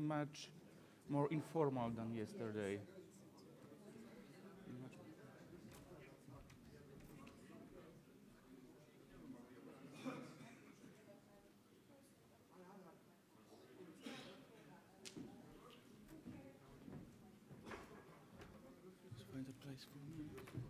much more informal than yesterday. Let's find a place for me.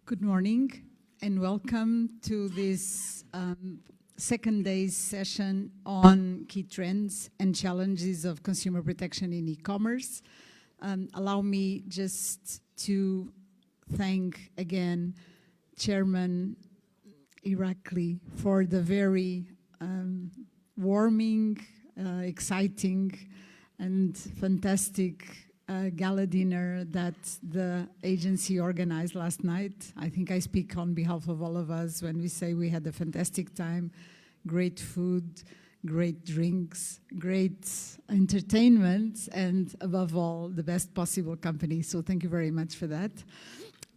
Good morning and welcome to this second day's session on key trends and challenges of consumer protection in e-commerce. Allow me just to thank again Chairman Irakli for the very warming, exciting and fantastic gala dinner that the agency organized last night. I think I speak on behalf of all of us when we say we had a fantastic time, great food, great drinks, great entertainment, and above all, the best possible company. So thank you very much for that.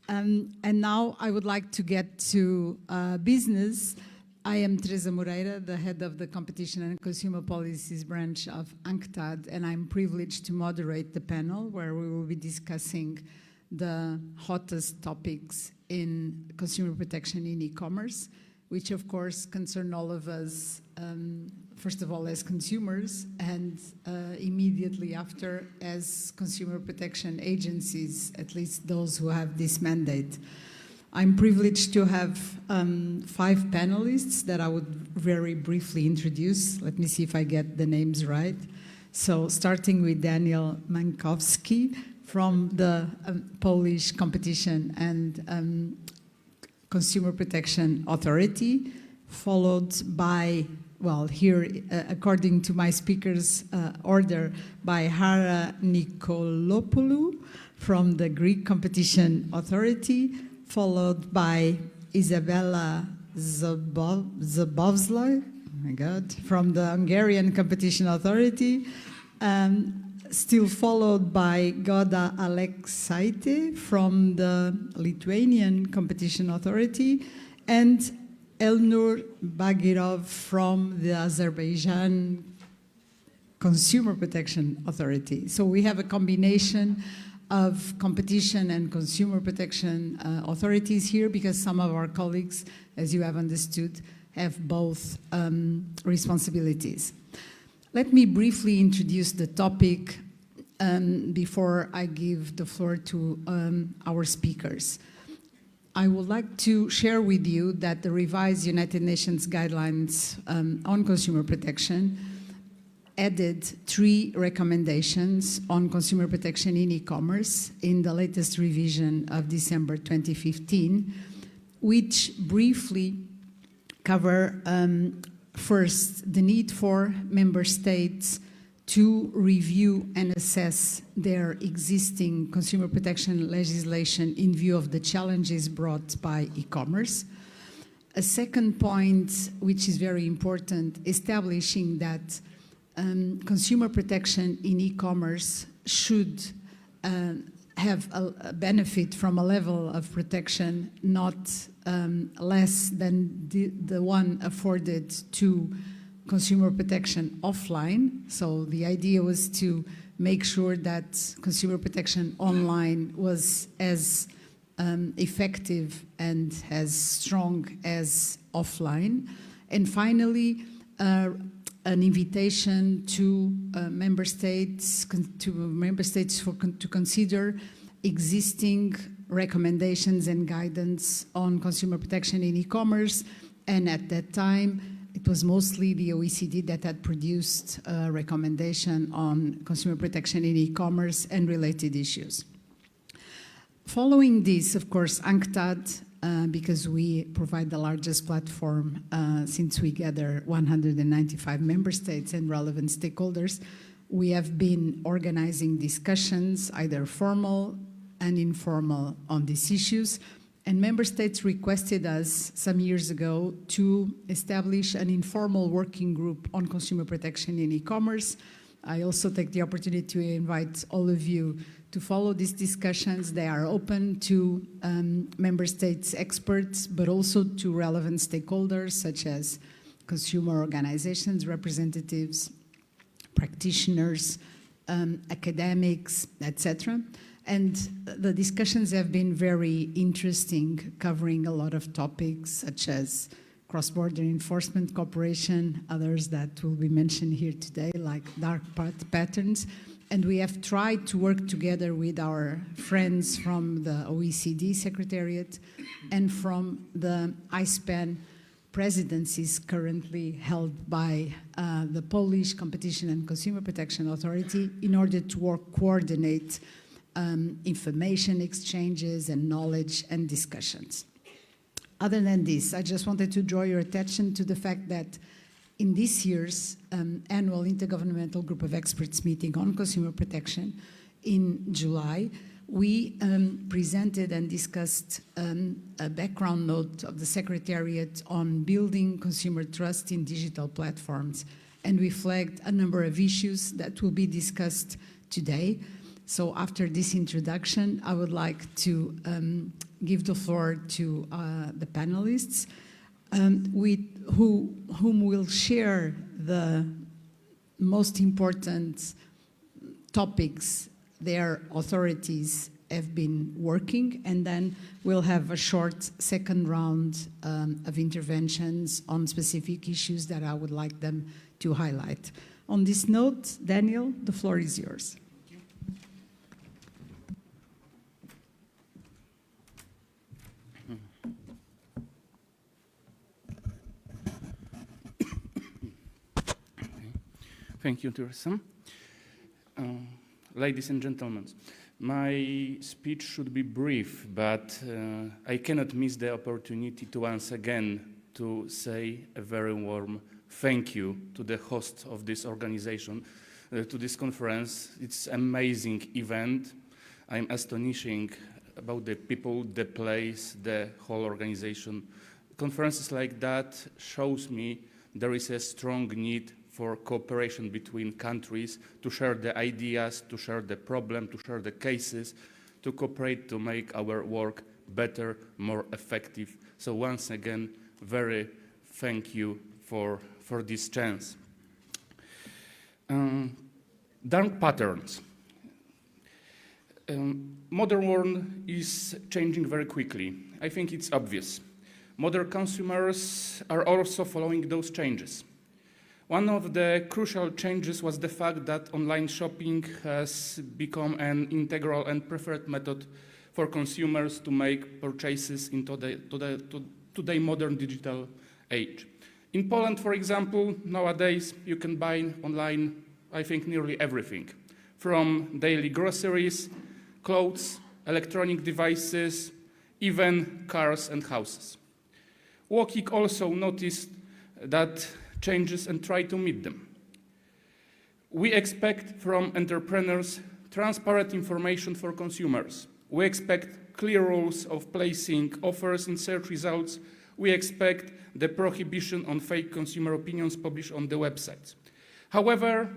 And now I would like to get to business. I am Teresa Moreira, the head of the Competition and Consumer Policies branch of UNCTAD, and I'm privileged to moderate the panel where we will be discussing the hottest topics in consumer protection in e-commerce, which of course concern all of us, first of all as consumers, and immediately after as consumer protection agencies, at least those who have this mandate. I'm privileged to have 5 panelists that I would very briefly introduce. Let me see if I get the names right. So starting with Daniel Mankowski from the Polish Competition and Consumer Protection Authority, followed by, well, here, according to my speaker's order, by Hara Nikolopoulou from the Greek Competition Authority, followed by Isabella Zabovsla, oh my God, from the Hungarian Competition Authority, still followed by Goda Aleksaite from the Lithuanian Competition Authority, and Elnur Bagirov from the Azerbaijan Consumer Protection Authority. So we have a combination of competition and consumer protection authorities here because some of our colleagues, as you have understood, have both responsibilities. Let me briefly introduce the topic before I give the floor to our speakers. I would like to share with you that the revised United Nations guidelines on consumer protection added 3 recommendations on consumer protection in e-commerce in the latest revision of December 2015, which briefly cover first the need for member states to review and assess their existing consumer protection legislation in view of the challenges brought by e-commerce. A second point, which is very important, establishing that consumer protection in e-commerce should have a benefit from a level of protection not less than the one afforded to consumer protection offline. So the idea was to make sure that consumer protection online was as effective and as strong as offline. And finally, an invitation to member states to consider existing recommendations and guidance on consumer protection in e-commerce. And at that time, it was mostly the OECD that had produced a recommendation on consumer protection in e-commerce and related issues. Following this, of course, UNCTAD, because we provide the largest platform since we gather 195 member states and relevant stakeholders, we have been organizing discussions, either formal and informal, on these issues. And member states requested us some years ago to establish an informal working group on consumer protection in e-commerce. I also take the opportunity to invite all of you to follow these discussions. They are open to member states experts, but also to relevant stakeholders such as consumer organizations, representatives, practitioners, academics, etc. And the discussions have been very interesting, covering a lot of topics such as cross-border enforcement cooperation, others that will be mentioned here today, like dark patterns, And we have tried to work together with our friends from the OECD Secretariat and from the ISPAN presidencies currently held by the Polish Competition and Consumer Protection Authority in order to coordinate information exchanges and knowledge and discussions. Other than this, I just wanted to draw your attention to the fact that in this year's annual Intergovernmental Group of Experts meeting on consumer protection in July, we presented and discussed a background note of the Secretariat on building consumer trust in digital platforms. And we flagged a number of issues that will be discussed today. So after this introduction, I would like to give the floor to the panelists, whom will share the most important topics their authorities have been working, and then we'll have a short second round of interventions on specific issues that I would like them to highlight. On this note, Daniel, the floor is yours. Thank you, Teresa. Ladies and gentlemen, my speech should be brief, but I cannot miss the opportunity to once again to say a very warm thank you to the host of this organization, to this conference. It's an amazing event. I'm astonishing about the people, the place, the whole organization. Conferences like that shows me there is a strong need for cooperation between countries, to share the ideas, to share the problem, to share the cases, to cooperate to make our work better, more effective. So once again, very thank you for this chance. Dark patterns. Modern world is changing very quickly. I think it's obvious. Modern consumers are also following those changes. One of the crucial changes was the fact that online shopping has become an integral and preferred method for consumers to make purchases in today's modern digital age. In Poland, for example, nowadays you can buy online, I think, nearly everything, from daily groceries, clothes, electronic devices, even cars and houses. UOKiK also noticed that changes and try to meet them. We expect from entrepreneurs transparent information for consumers. We expect clear rules of placing offers in search results. We expect the prohibition on fake consumer opinions published on the websites. However,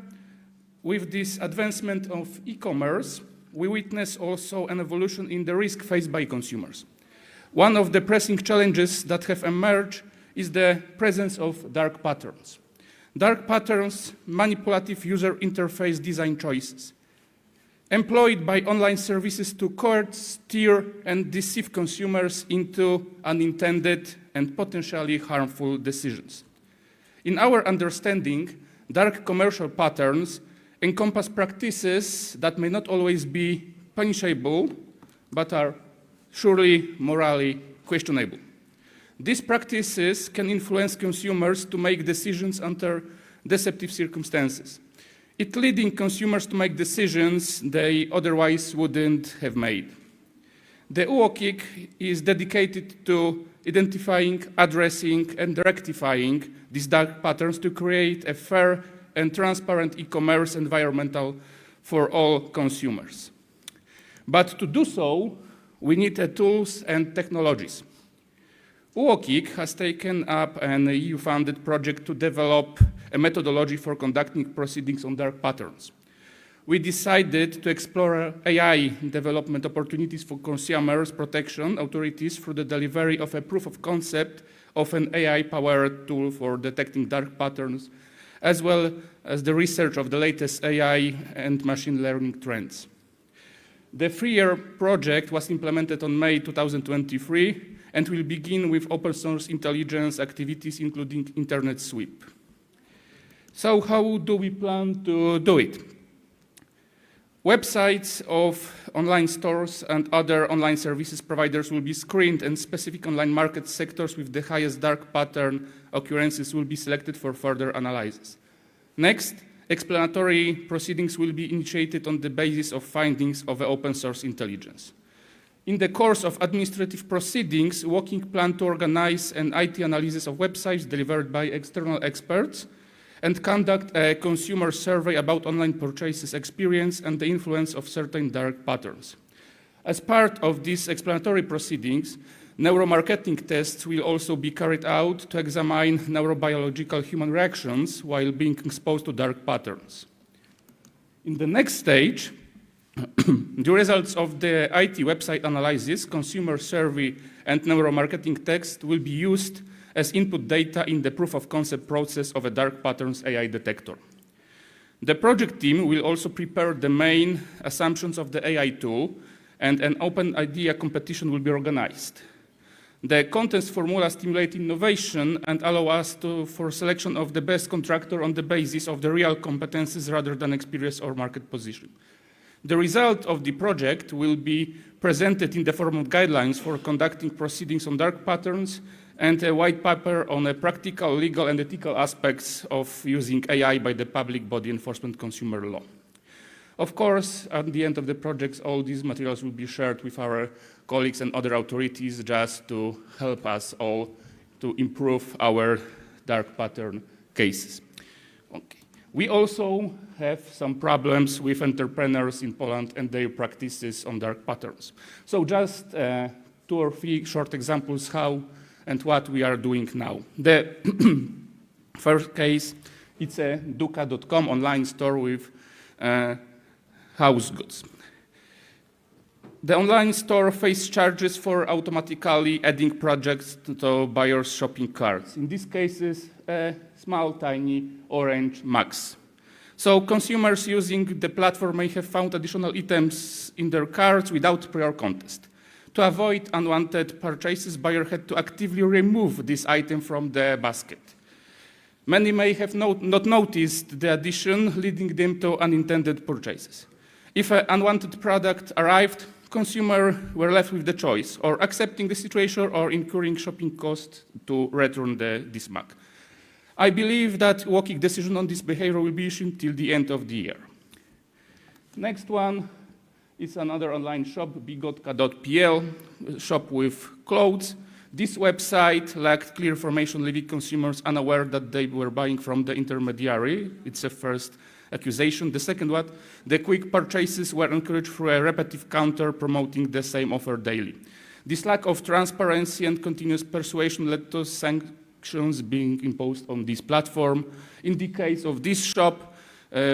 with this advancement of e-commerce, we witness also an evolution in the risk faced by consumers. One of the pressing challenges that have emerged is the presence of dark patterns. Dark patterns, manipulative user interface design choices, employed by online services to coerce, steer, and deceive consumers into unintended and potentially harmful decisions. In our understanding, dark commercial patterns encompass practices that may not always be punishable, but are surely morally questionable. These practices can influence consumers to make decisions under deceptive circumstances. It leading consumers to make decisions they otherwise wouldn't have made. The UOKiK is dedicated to identifying, addressing, and rectifying these dark patterns to create a fair and transparent e-commerce environment for all consumers. But to do so, we need tools and technologies. UOKiK has taken up an EU-funded project to develop a methodology for conducting proceedings on dark patterns. We decided to explore AI development opportunities for consumers protection authorities through the delivery of a proof of concept of an AI-powered tool for detecting dark patterns, as well as the research of the latest AI and machine learning trends. The 3-year project was implemented on May 2023 and will begin with open source intelligence activities, including internet sweep. So how do we plan to do it? Websites of online stores and other online services providers will be screened, and specific online market sectors with the highest dark pattern occurrences will be selected for further analysis. Next, explanatory proceedings will be initiated on the basis of findings of open source intelligence. In the course of administrative proceedings, WCAG plans to organize an IT analysis of websites delivered by external experts and conduct a consumer survey about online purchases experience and the influence of certain dark patterns. As part of these explanatory proceedings, neuromarketing tests will also be carried out to examine neurobiological human reactions while being exposed to dark patterns. In the next stage, the results of the IT website analysis, consumer survey, and neuromarketing text will be used as input data in the proof of concept process of a dark patterns AI detector. The project team will also prepare the main assumptions of the AI tool, and an open idea competition will be organized. The contest formula stimulate innovation and allow us for selection of the best contractor on the basis of the real competences rather than experience or market position. The result of the project will be presented in the form of guidelines for conducting proceedings on dark patterns and a white paper on the practical, legal, and ethical aspects of using AI by the public body enforcement consumer law. Of course, at the end of the project, all these materials will be shared with our colleagues and other authorities just to help us all to improve our dark pattern cases. Okay. We also have some problems with entrepreneurs in Poland and their practices on dark patterns. So just 2 or 3 short examples how and what we are doing now. The first case, it's a duka.com online store with house goods. The online store faces charges for automatically adding projects to buyers' shopping carts. In these cases, a small, tiny orange max. So consumers using the platform may have found additional items in their carts without prior contest. To avoid unwanted purchases, buyer had to actively remove this item from the basket. Many may have not noticed the addition, leading them to unintended purchases. If an unwanted product arrived, consumers were left with the choice, or accepting the situation or incurring shopping costs to return this mug. I believe that WCAG decision on this behavior will be issued till the end of the year. Next one is another online shop, bigotka.pl, shop with clothes. This website lacked clear information, leaving consumers unaware that they were buying from the intermediary. It's a first accusation. The second one, the quick purchases were encouraged through a repetitive counter promoting the same offer daily. This lack of transparency and continuous persuasion led to sanctions being imposed on this platform. In the case of this shop,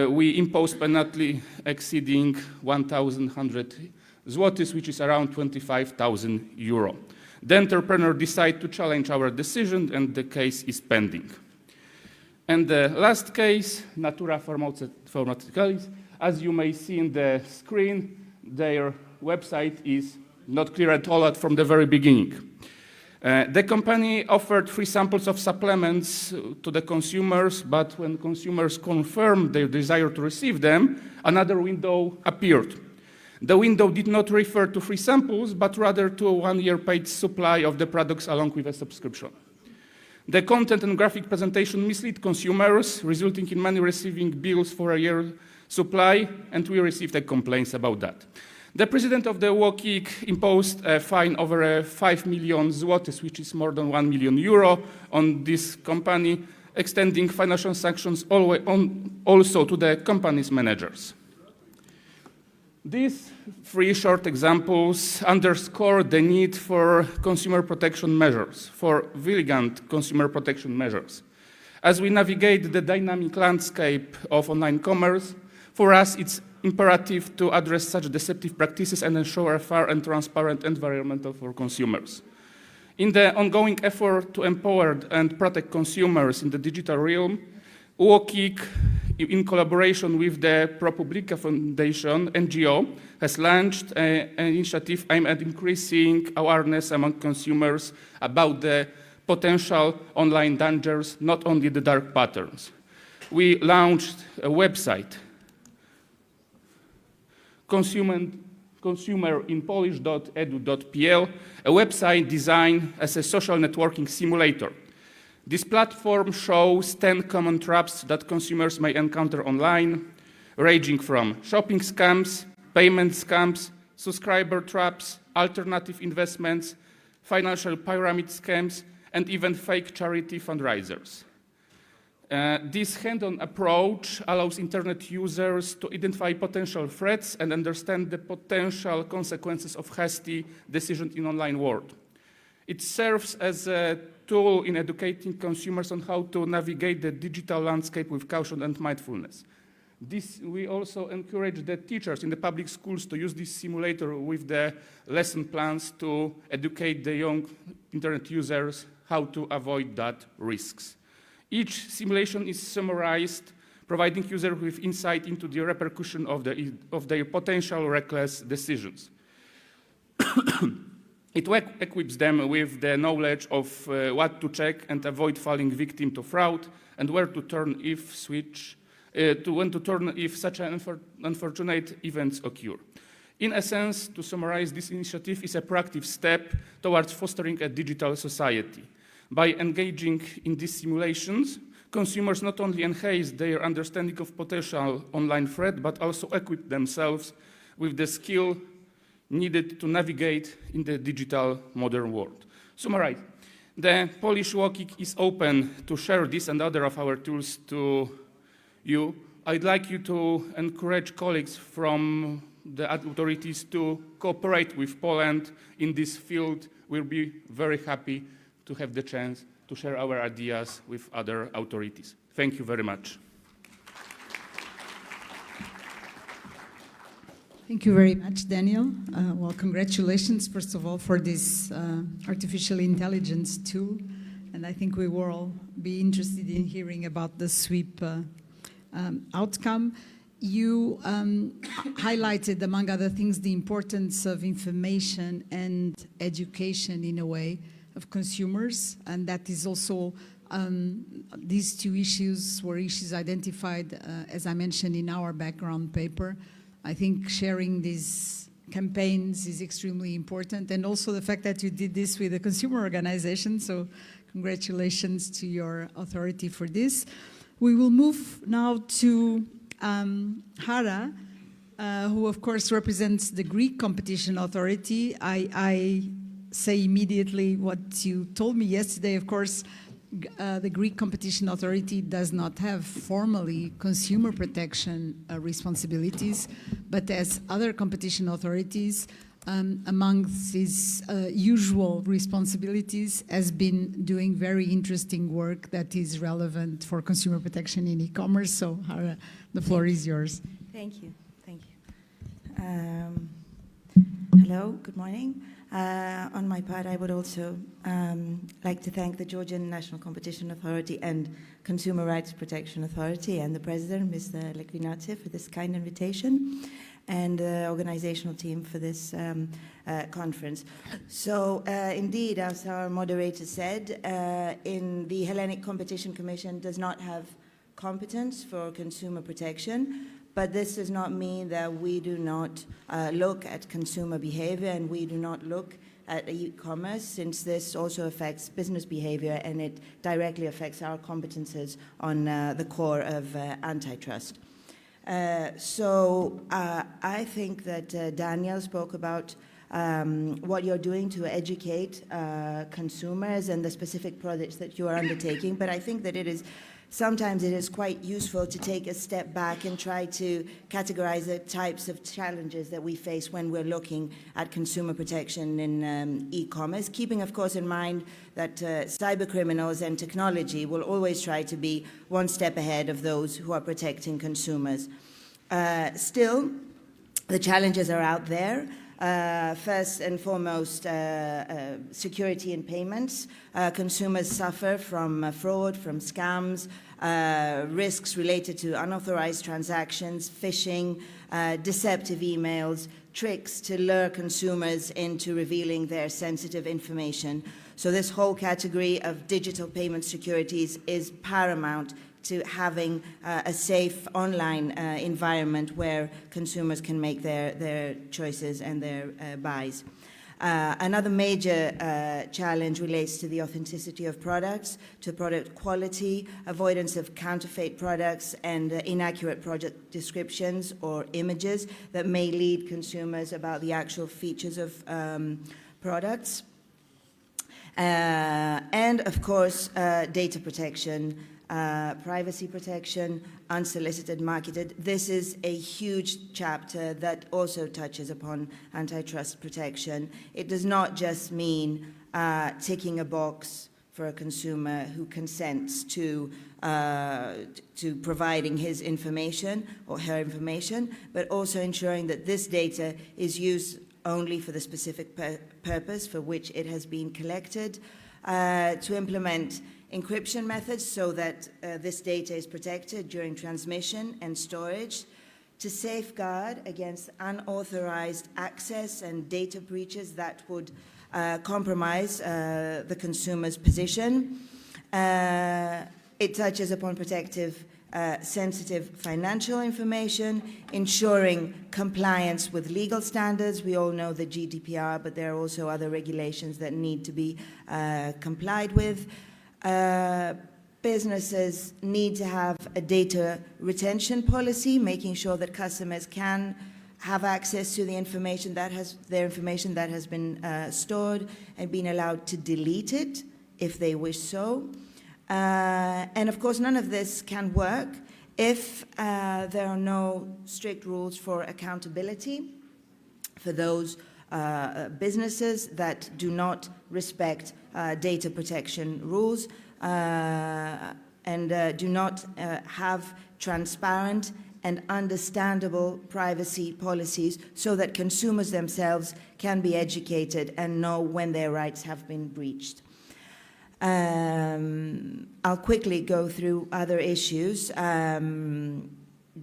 we imposed penalty exceeding 1,100 zlotys, which is around 25,000 euro. The entrepreneur decided to challenge our decision, and the case is pending. And the last case, Natura Pharmaceuticals. As you may see in the screen, their website is not clear at all from the very beginning. The company offered free samples of supplements to the consumers, but when consumers confirmed their desire to receive them, another window appeared. The window did not refer to free samples, but rather to a 1-year paid supply of the products along with a subscription. The content and graphic presentation misled consumers, resulting in many receiving bills for a year supply, and we received complaints about that. The president of the WCAG imposed a fine over 5 million zlotys, which is more than 1 million euro, on this company, extending financial sanctions also to the company's managers. These 3 short examples underscore the need for consumer protection measures, for vigilant consumer protection measures. As we navigate the dynamic landscape of online commerce, for us it's imperative to address such deceptive practices and ensure a fair and transparent environment for consumers. In the ongoing effort to empower and protect consumers in the digital realm, WCAG, in collaboration with the ProPublica Foundation, NGO, has launched an initiative aimed at increasing awareness among consumers about the potential online dangers, not only the dark patterns. We launched a website consumerinpolish.edu.pl, a website designed as a social networking simulator. This platform shows 10 common traps that consumers may encounter online, ranging from shopping scams, payment scams, subscriber traps, alternative investments, financial pyramid scams, and even fake charity fundraisers. This hand-on approach allows internet users to identify potential threats and understand the potential consequences of hasty decisions in online world. It serves as a tool in educating consumers on how to navigate the digital landscape with caution and mindfulness. We also encourage the teachers in the public schools to use this simulator with the lesson plans to educate the young internet users how to avoid that risks. Each simulation is summarized, providing users with insight into the repercussion of their potential reckless decisions. It equips them with the knowledge of what to check and avoid falling victim to fraud, and where to turn if such unfortunate events occur. In essence, to summarize, this initiative is a proactive step towards fostering a digital society. By engaging in these simulations, consumers not only enhance their understanding of potential online threat, but also equip themselves with the skill needed to navigate in the digital modern world. Summarize, the Polish WOKIK is open to share this and other of our tools to you. I'd like you to encourage colleagues from the authorities to cooperate with Poland in this field. We'll be very happy to have the chance to share our ideas with other authorities. Thank you very much. Thank you very much, Daniel. Well, congratulations, first of all, for this artificial intelligence tool. And I think we will all be interested in hearing about the sweep outcome. You highlighted, among other things, the importance of information and education, in a way, of consumers. And that is also, these two issues were issues identified, as I mentioned, in our background paper. I think sharing these campaigns is extremely important, and also the fact that you did this with a consumer organization, so congratulations to your authority for this. We will move now to Hara, who of course represents the Greek Competition Authority. I say immediately what you told me yesterday. Of course, the Greek Competition Authority does not have formally consumer protection responsibilities, but as other competition authorities, amongst its usual responsibilities, has been doing very interesting work that is relevant for consumer protection in e-commerce. So, Hara, the floor is yours. Thank you. Thank you. Hello, good morning. On my part, I would also like to thank the Georgian National Competition Authority and Consumer Rights Protection Authority and the President, Mr. Lekvinatse, for this kind invitation, and the organizational team for this conference. So, indeed, as our moderator said, in the Hellenic Competition Commission does not have competence for consumer protection, but this does not mean that we do not look at consumer behavior, and we do not look at e-commerce, since this also affects business behavior and it directly affects our competences on the core of antitrust. So I think that Daniel spoke about what you're doing to educate consumers and the specific projects that you are undertaking, but I think that sometimes it is quite useful to take a step back and try to categorize the types of challenges that we face when we're looking at consumer protection in e-commerce, keeping, of course, in mind that cyber criminals and technology will always try to be one step ahead of those who are protecting consumers. Still, the challenges are out there. First and foremost, security in payments. Consumers suffer from fraud, from scams, risks related to unauthorized transactions, phishing, deceptive emails, tricks to lure consumers into revealing their sensitive information. So this whole category of digital payment securities is paramount to having a safe online environment where consumers can make their choices and their buys. Another major challenge relates to the authenticity of products, to product quality, avoidance of counterfeit products, and inaccurate product descriptions or images that may lead consumers about the actual features of products. And, of course, data protection, privacy protection, unsolicited marketed. This is a huge chapter that also touches upon antitrust protection. It does not just mean ticking a box for a consumer who consents to providing his information or her information, but also ensuring that this data is used only for the specific purpose for which it has been collected, to implement encryption methods so that this data is protected during transmission and storage, to safeguard against unauthorized access and data breaches that would compromise the consumer's position. It touches upon protective sensitive financial information, ensuring compliance with legal standards. We all know the GDPR, but there are also other regulations that need to be complied with. Businesses need to have a data retention policy, making sure that customers can have access to the information that has been stored and being allowed to delete it if they wish so. And of course, none of this can work if there are no strict rules for accountability for those businesses that do not respect data protection rules and do not have transparent and understandable privacy policies so that consumers themselves can be educated and know when their rights have been breached. I'll quickly go through other issues that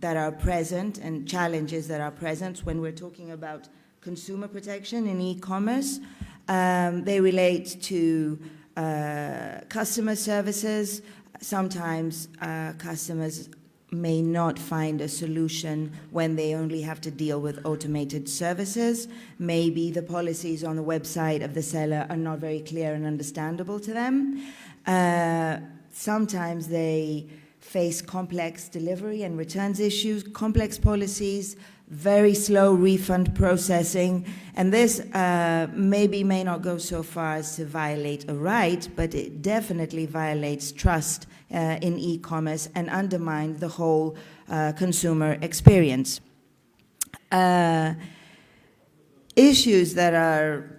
are present and challenges that are present when we're talking about consumer protection in e-commerce. They relate to customer services. Sometimes customers may not find a solution when they only have to deal with automated services. Maybe the policies on the website of the seller are not very clear and understandable to them. Sometimes they face complex delivery and returns issues, complex policies, very slow refund processing, and this may not go so far as to violate a right, but it definitely violates trust in e-commerce and undermine the whole consumer experience. Issues that are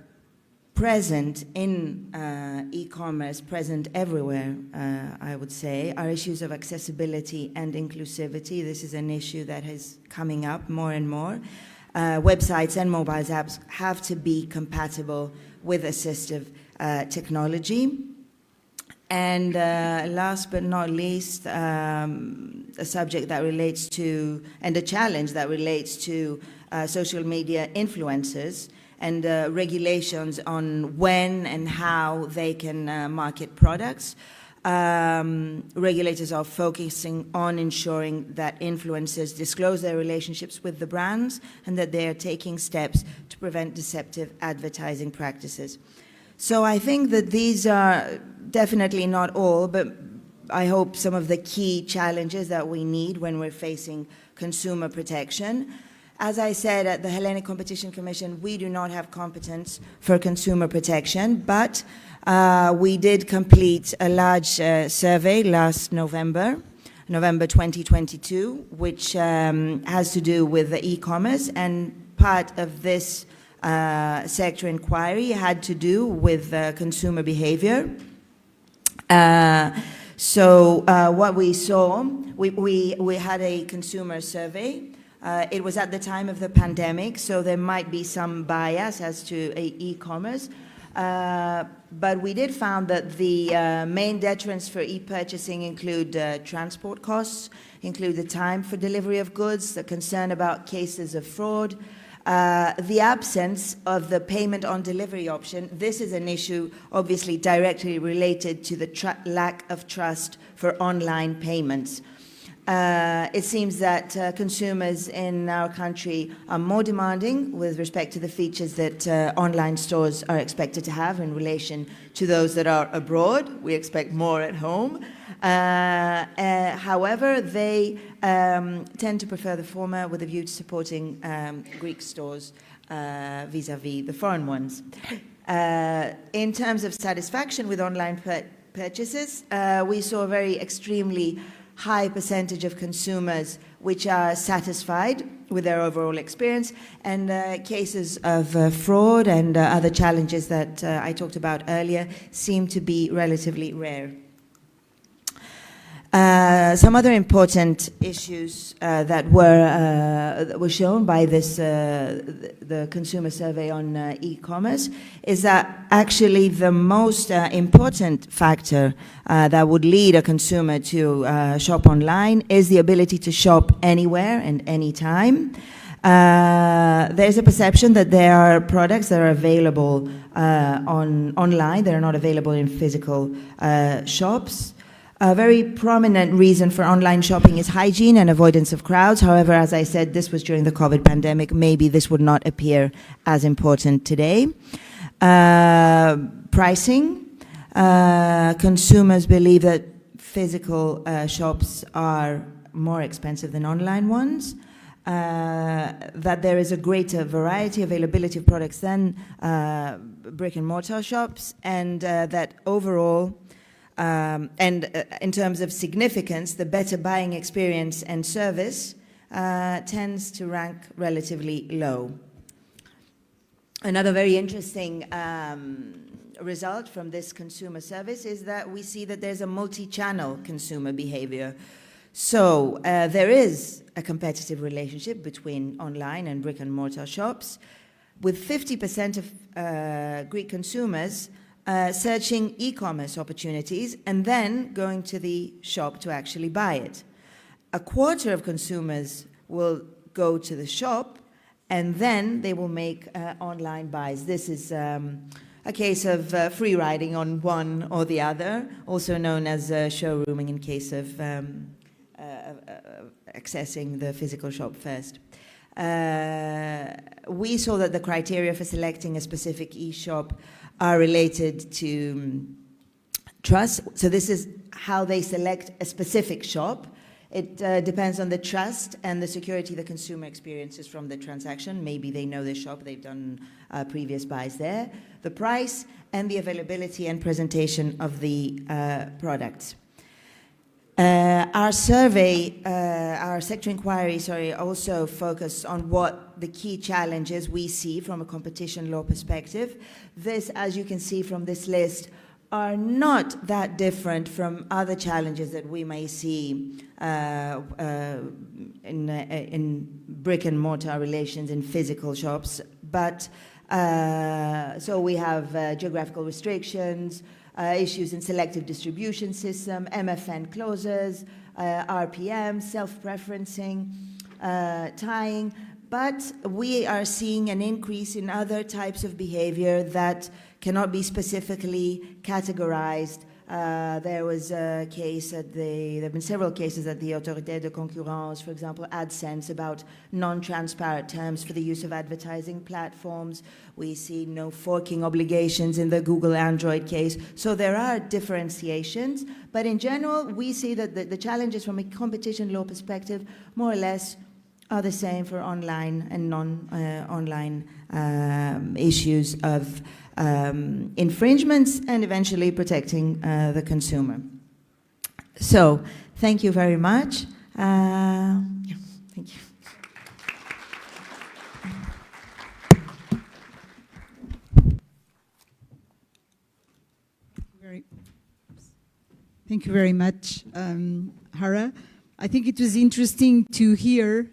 present in e-commerce, present everywhere, I would say, are issues of accessibility and inclusivity. This is an issue that is coming up more and more. Websites and mobile apps have to be compatible with assistive technology. And last but not least, a subject that relates to, and a challenge that relates to social media influencers and regulations on when and how they can market products. Regulators are focusing on ensuring that influencers disclose their relationships with the brands and that they are taking steps to prevent deceptive advertising practices. So I think that these are definitely not all, but I hope some of the key challenges that we need when we're facing consumer protection. As I said, at the Hellenic Competition Commission, we do not have competence for consumer protection, but we did complete a large survey last November 2022, which has to do with the e-commerce, and part of this sector inquiry had to do with consumer behavior. So what we saw, we had a consumer survey. It was at the time of the pandemic, so there might be some bias as to e-commerce. But we did find that the main detriments for e-purchasing include transport costs, include the time for delivery of goods, the concern about cases of fraud, The absence of the payment on delivery option, this is an issue obviously directly related to the lack of trust for online payments. It seems that consumers in our country are more demanding with respect to the features that online stores are expected to have in relation to those that are abroad. We expect more at home. However, they tend to prefer the former with a view to supporting Greek stores vis-à-vis the foreign ones. In terms of satisfaction with online purchases, we saw a very extremely high percentage of consumers which are satisfied with their overall experience, and cases of fraud and other challenges that I talked about earlier seem to be relatively rare. Some other important issues that were shown by this the consumer survey on e-commerce is that actually the most important factor that would lead a consumer to shop online is the ability to shop anywhere and anytime. There's a perception that there are products that are available online that are not available in physical shops. A very prominent reason for online shopping is hygiene and avoidance of crowds. However, as I said, this was during the COVID pandemic. Maybe this would not appear as important today. Pricing. Consumers believe that physical shops are more expensive than online ones. That there is a greater variety, availability of products than brick and mortar shops, and that overall, in terms of significance, the better buying experience and service tends to rank relatively low. Another very interesting result from this consumer service is that we see that there's a multi-channel consumer behavior. So there is a competitive relationship between online and brick and mortar shops, with 50% of Greek consumers searching e-commerce opportunities and then going to the shop to actually buy it. A quarter of consumers will go to the shop and then they will make online buys. This is a case of free riding on one or the other, also known as showrooming in case of accessing the physical shop first. We saw that the criteria for selecting a specific e-shop are related to trust. So this is how they select a specific shop. It depends on the trust and the security the consumer experiences from the transaction. Maybe they know the shop, they've done previous buys there. The price and the availability and presentation of the products. Our survey, our sector inquiry, also focused on what the key challenges we see from a competition law perspective. This, as you can see from this list, are not that different from other challenges that we may see in brick and mortar relations in physical shops. But so we have geographical restrictions, issues in selective distribution system, MFN clauses, RPM, self-preferencing, tying. But we are seeing an increase in other types of behavior that cannot be specifically categorized. There was a case there have been several cases at the Autorité de Concurrence, for example, AdSense, about non-transparent terms for the use of advertising platforms. We see no forking obligations in the Google Android case. So there are differentiations, but in general, we see that the challenges from a competition law perspective, more or less, are the same for online and non-online issues of infringements and eventually protecting the consumer. So, thank you very much. Thank you. Thank you very much, Hara. I think it was interesting to hear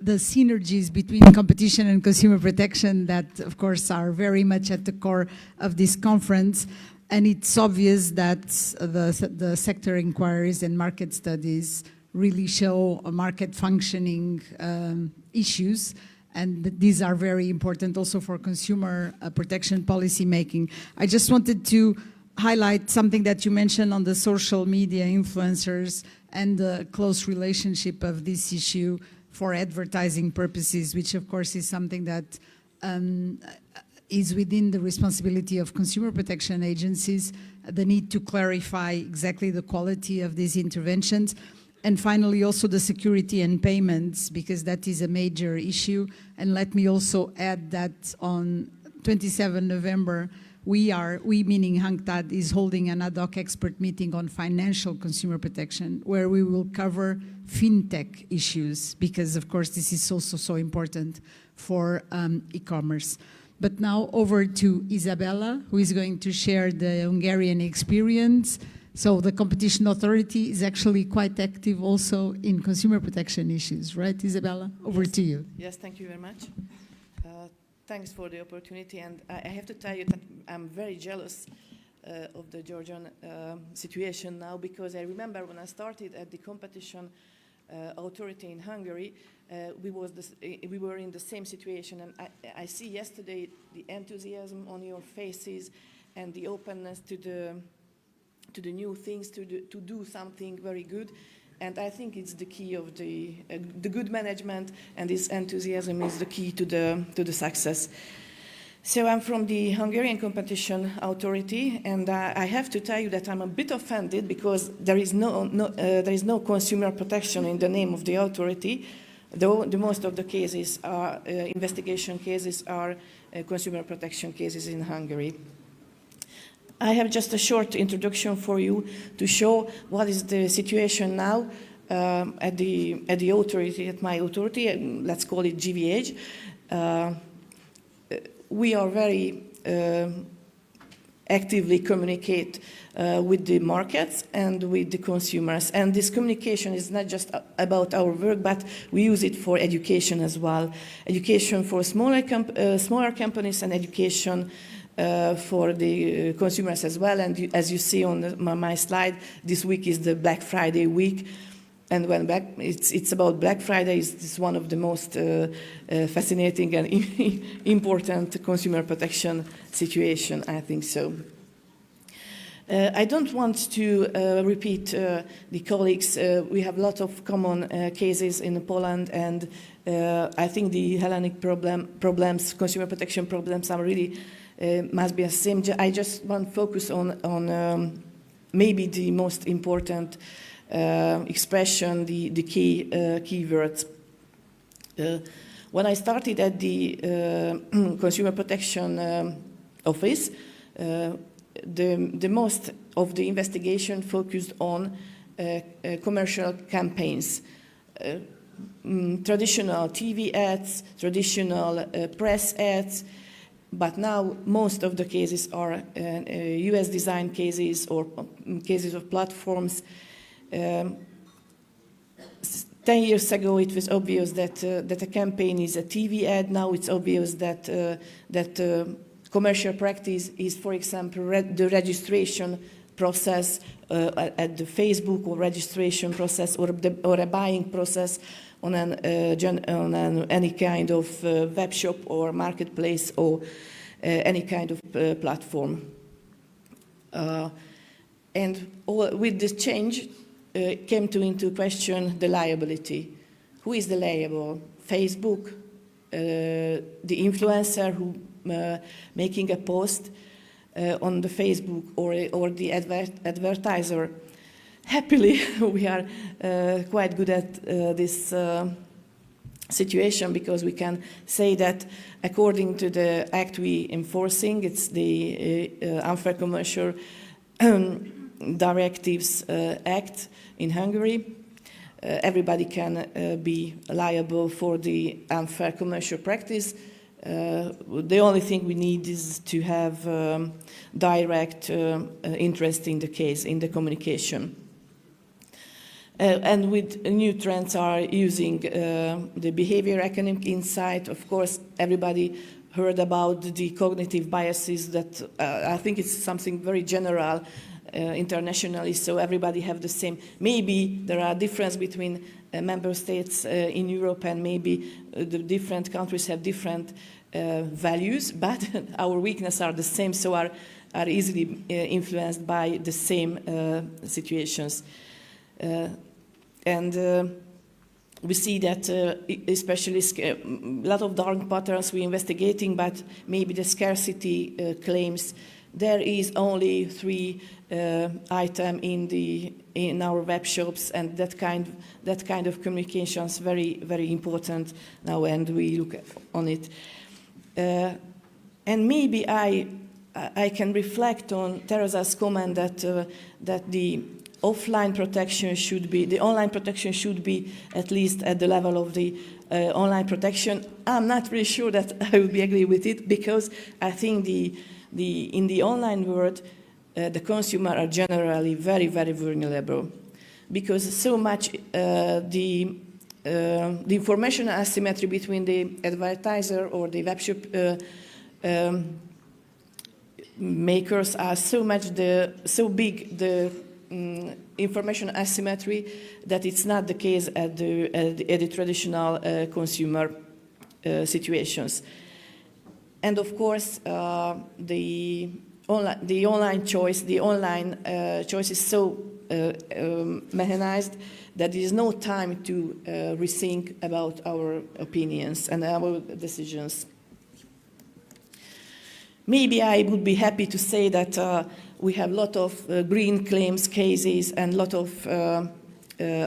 the synergies between competition and consumer protection that, of course, are very much at the core of this conference. And it's obvious that the sector inquiries and market studies really show market functioning issues And these are very important also for consumer protection policy making. I just wanted to highlight something that you mentioned on the social media influencers and the close relationship of this issue for advertising purposes, which of course is something that is within the responsibility of consumer protection agencies, the need to clarify exactly the quality of these interventions. And finally, also the security and payments, because that is a major issue. And let me also add that on 27 November, we meaning UNCTAD, is holding an ad hoc expert meeting on financial consumer protection, where we will cover fintech issues, because of course this is also so important for e-commerce. But now over to Isabella, who is going to share the Hungarian experience. So the competition authority is actually quite active also in consumer protection issues, right, Isabella? Over to you. Yes, thank you very much. Thanks for the opportunity, and I have to tell you that I'm very jealous of the Georgian situation now, because I remember when I started at the competition authority in Hungary, we were in the same situation, and I see yesterday the enthusiasm on your faces and the openness to the new things, to do something very good. And I think it's the key of the good management, and this enthusiasm is the key to the success. So I'm from the Hungarian Competition Authority, and I have to tell you that I'm a bit offended, because there is no consumer protection in the name of the authority, though the most of the cases are investigation cases are consumer protection cases in Hungary. I have just a short introduction for you to show what is the situation now at the authority, at my authority, let's call it GVH. We are very actively communicate with the markets and with the consumers. And this communication is not just about our work, but we use it for education as well. Education for smaller companies, and education for the consumers as well. And as you see on my slide, this week is the Black Friday week. And when it's about Black Friday, it's one of the most fascinating and important consumer protection situation, I think so. I don't want to repeat the colleagues. We have a lot of common cases in Poland, and I think the Hellenic problems, consumer protection problems, are really must be the same. I just want to focus on maybe the most important expression, the key keywords. When I started at the Consumer Protection Office, the most of the investigation focused on commercial campaigns, traditional TV ads, traditional press ads. But now most of the cases are US design cases or cases of platforms. 10 years ago, it was obvious that a campaign is a TV ad. Now it's obvious that commercial practice is, for example, the registration process at the Facebook, or registration process, or a buying process on any kind of web shop or marketplace, or any kind of platform. And with this change came into question the liability. Who is the liable? Facebook, the influencer who making a post on the Facebook, or the advertiser. Happily, we are quite good at this situation, because we can say that according to the act we enforcing, it's the Unfair Commercial Directives Act in Hungary. Everybody can be liable for the unfair commercial practice. The only thing we need is to have direct interest in the case, in the communication. And with new trends are using the behavior economic insight. Of course, everybody heard about the cognitive biases that I think it's something very general internationally, so everybody have the same. Maybe there are differences between member states in Europe, and maybe the different countries have different values, but our weaknesses are the same, so are easily influenced by the same situations. We see that especially a lot of dark patterns we're investigating, but maybe the scarcity claims. There is only 3 items in our web shops, and that kind of communication is very, very important now, and we look on it. And maybe I can reflect on Teresa's comment that the offline protection should be, the online protection should be at least at the level of the online protection. I'm not really sure that I would be agree with it, because I think in the online world, the consumer are generally very, very vulnerable, because so much the information asymmetry between the advertiser or the webshop makers are so big, the information asymmetry, that it's not the case at the traditional consumer situations. And of course, the online choice is so mechanized that there is no time to rethink about our opinions and our decisions. Maybe I would be happy to say that we have a lot of green claims cases and a lot of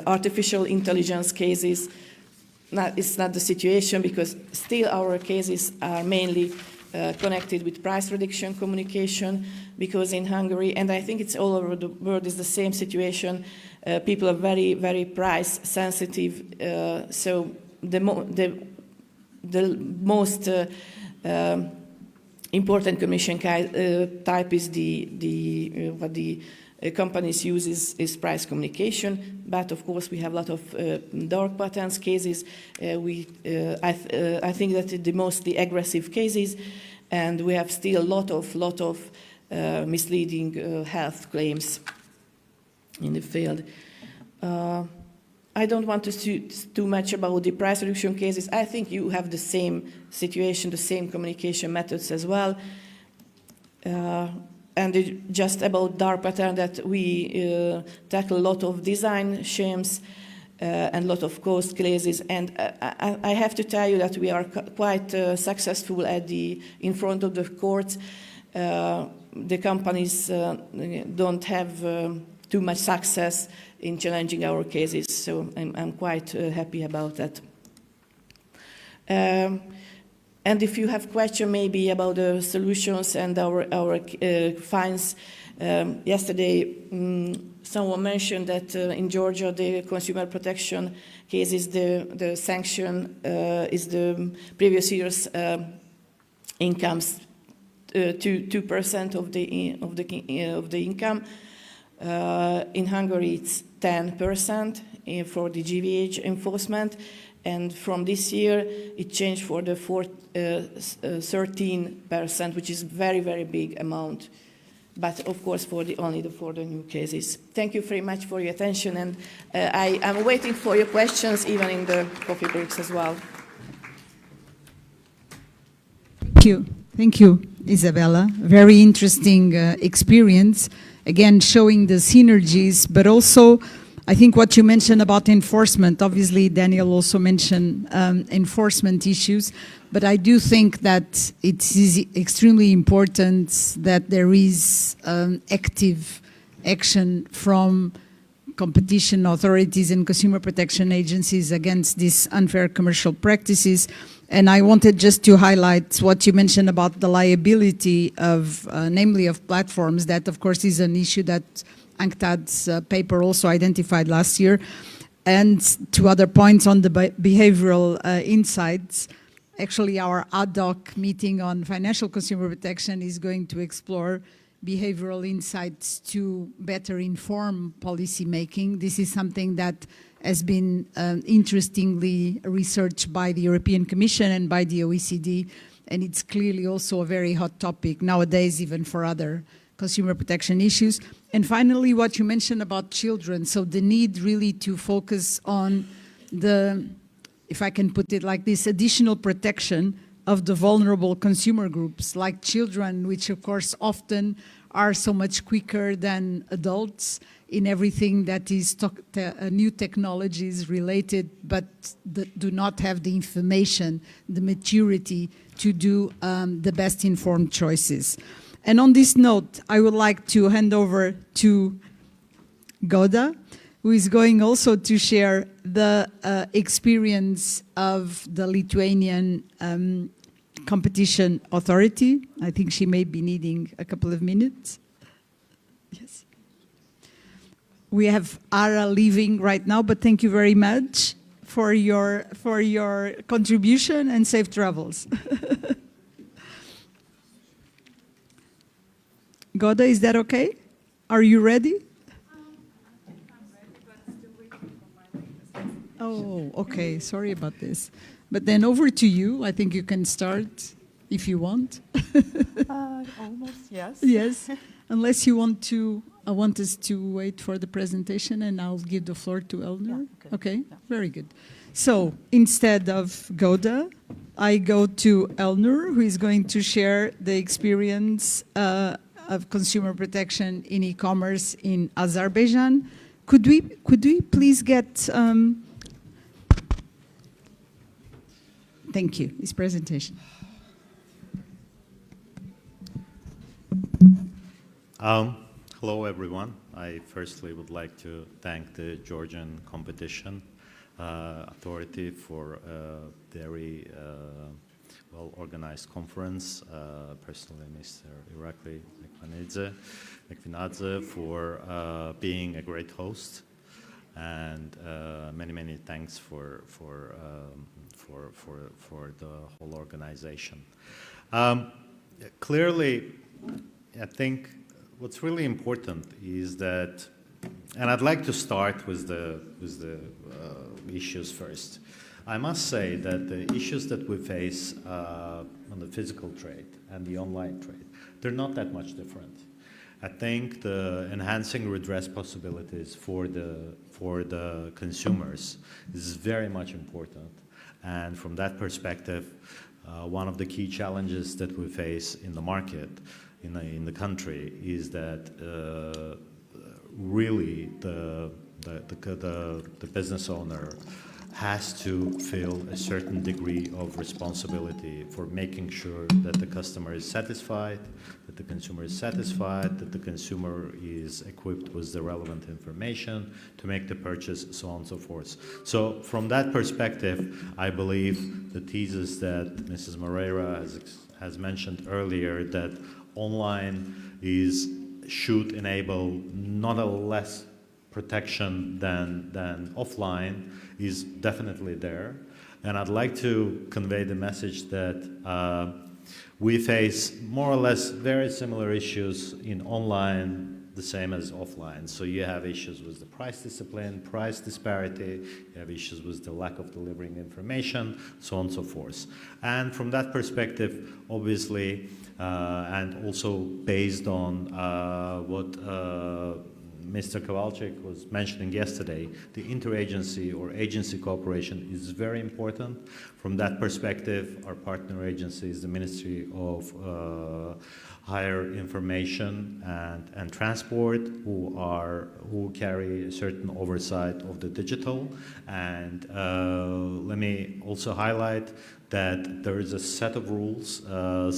artificial intelligence cases. It's not the situation, because still our cases are mainly connected with price reduction communication, because in Hungary, and I think it's all over the world, is the same situation. People are very, very price sensitive. So the most important communication type is what the companies use is price communication. But of course, we have a lot of dark patterns cases. I think that the mostly aggressive cases, and we have still a lot of misleading health claims in the field. I don't want to say too much about the price reduction cases. I think you have the same situation, the same communication methods as well. And just about dark pattern, that we tackle a lot of design shames and a lot of cost cases. And I have to tell you that we are quite successful in front of the courts. The companies don't have too much success in challenging our cases, so I'm quite happy about that. And if you have questions maybe about the solutions and our fines, yesterday someone mentioned that in Georgia the consumer protection cases, the sanction is the previous year's incomes, 2% of the income. In Hungary, it's 10% for the GVH enforcement, and from this year, it changed for the 13%, which is very, very big amount. But of course, only for the new cases. Thank you very much for your attention, and I am waiting for your questions, even in the coffee breaks as well. Thank you, Isabella. Very interesting experience. Again, showing the synergies, but also I think what you mentioned about enforcement, obviously Daniel also mentioned enforcement issues, but I do think that it is extremely important that there is active action from competition authorities and consumer protection agencies against these unfair commercial practices. And I wanted just to highlight what you mentioned about the liability of, namely of platforms. That, of course, is an issue that UNCTAD's paper also identified last year. And two other points on the behavioral insights. Actually, our ad hoc meeting on financial consumer protection is going to explore behavioral insights to better inform policy making. This is something that has been interestingly researched by the European Commission and by the OECD, and it's clearly also a very hot topic nowadays, even for other consumer protection issues. And finally, what you mentioned about children, so the need really to focus on the, if I can put it like this, additional protection of the vulnerable consumer groups, like children, which of course often are so much quicker than adults in everything that is new technologies related, but do not have the information, the maturity to do the best informed choices. And on this note, I would like to hand over to Goda, who is going also to share the experience of the Lithuanian Competition Authority. I think she may be needing a couple of minutes. Yes. We have Ara leaving right now, but thank you very much for your contribution and safe travels. Goda, is that okay? Are you ready? I'm ready, but still waiting for my latest. Oh, okay. Sorry about this. But then over to you. I think you can start if you want. Almost, yes. Yes. Unless you want to, I want us to wait for the presentation and I'll give the floor to Elnur. Yeah, Okay, yeah. very good. So instead of Goda, I go to Elnur, who is going to share the experience of consumer protection in e-commerce in Azerbaijan. Could we please get, thank you, his presentation. Hello, everyone. I firstly would like to thank the Georgian Competition Authority for a very well-organized conference. Personally, Mr. Irakli Ekvinadze for being a great host, and many thanks for the whole organization. Clearly, I think what's really important is that, and I'd like to start with the issues first. I must say that the issues that we face on the physical trade and the online trade, they're not that much different. I think the enhancing redress possibilities for the consumers is very much important. And from that perspective, one of the key challenges that we face in the market, in the country, is that really the business owner has to feel a certain degree of responsibility for making sure that the customer is satisfied, that the consumer is satisfied, that the consumer is equipped with the relevant information to make the purchase, so on and so forth. So from that perspective, I believe the thesis that Mrs. Moreira has mentioned earlier, that online should enable not a less protection than offline, is definitely there. And I'd like to convey the message that we face more or less very similar issues in online, the same as offline. So you have issues with the price discipline, price disparity, you have issues with the lack of delivering information, so on and so forth. And from that perspective, obviously, and also based on what Mr. Kowalczyk was mentioning yesterday, the interagency or agency cooperation is very important. From that perspective, our partner agency is the Ministry of Higher Information and Transport, who carry a certain oversight of the digital. And let me also highlight that there is a set of rules,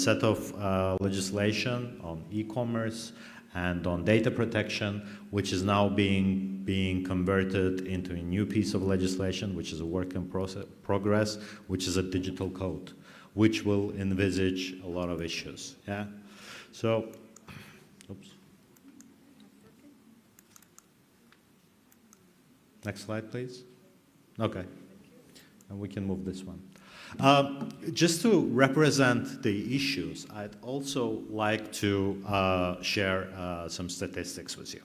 set of legislation on e-commerce and on data protection, which is now being converted into a new piece of legislation, which is a work in progress, which is a digital code, which will envisage a lot of issues. Yeah. So, oops. Next slide, please. Okay, and we can move this one. Just to represent the issues, I'd also like to share some statistics with you.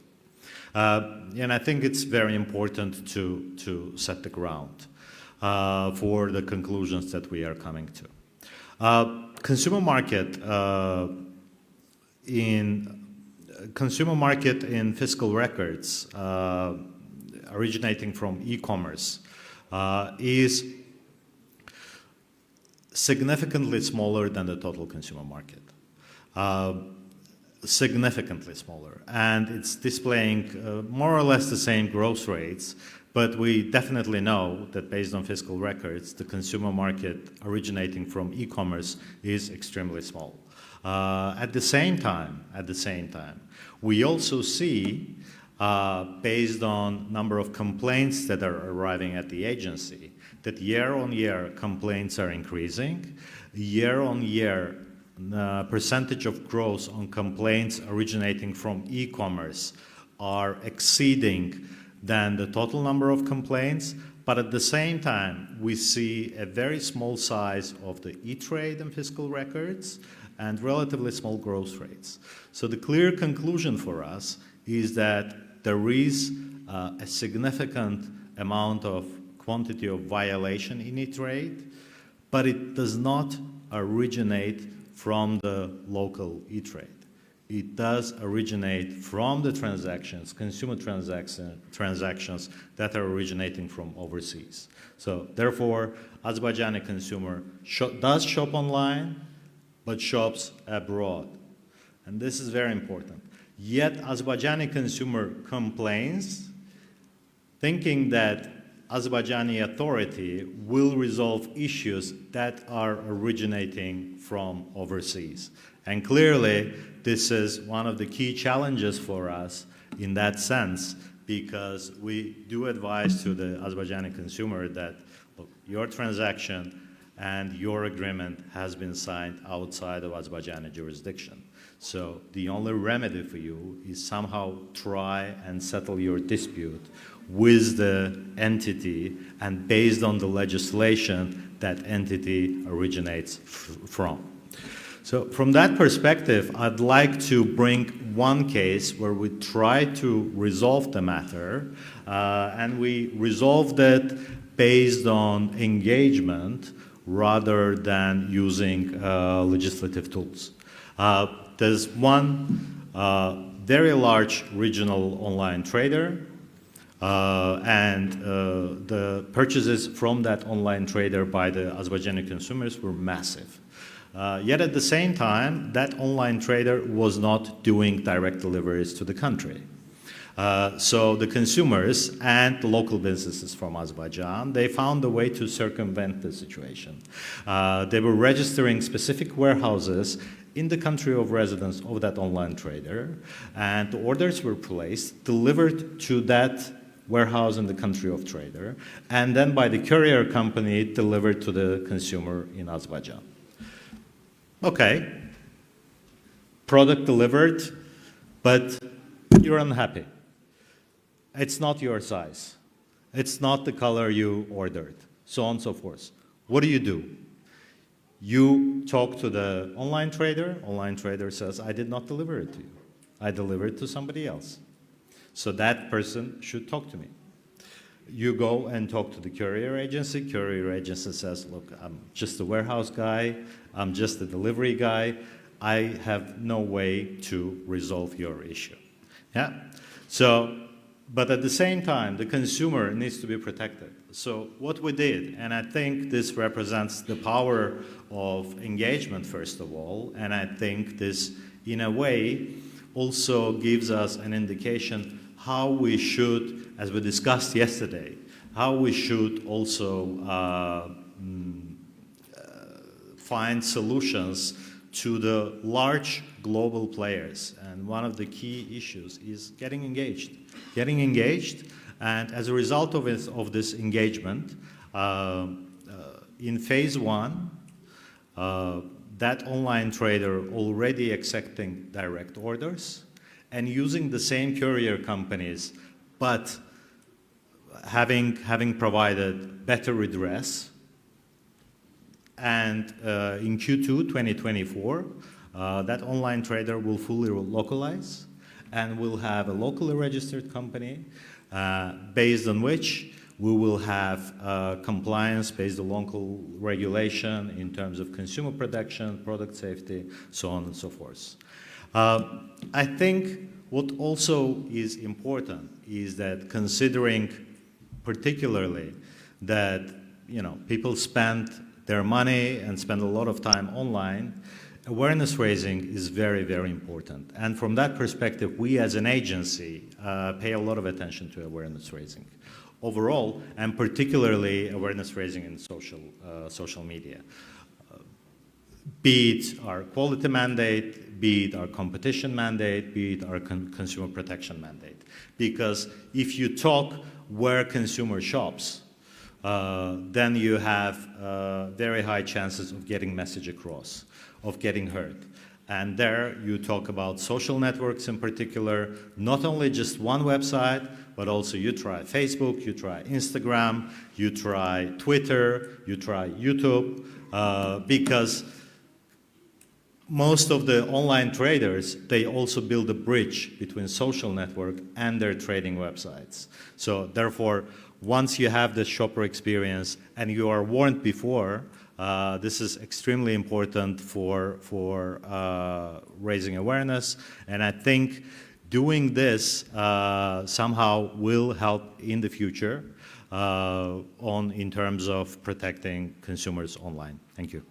And I think it's very important to set the ground for the conclusions that we are coming to. Consumer market in fiscal records originating from e-commerce is significantly smaller than the total consumer market. Significantly smaller. And it's displaying more or less the same growth rates, but we definitely know that based on fiscal records, the consumer market originating from e-commerce is extremely small. At the same time, we also see, based on number of complaints that are arriving at the agency, that year-on-year complaints are increasing. Year-on-year percentage of growth on complaints originating from e-commerce are exceeding than the total number of complaints. But at the same time, we see a very small size of the e-trade and fiscal records and relatively small growth rates. So the clear conclusion for us is that there is a significant amount of quantity of violation in e-trade, but it does not originate from the local e-trade. It does originate from the transactions, consumer transactions that are originating from overseas. So therefore, Azerbaijani consumer does shop online, but shops abroad. And this is very important. Yet Azerbaijani consumer complains, thinking that Azerbaijani authority will resolve issues that are originating from overseas. And clearly, this is one of the key challenges for us in that sense, because we do advise to the Azerbaijani consumer that, look, your transaction and your agreement has been signed outside of Azerbaijani jurisdiction. So the only remedy for you is somehow try and settle your dispute with the entity and based on the legislation that entity originates from. So from that perspective, I'd like to bring one case where we try to resolve the matter, and we resolved it based on engagement rather than using legislative tools. There's one very large regional online trader, and the purchases from that online trader by the Azerbaijani consumers were massive. Yet at the same time, that online trader was not doing direct deliveries to the country. So the consumers and the local businesses from Azerbaijan, they found a way to circumvent the situation. They were registering specific warehouses in the country of residence of that online trader, and the orders were placed, delivered to that warehouse in the country of trader, and then by the courier company delivered to the consumer in Azerbaijan. Okay, product delivered, but you're unhappy. It's not your size. It's not the color you ordered, so on and so forth. What do? You talk to the online trader says, I did not deliver it to you. I delivered it to somebody else. So that person should talk to me. You go and talk to the courier agency says, look, I'm just a warehouse guy, I'm just a delivery guy, I have no way to resolve your issue. Yeah? So, but at the same time, the consumer needs to be protected. So what we did, and I think this represents the power of engagement, first of all, and I think this, in a way, also gives us an indication how we should, as we discussed yesterday, how we should also find solutions to the large global players. And one of the key issues is getting engaged. And as a result of this engagement, in phase one, that online trader already accepting direct orders and using the same courier companies, but having provided better redress. And in Q2 2024, that online trader will fully localize and will have a locally registered company based on which we will have compliance based on local regulation in terms of consumer protection, product safety, so on and so forth. I think what also is important is that considering particularly that, you know, people spend their money and spend a lot of time online, awareness raising is very, very important. And from that perspective, we as an agency pay a lot of attention to awareness raising overall, and particularly awareness raising in social media. Be it our quality mandate, be it our competition mandate, be it our consumer protection mandate. Because if you talk where consumer shops, then you have very high chances of getting message across, of getting heard. And there you talk about social networks in particular, not only just one website, but also you try Facebook, you try Instagram, you try Twitter, you try YouTube, because most of the online traders, they also build a bridge between social network and their trading websites. So therefore, once you have the shopper experience and you are warned before, this is extremely important for raising awareness. And I think doing this somehow will help in the future in terms of protecting consumers online. Thank you.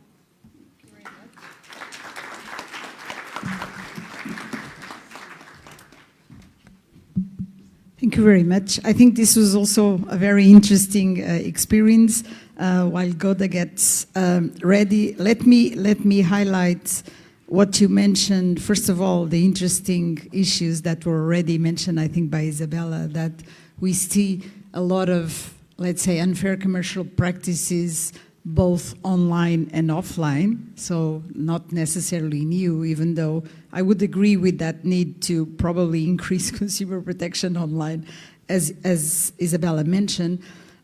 Thank you very much. I think this was also a very interesting experience. While Goda gets ready, let me highlight what you mentioned. First of all, the interesting issues that were already mentioned, I think, by Isabella, that we see a lot of, let's say, unfair commercial practices, both online and offline, so not necessarily new, even though I would agree with that need to probably increase consumer protection online, as Isabella mentioned.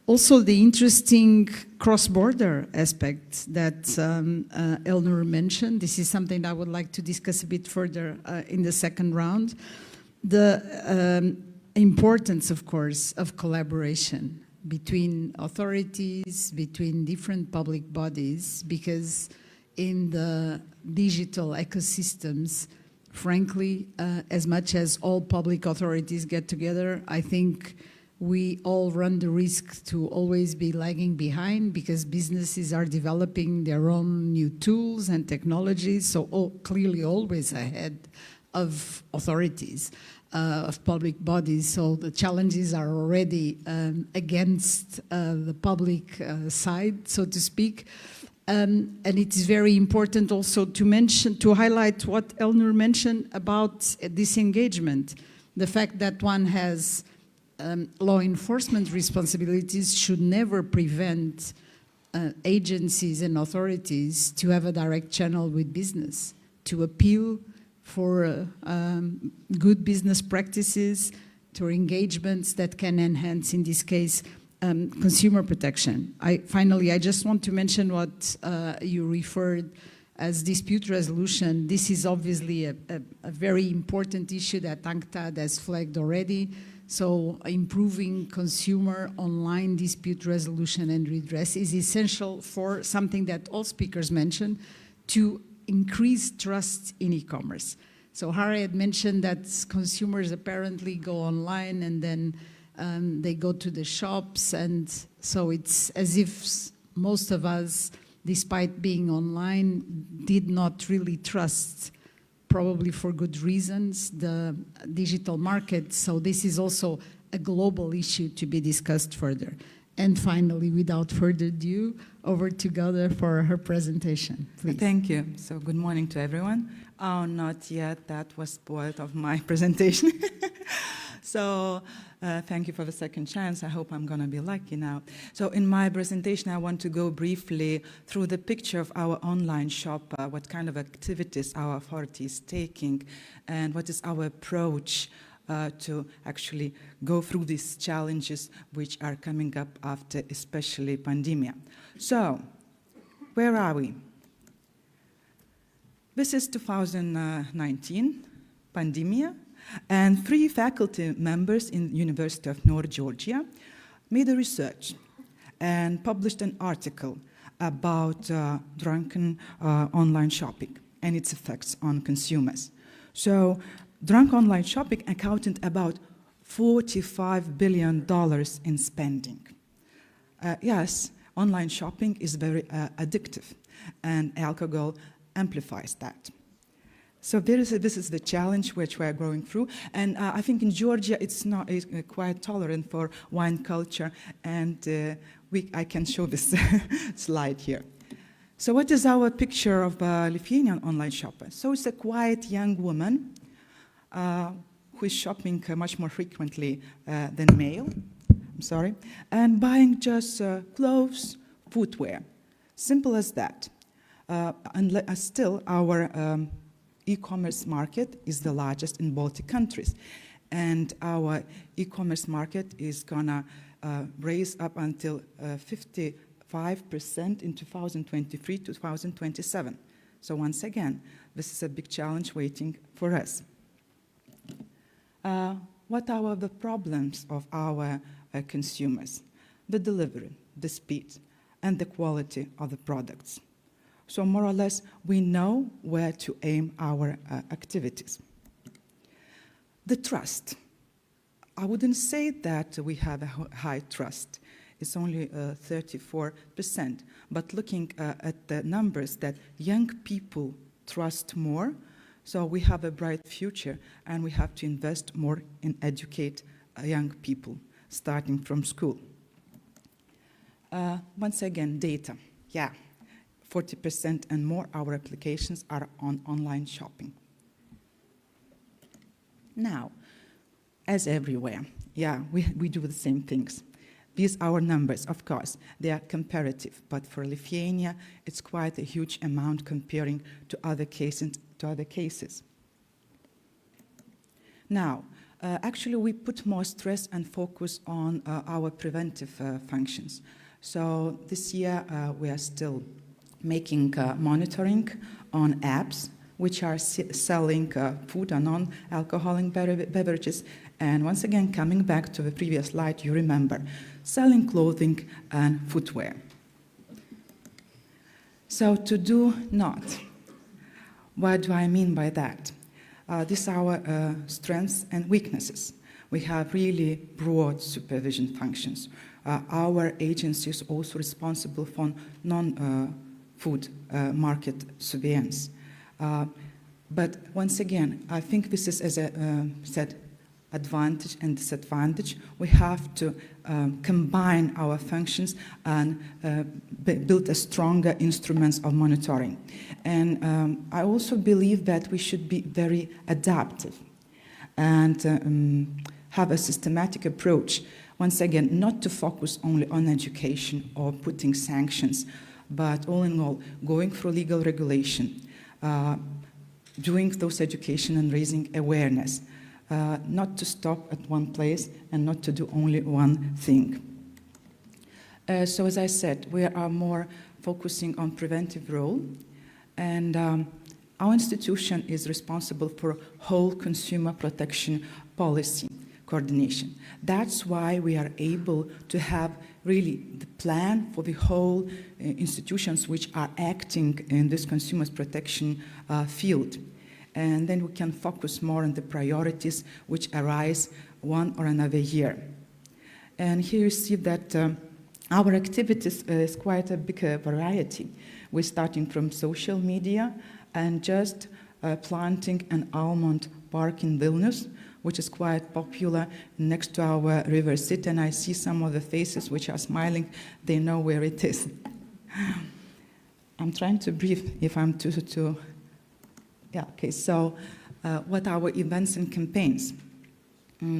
Also, the interesting cross-border aspect that Elnur mentioned. This is something that I would like to discuss a bit further in the second round. The importance, of course, of collaboration between authorities, between different public bodies, because in the digital ecosystems, frankly, as much as all public authorities get together, I think we all run the risk to always be lagging behind because businesses are developing their own new tools and technologies, so clearly always ahead of authorities. Of public bodies, so the challenges are already against the public side, so to speak. And it is very important also to highlight what Elnur mentioned about disengagement. The fact that one has law enforcement responsibilities should never prevent agencies and authorities to have a direct channel with business, to appeal for good business practices, to engagements that can enhance, in this case, consumer protection. Finally, I just want to mention what you referred as dispute resolution. This is obviously a very important issue that UNCTAD has flagged already. So improving consumer online dispute resolution and redress is essential for something that all speakers mentioned, to increase trust in e-commerce. So Harry had mentioned that consumers apparently go online and then they go to the shops, and so it's as if most of us, despite being online, did not really trust, probably for good reasons, the digital market. So this is also a global issue to be discussed further. And finally, without further ado, over to Goda for her presentation, please. Thank you. So good morning to everyone. Oh, not yet. That was part of my presentation. So thank you for the second chance. I hope I'm going to be lucky now. So in my presentation, I want to go briefly through the picture of our online shop, what kind of activities our authority is taking, and what is our approach to actually go through these challenges which are coming up after especially pandemia. So, where are we? This is 2019, pandemia, and 3 faculty members in University of North Georgia made a research and published an article about drunken online shopping and its effects on consumers. So, drunk online shopping accounted about $45 billion in spending. Yes, online shopping is very addictive, and alcohol amplifies that. So this is the challenge which we are going through, and I think in Georgia it's quite tolerant for wine culture, and I can show this slide here. So what is our picture of a Lithuanian online shopper? So it's a quiet young woman who is shopping much more frequently than male, and buying just clothes, footwear. Simple as that. And still our e-commerce market is the largest in Baltic countries. And our e-commerce market is gonna raise up until 55% in 2023, 2027. So once again, this is a big challenge waiting for us. What are the problems of our consumers? The delivery, the speed, and the quality of the products. So more or less, we know where to aim our activities. The trust. I wouldn't say that we have a high trust. It's only 34%. But looking at the numbers that young people trust more, so we have a bright future, and we have to invest more in educate young people, starting from school. Once again, data. Yeah. 40% and more our applications are on online shopping. Now, as everywhere, yeah, we do the same things. These are our numbers, of course. They are comparative, but for Lithuania, it's quite a huge amount comparing to other cases. Now, actually, we put more stress and focus on our preventive functions. So this year, we are still making monitoring on apps which are selling food and non-alcoholic beverages. And once again, coming back to the previous slide, you remember, selling clothing and footwear. So to do not. What do I mean by that? These are our strengths and weaknesses. We have really broad supervision functions. Our agency is also responsible for non-food market surveillance. But once again, I think this is, as I said, advantage and disadvantage. We have to combine our functions and build a stronger instruments of monitoring. And I also believe that we should be very adaptive and have a systematic approach. Once again, not to focus only on education or putting sanctions, but all in all, going through legal regulation, doing those education and raising awareness, not to stop at one place and not to do only one thing. So as I said, we are more focusing on preventive role, and our institution is responsible for whole consumer protection policy coordination. That's why we are able to have really the plan for the whole institutions which are acting in this consumer protection field. And then we can focus more on the priorities which arise one or another year. And here you see that our activities is quite a big variety. We're starting from social media and just planting an almond park in Vilnius, which is quite popular next to our river city, and I see some of the faces which are smiling. They know where it is. I'm trying to breathe if I'm too. Yeah, okay, so what are our events and campaigns?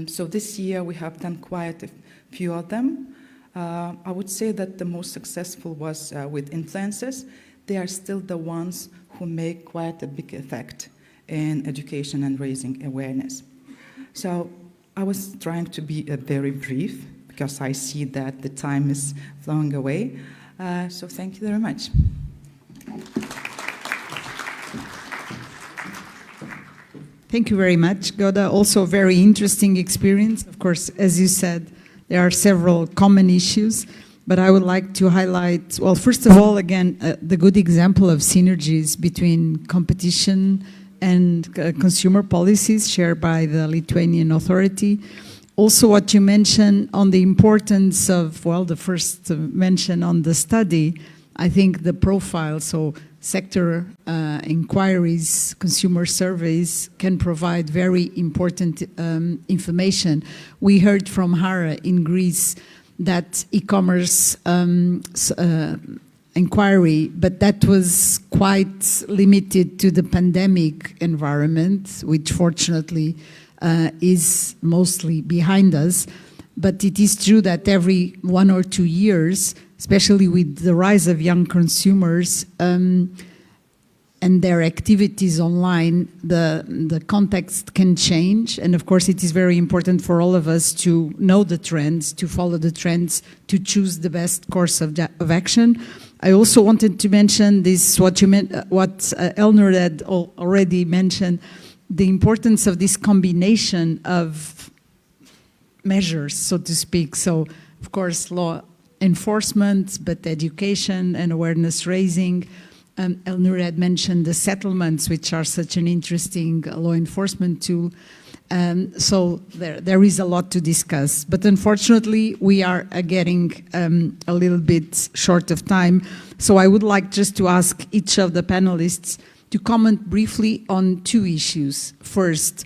So this year we have done quite a few of them. I would say that the most successful was with influencers. They are still the ones who make quite a big effect in education and raising awareness. So I was trying to be very brief because I see that the time is flowing away. So thank you very much. Thank you very much, Goda. Also a very interesting experience. Of course, as you said, there are several common issues, but I would like to highlight, well, first of all, again, the good example of synergies between competition and consumer policies shared by the Lithuanian authority. also what you mentioned on the importance of, well, the first mention on the study, I think the profile, so sector inquiries, consumer surveys can provide very important information. We heard from Hara in Greece that e-commerce inquiry, but that was quite limited to the pandemic environment, which fortunately is mostly behind us. But it is true that every 1 or 2 years, especially with the rise of young consumers and their activities online, the context can change. And of course, it is very important for all of us to know the trends, to follow the trends, to choose the best course of action. I also wanted to mention this, what Elnur had already mentioned, the importance of this combination of measures, so to speak. So, of course, law enforcement, but education and awareness raising. Elnur had mentioned the settlements, which are such an interesting law enforcement tool. So there is a lot to discuss. But unfortunately, we are getting a little bit short of time. So I would like just to ask each of the panelists to comment briefly on 2 issues. First,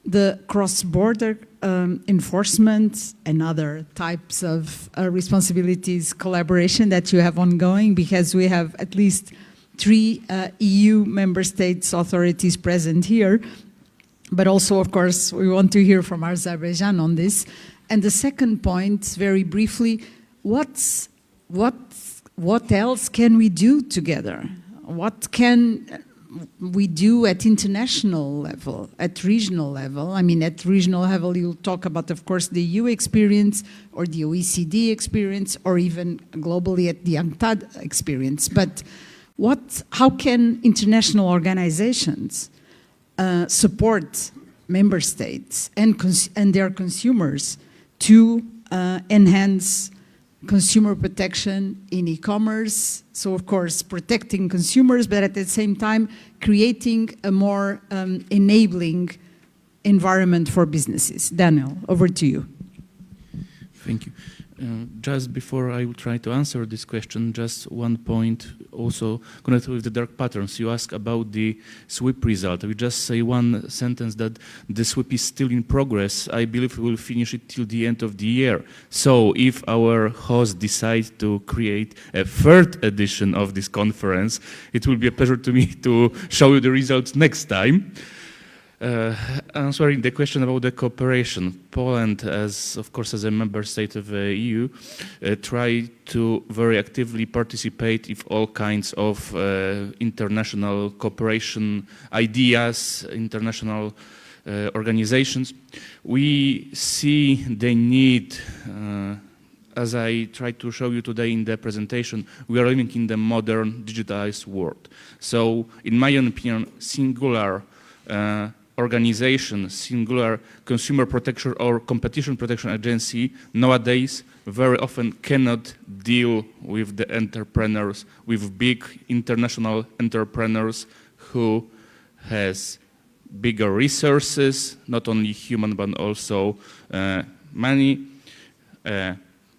the cross-border enforcement and other types of responsibilities, collaboration that you have ongoing, because we have at least 3 EU member states authorities present here. But also, of course, we want to hear from Azerbaijan on this. And the second point, very briefly, what else can we do together? What can we do at international level, at regional level? I mean, at regional level, you'll talk about, of course, the EU experience or the OECD experience, or even globally at the UNCTAD experience. But how can international organizations support member states and their consumers to enhance consumer protection in e-commerce? So, of course, protecting consumers, but at the same time, creating a more enabling environment for businesses. Daniel, over to you. Thank you. Just before I will try to answer this question, just one point also connected with the dark patterns. You asked about the SWIP result. I will just say one sentence that the SWIP is still in progress. I believe we will finish it till the end of the year. So if our host decides to create a 3rd edition of this conference, it will be a pleasure to me to show you the results next time. Answering the question about the cooperation, Poland, of course, as a member state of the EU, try to very actively participate in all kinds of international cooperation ideas, international organizations. We see the need, as I tried to show you today in the presentation, we are living in the modern digitalized world. So, in my opinion, singular organization, singular consumer protection or competition protection agency nowadays very often cannot deal with the entrepreneurs, with big international entrepreneurs who has bigger resources, not only human but also money,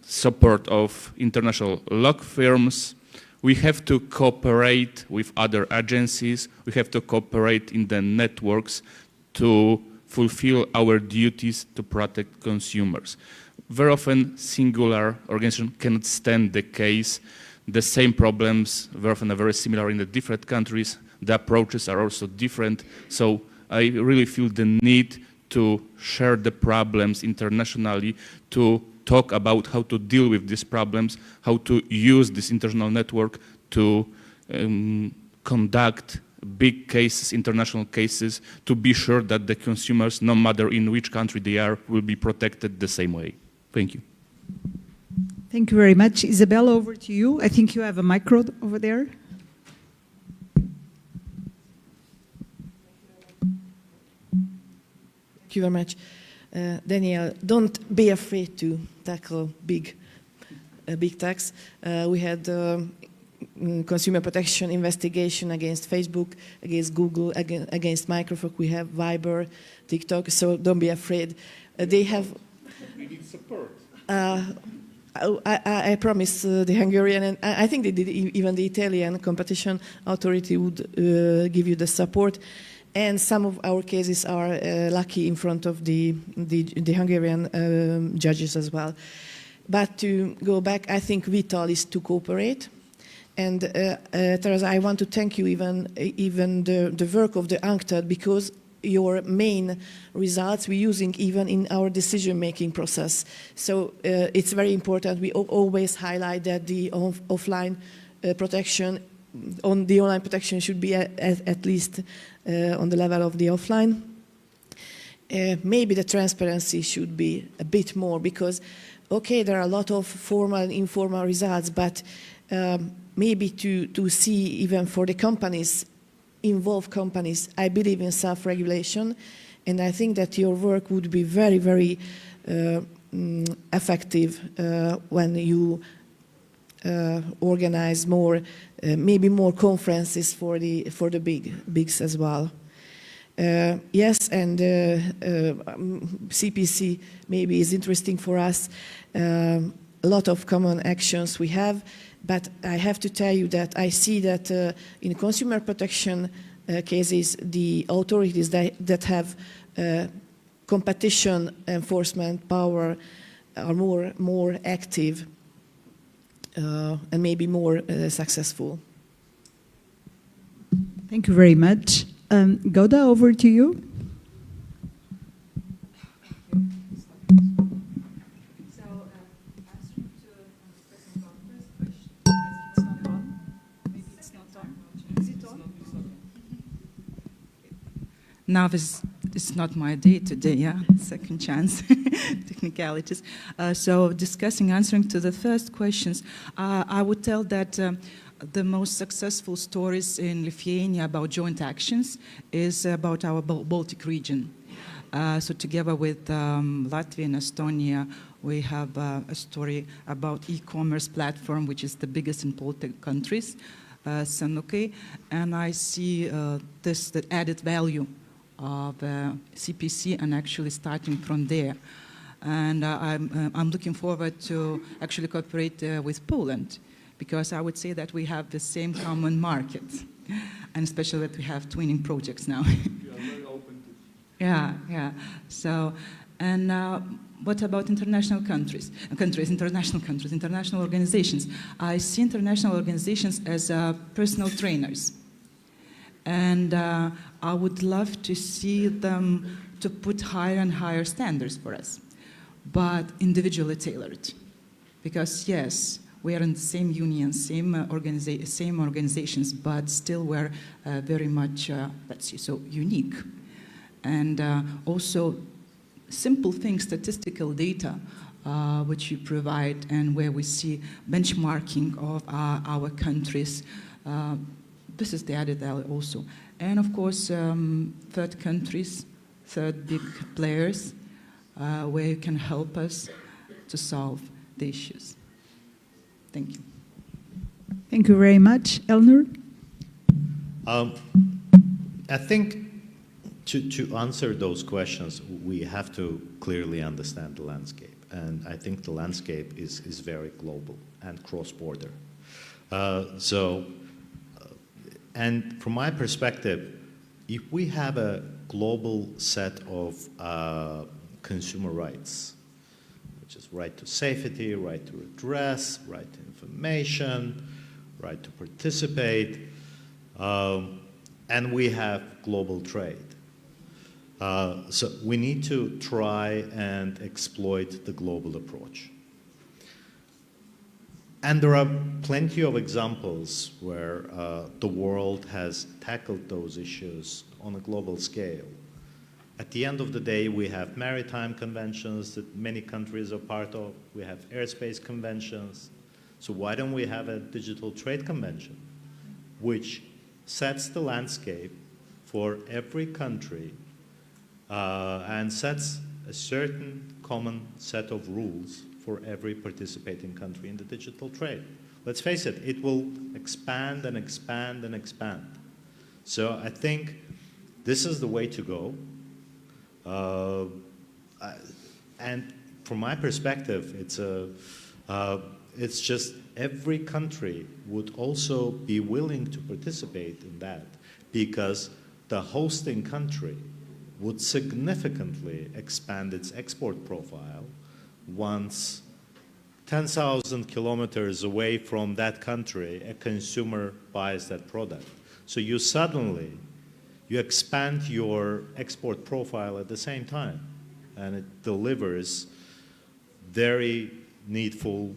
support of international law firms. We have to cooperate with other agencies. We have to cooperate in the networks to fulfill our duties to protect consumers. Very often, singular organization cannot stand the case. The same problems very often are very similar in the different countries. The approaches are also different. So I really feel the need to share the problems internationally, to talk about how to deal with these problems, how to use this international network to conduct big cases, international cases, to be sure that the consumers, no matter in which country they are, will be protected the same way. Thank you. Thank you very much. Isabella, over to you. I think you have a micro over there. Thank you very much. Daniel, don't be afraid to tackle big tax. We had consumer protection investigation against Facebook, against Google, against Microsoft. We have Viber, TikTok, so don't be afraid. They have We need support. I promise the Hungarian, and I think even the Italian competition authority would give you the support. And some of our cases are lucky in front of the Hungarian judges as well. But to go back, I think vital is to cooperate. And Teresa, I want to thank you even the work of the UNCTAD, because your main results we're using even in our decision-making process. So it's very important. We always highlight that the offline protection, the online protection should be at least on the level of the offline. Maybe the transparency should be a bit more, because, okay, there are a lot of formal and informal results, but maybe to see even for the companies, involved companies, I believe in self-regulation, and I think that your work would be very, very effective when you organize more, maybe more conferences for the bigs as well. Yes, and CPC maybe is interesting for us. A lot of common actions we have, but I have to tell you that I see that in consumer protection cases, the authorities that have competition enforcement power are more active and maybe more successful. Thank you very much. Goda, over to you. Now it's not my day today, yeah? Second chance, technicalities. So answering to the first questions, I would tell that the most successful stories in Lithuania about joint actions is about our Baltic region. So together with Latvia and Estonia, we have a story about e-commerce platform, which is the biggest in Baltic countries, Senukai, and I see the added value of CPC and actually starting from there. And I'm looking forward to actually cooperate with Poland, because I would say that we have the same common market, and especially that we have twinning projects now. We are very open to. Yeah. So, and what about international international organizations? I see international organizations as personal trainers. And I would love to see them to put higher and higher standards for us, but individually tailored. Because yes, we are in the same union, same organizations, but still we're very much, so unique. And also simple things, statistical data, which you provide, and where we see benchmarking of our countries. This is the added value also. And of course, third countries, third big players, where you can help us to solve the issues. Thank you. Thank you very much. Elnur? I think to answer those questions, we have to clearly understand the landscape. And I think the landscape is very global and cross-border. And from my perspective, if we have a global set of consumer rights, which is right to safety, right to redress, right to information, right to participate, and we have global trade. So we need to try and exploit the global approach. And there are plenty of examples where the world has tackled those issues on a global scale. At the end of the day, we have maritime conventions that many countries are part of. We have airspace conventions. So why don't we have a digital trade convention, which sets the landscape for every country and sets a certain common set of rules for every participating country in the digital trade. Let's face it, it will expand and expand and expand. So I think this is the way to go. And from my perspective, it's just every country would also be willing to participate in that, because the hosting country would significantly expand its export profile once 10,000 kilometers away from that country, a consumer buys that product. So you expand your export profile at the same time, and it delivers very needful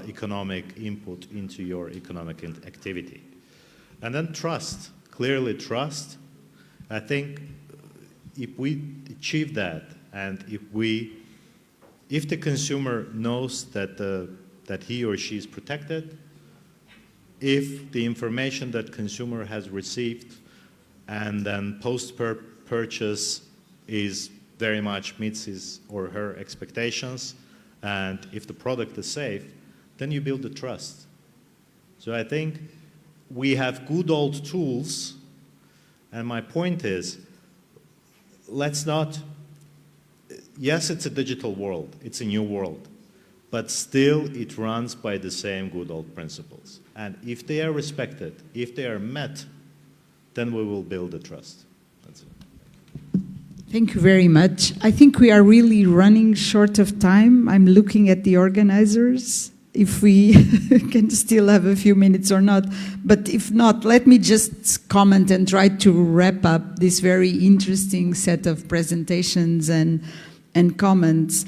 economic input into your economic activity. And then trust, clearly trust. I think if we achieve that, and if the consumer knows that he or she is protected, if the information that consumer has received and then post-purchase is very much meets his or her expectations, and if the product is safe, then you build the trust. So I think we have good old tools, and my point is, let's not, yes, it's a digital world, it's a new world, but still it runs by the same good old principles. And if they are respected, if they are met, then we will build the trust. That's it. Thank you very much. I think we are really running short of time. I'm looking at the organizers, if we can still have a few minutes or not. But if not, let me just comment and try to wrap up this very interesting set of presentations and comments.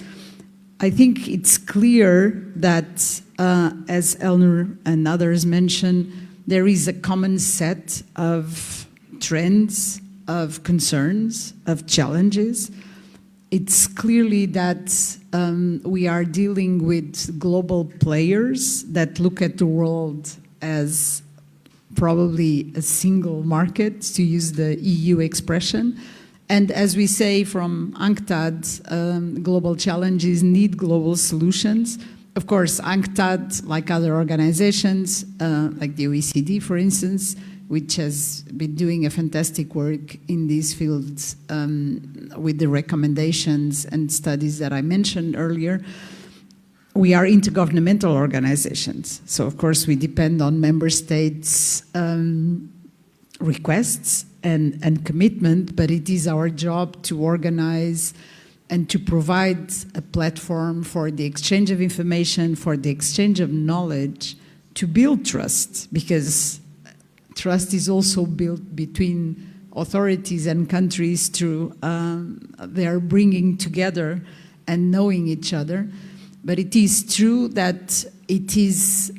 I think it's clear that, as Elnur and others mentioned, there is a common set of trends, of concerns, of challenges. It's clearly that we are dealing with global players that look at the world as probably a single market, to use the EU expression. And as we say from UNCTAD, global challenges need global solutions. Of course, UNCTAD, like other organizations, like the OECD, for instance, which has been doing a fantastic work in these fields with the recommendations and studies that I mentioned earlier. We are intergovernmental organizations. So, of course, we depend on member states' requests and commitment, but it is our job to organize and to provide a platform for the exchange of information, for the exchange of knowledge, to build trust, because trust is also built between authorities and countries through their bringing together and knowing each other. But it is true that it is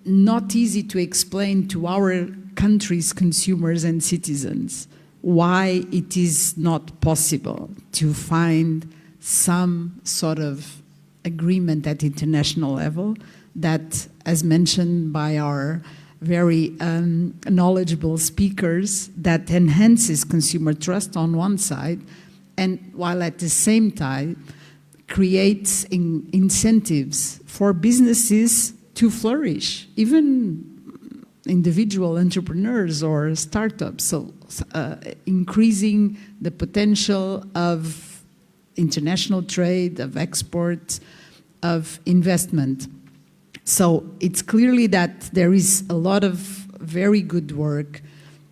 not easy to explain to our country's consumers and citizens why it is not possible to find some sort of agreement at international level that, as mentioned by our very knowledgeable speakers, that enhances consumer trust on one side, and while at the same time creates incentives for businesses to flourish, even individual entrepreneurs or startups, so increasing the potential of international trade, of export, of investment. So it's clearly that there is a lot of very good work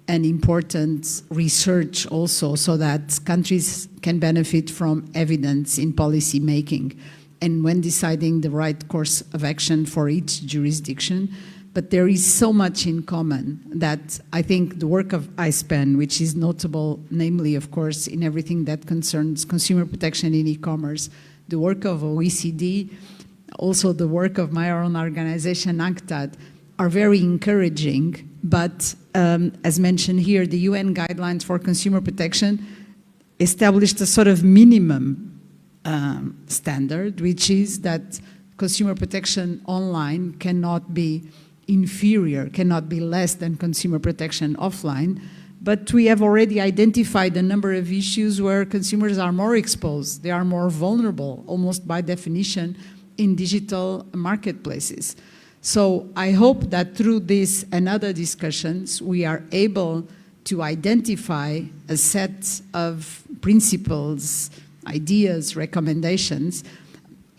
and important research also, so that countries can benefit from evidence in policy making and when deciding the right course of action for each jurisdiction. But there is so much in common that I think the work of ISPAN, which is notable, namely, of course, in everything that concerns consumer protection in e-commerce, the work of OECD, also the work of my own organization, UNCTAD, are very encouraging. But as mentioned here, the UN guidelines for consumer protection established a sort of minimum standard, which is that consumer protection online cannot be inferior, cannot be less than consumer protection offline. But we have already identified a number of issues where consumers are more exposed, they are more vulnerable, almost by definition, in digital marketplaces. So I hope that through this and other discussions, we are able to identify a set of principles, ideas, recommendations.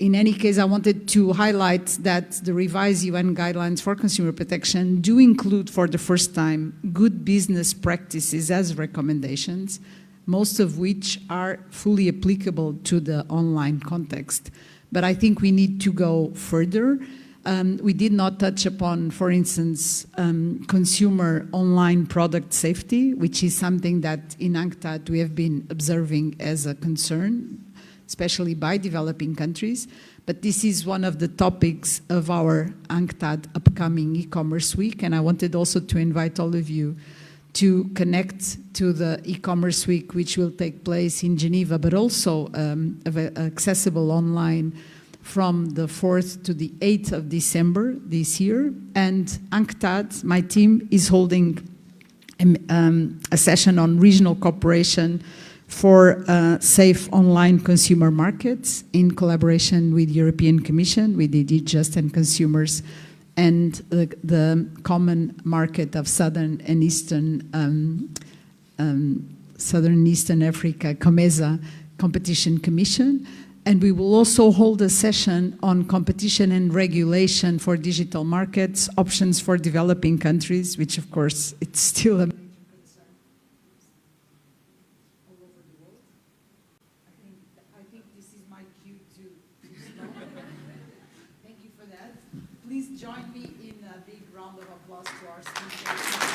in any case, I wanted to highlight that the revised UN guidelines for consumer protection do include, for the first time, good business practices as recommendations, most of which are fully applicable to the online context. But I think we need to go further. We did not touch upon, for instance, consumer online product safety, which is something that in UNCTAD we have been observing as a concern, especially by developing countries. But this is one of the topics of our UNCTAD upcoming e-commerce week, and I wanted also to invite all of you to connect to the e-commerce week, which will take place in Geneva, but also accessible online from the 4th to the 8th of December this year. And UNCTAD, my team, is holding a session on regional cooperation for safe online consumer markets in collaboration with European Commission, with DG Just and Consumers, and the Common Market of Southern and Eastern Africa, COMESA, Competition Commission. And we will also hold a session on competition and regulation for digital markets, options for developing countries, which of course it's still a I think this is my cue to stop. Thank you for that. Please join me in a big round of applause to our speakers.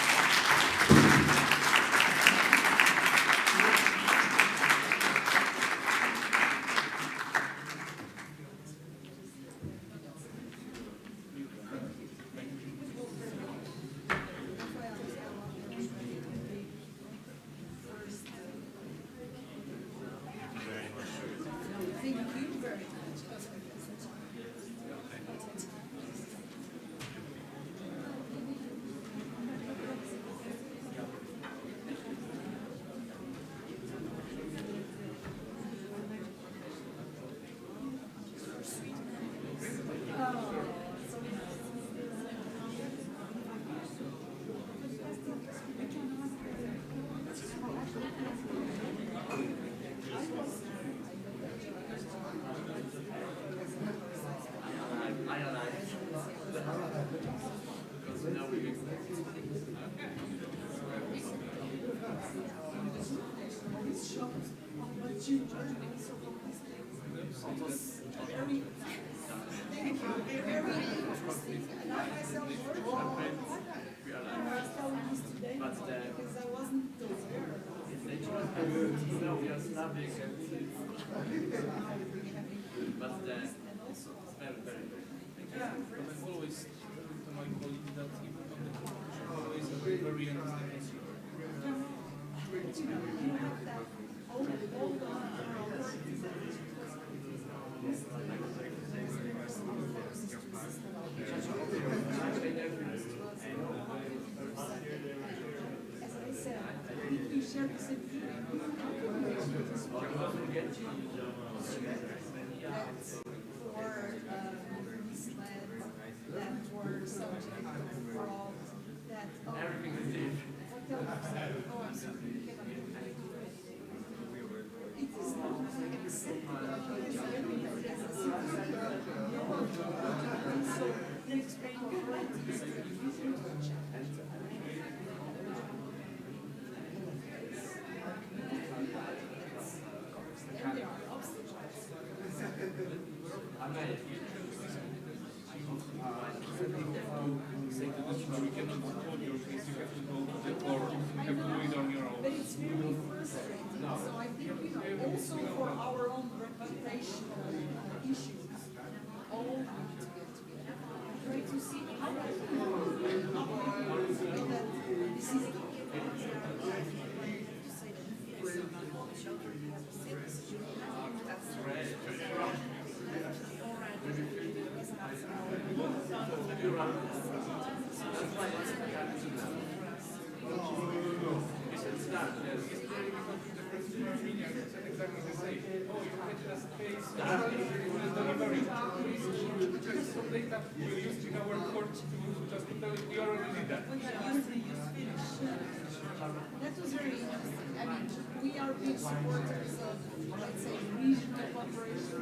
That was very interesting. I mean, we are big supporters of let's say, regional cooperation,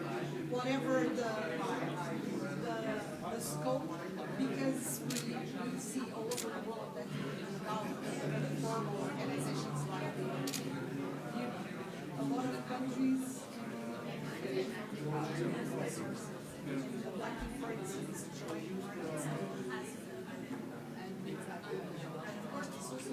whatever the scope, because we see all over the world that now formal organizations like the a lot of countries like, for instance, join markets and of course it's also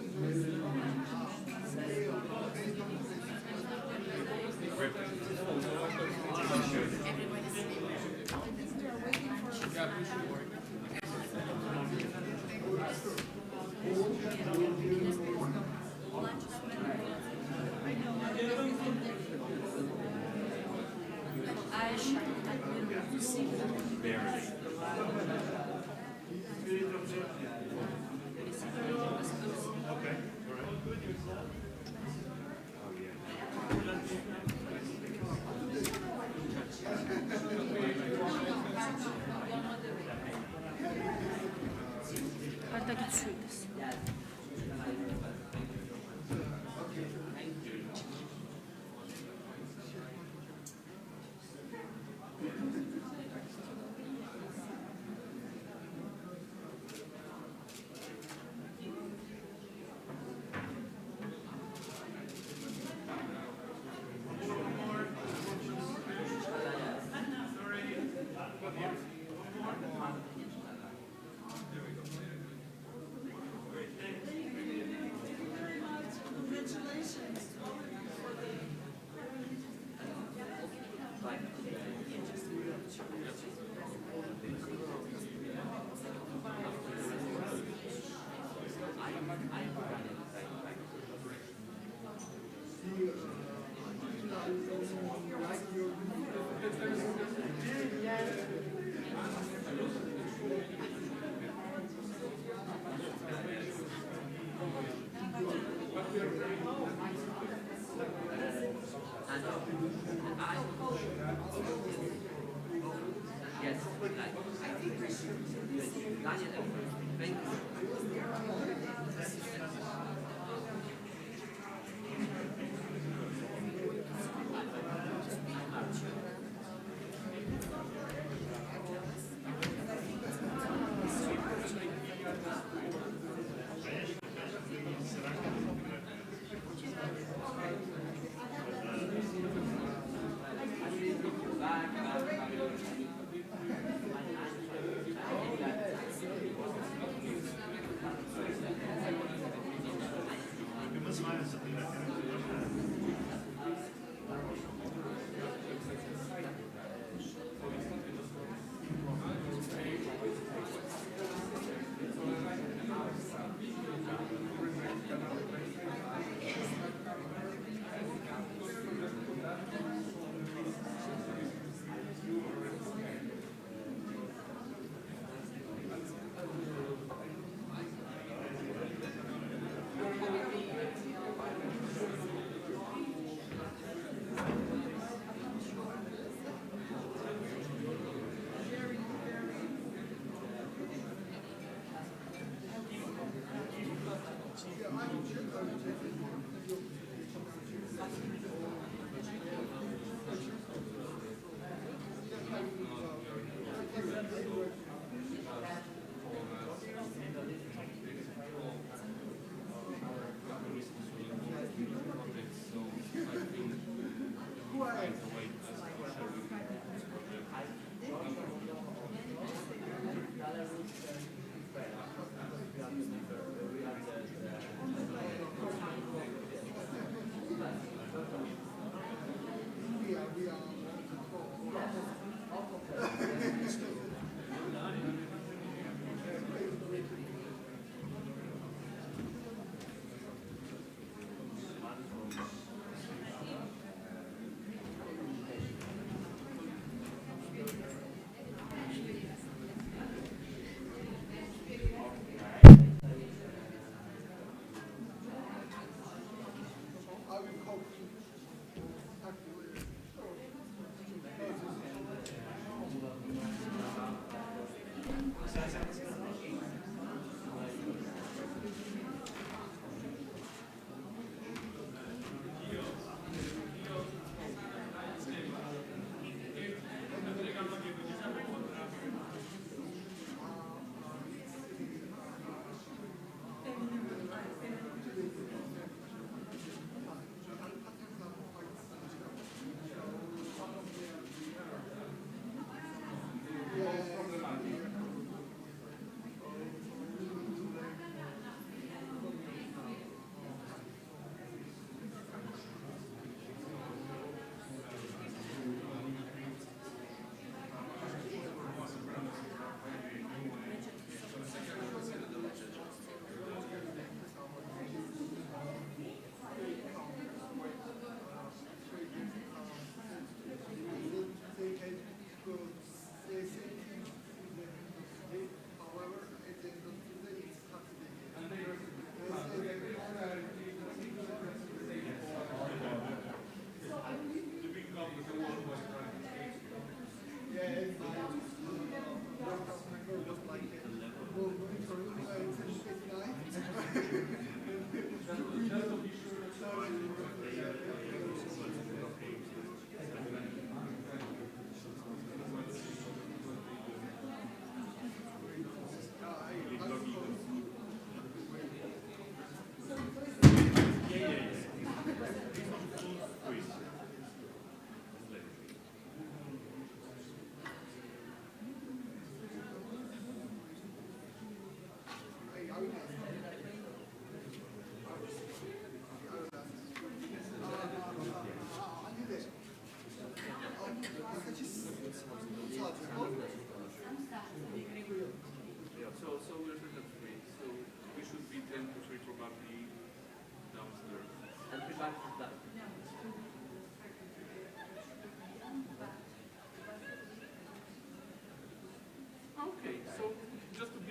Hadi git şuradasın.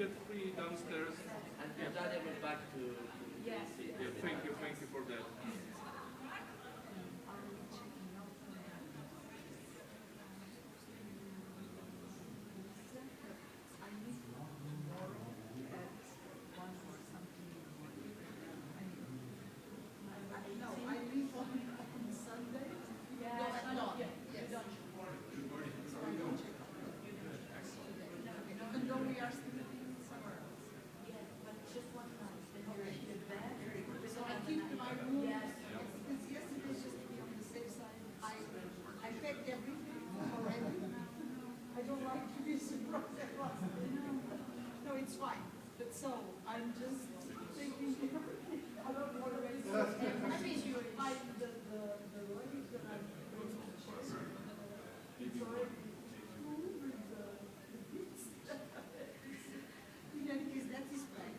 get free downstairs. And we're valuable back to Yeah, thank you for that. No, it's fine. But so I'm just thinking. I don't want to raise. I mean, you find the ladies that I'm going to share. It's already cool with the bits. In any case, that is fine.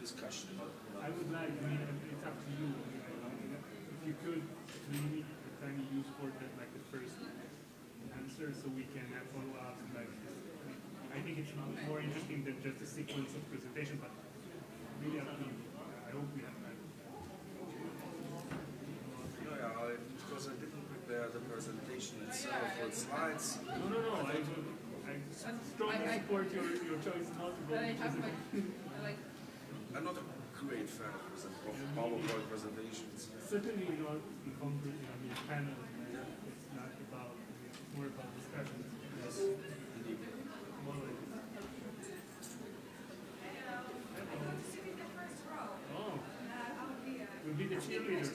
discussion. But, I would like, I mean, it's up to you. If you could limit the time you use for that, like the first answer, so we can have follow-ups. Like, I think it's more interesting than just a sequence of presentation, but really up to you. I hope we have time. no, yeah, because I didn't prepare the presentation itself with slides. No. I strongly support your choice not to go to presentation. I'm not a great fan of PowerPoint presentations. Certainly not in concrete, I mean, panel. It's not about, it's more about discussions. Yes, indeed. Oh, we'll be the cheerleader.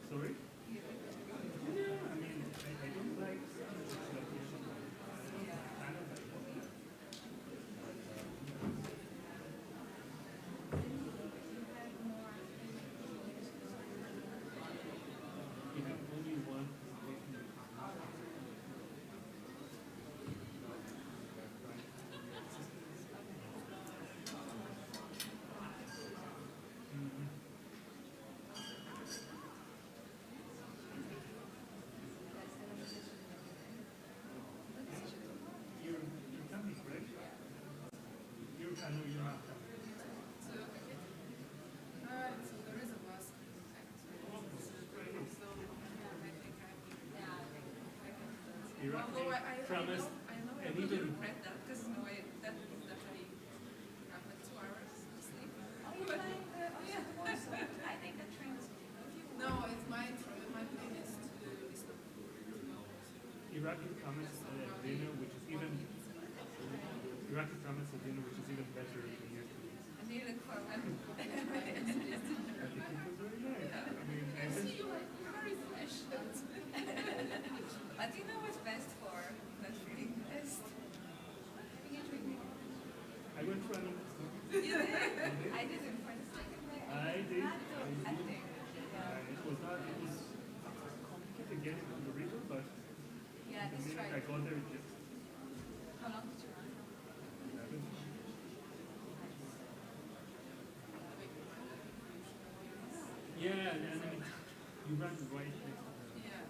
Sorry? Yeah, I mean, I don't like you have only one. You're coming, correct? I know you're not coming. So there is a bus. Although I Promised, know I and will even regret that because no way that means that I have like 2 hours of sleep. But, I think the train is no, it's my plan is to Istanbul. Iraqi comments at dinner, which is even better than yesterday's. I need it for when. I think it was very nice. I mean, I see you like you're very fresh. But you know what's best for that feeling? Best. I went for an You did? I didn't for the second day. I did. I think. It was complicated getting on the river, but Yeah, the that's minute right. I got there, it just How long did you run? happened. Yeah, and I mean, you run right next to the Yeah.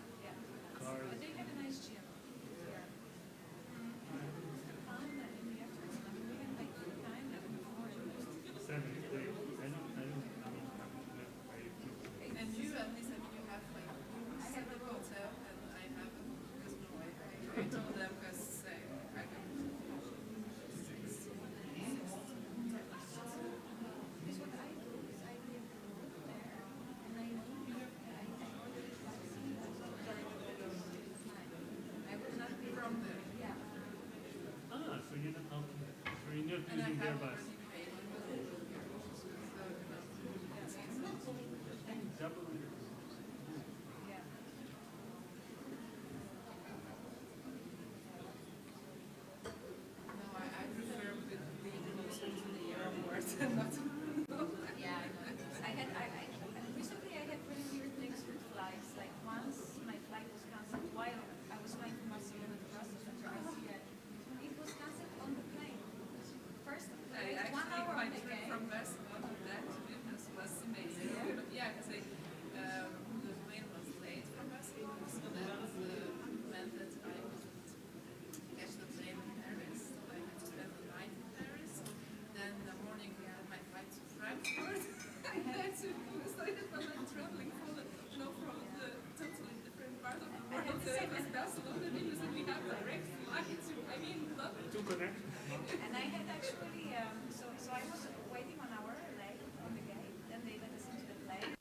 cars. But they have a nice gym. Yeah. Found that in the afternoon, like we had like 9 and before it was 7 days. I mean, And you at least I mean you have like set the hotel and I haven't because no I told them because I can Because what I do is I live there and I order it I would not be from there. yeah. so you're not okay. So you're not And I using their have bus. already paid Double. Yeah. no I prefer with being closer to the airport and not Yeah, I know. Recently I had really weird things with flights. Like once my flight was cancelled while I was flying from Barcelona to Brussels and Tunisia. It was cancelled on the plane. First, I it was 1 actually hour on my the trip plane. from Barcelona back to Vilnius was amazing. Yeah, because the plane was late from Barcelona, so that meant that I couldn't catch the plane in Paris. So I had to spend the night in Paris. Then in the morning I had my flight to Frankfurt. And then to so I was like traveling from the totally different part of the world. So it was Barcelona, Vilnius, and we have direct flights. I mean, not To connect. And I had actually, so I was waiting 1 hour late on the gate. Then they let us into the plane.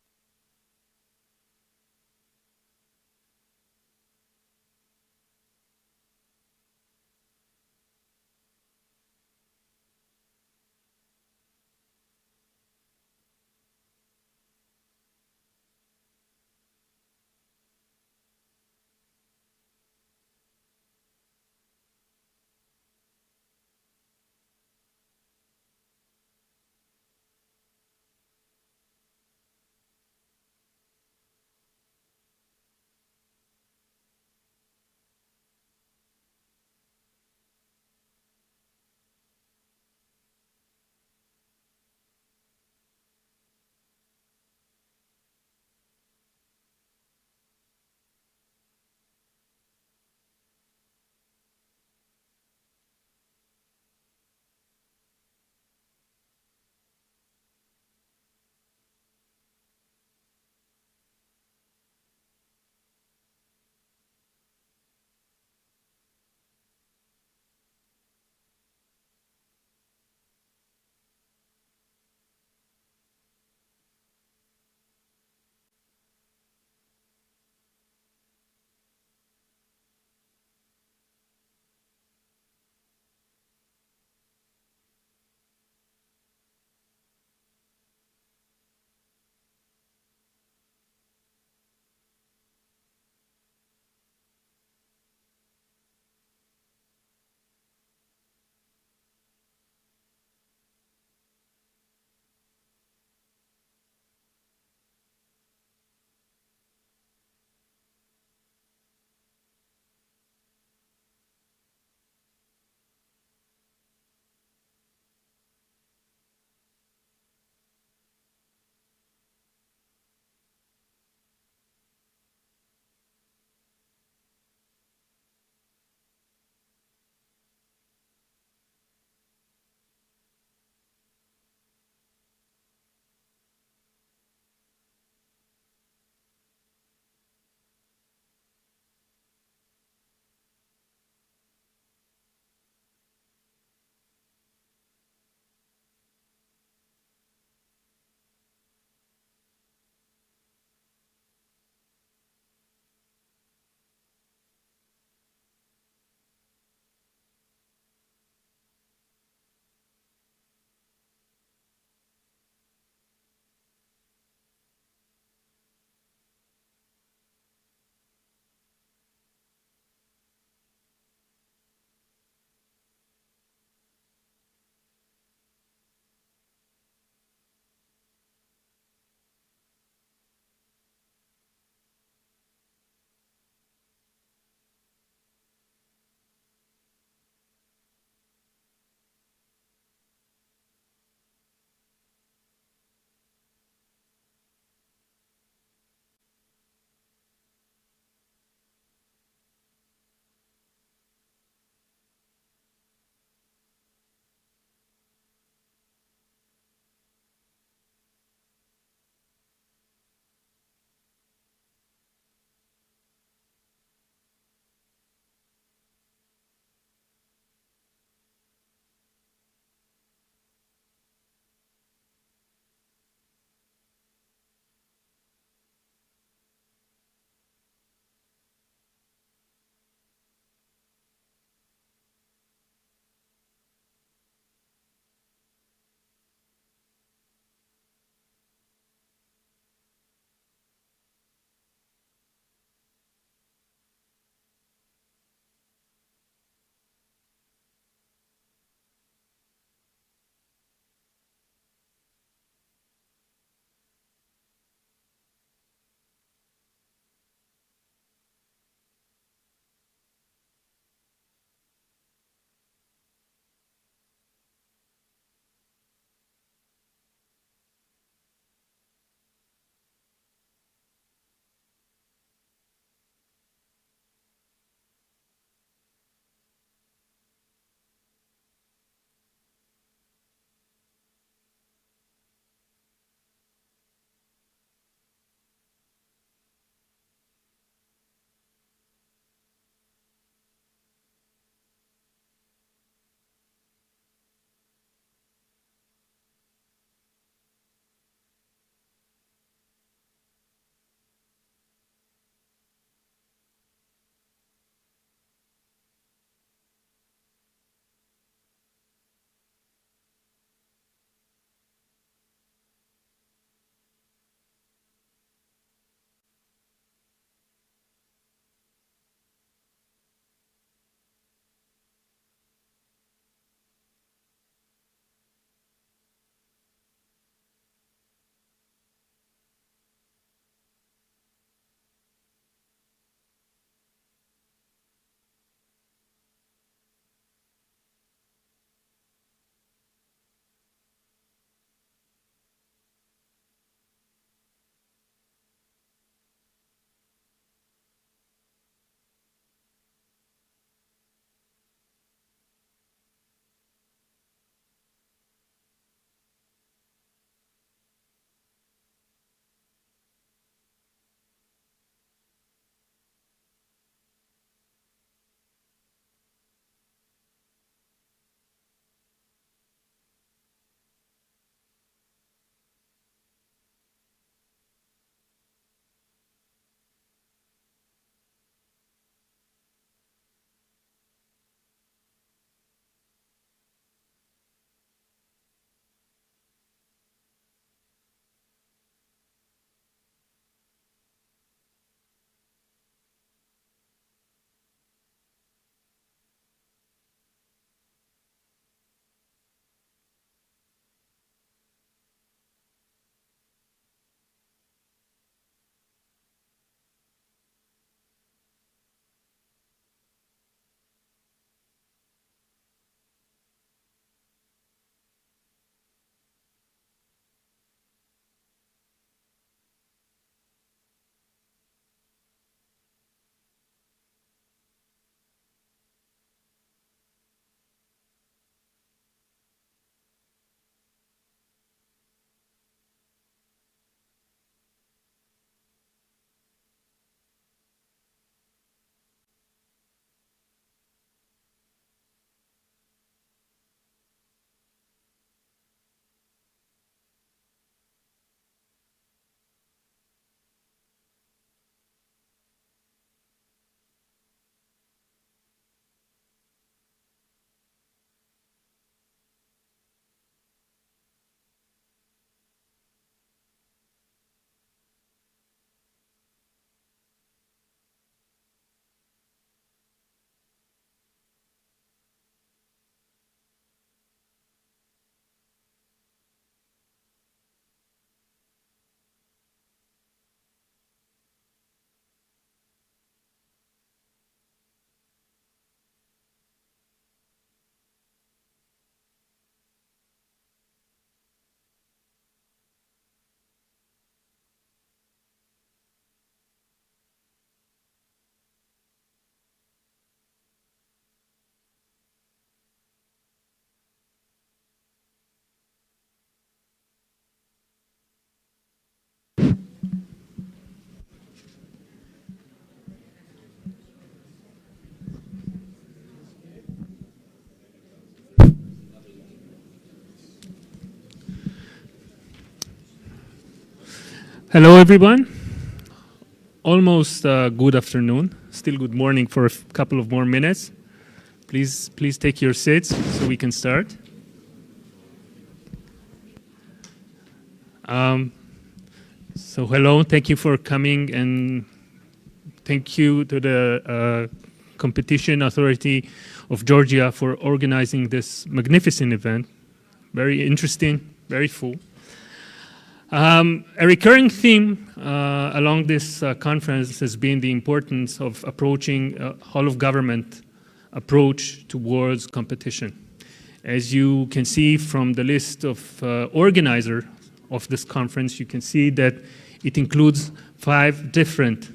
Hello, everyone. Almost good afternoon. Still good morning for a couple of more minutes. Please take your seats so we can start. So hello, thank you for coming, and thank you to the Competition Authority of Georgia for organizing this magnificent event. Very interesting, very full. A recurring theme along this conference has been the importance of approaching a whole-of-government approach towards competition. As you can see from the list of organizers of this conference, you can see that it includes 5 different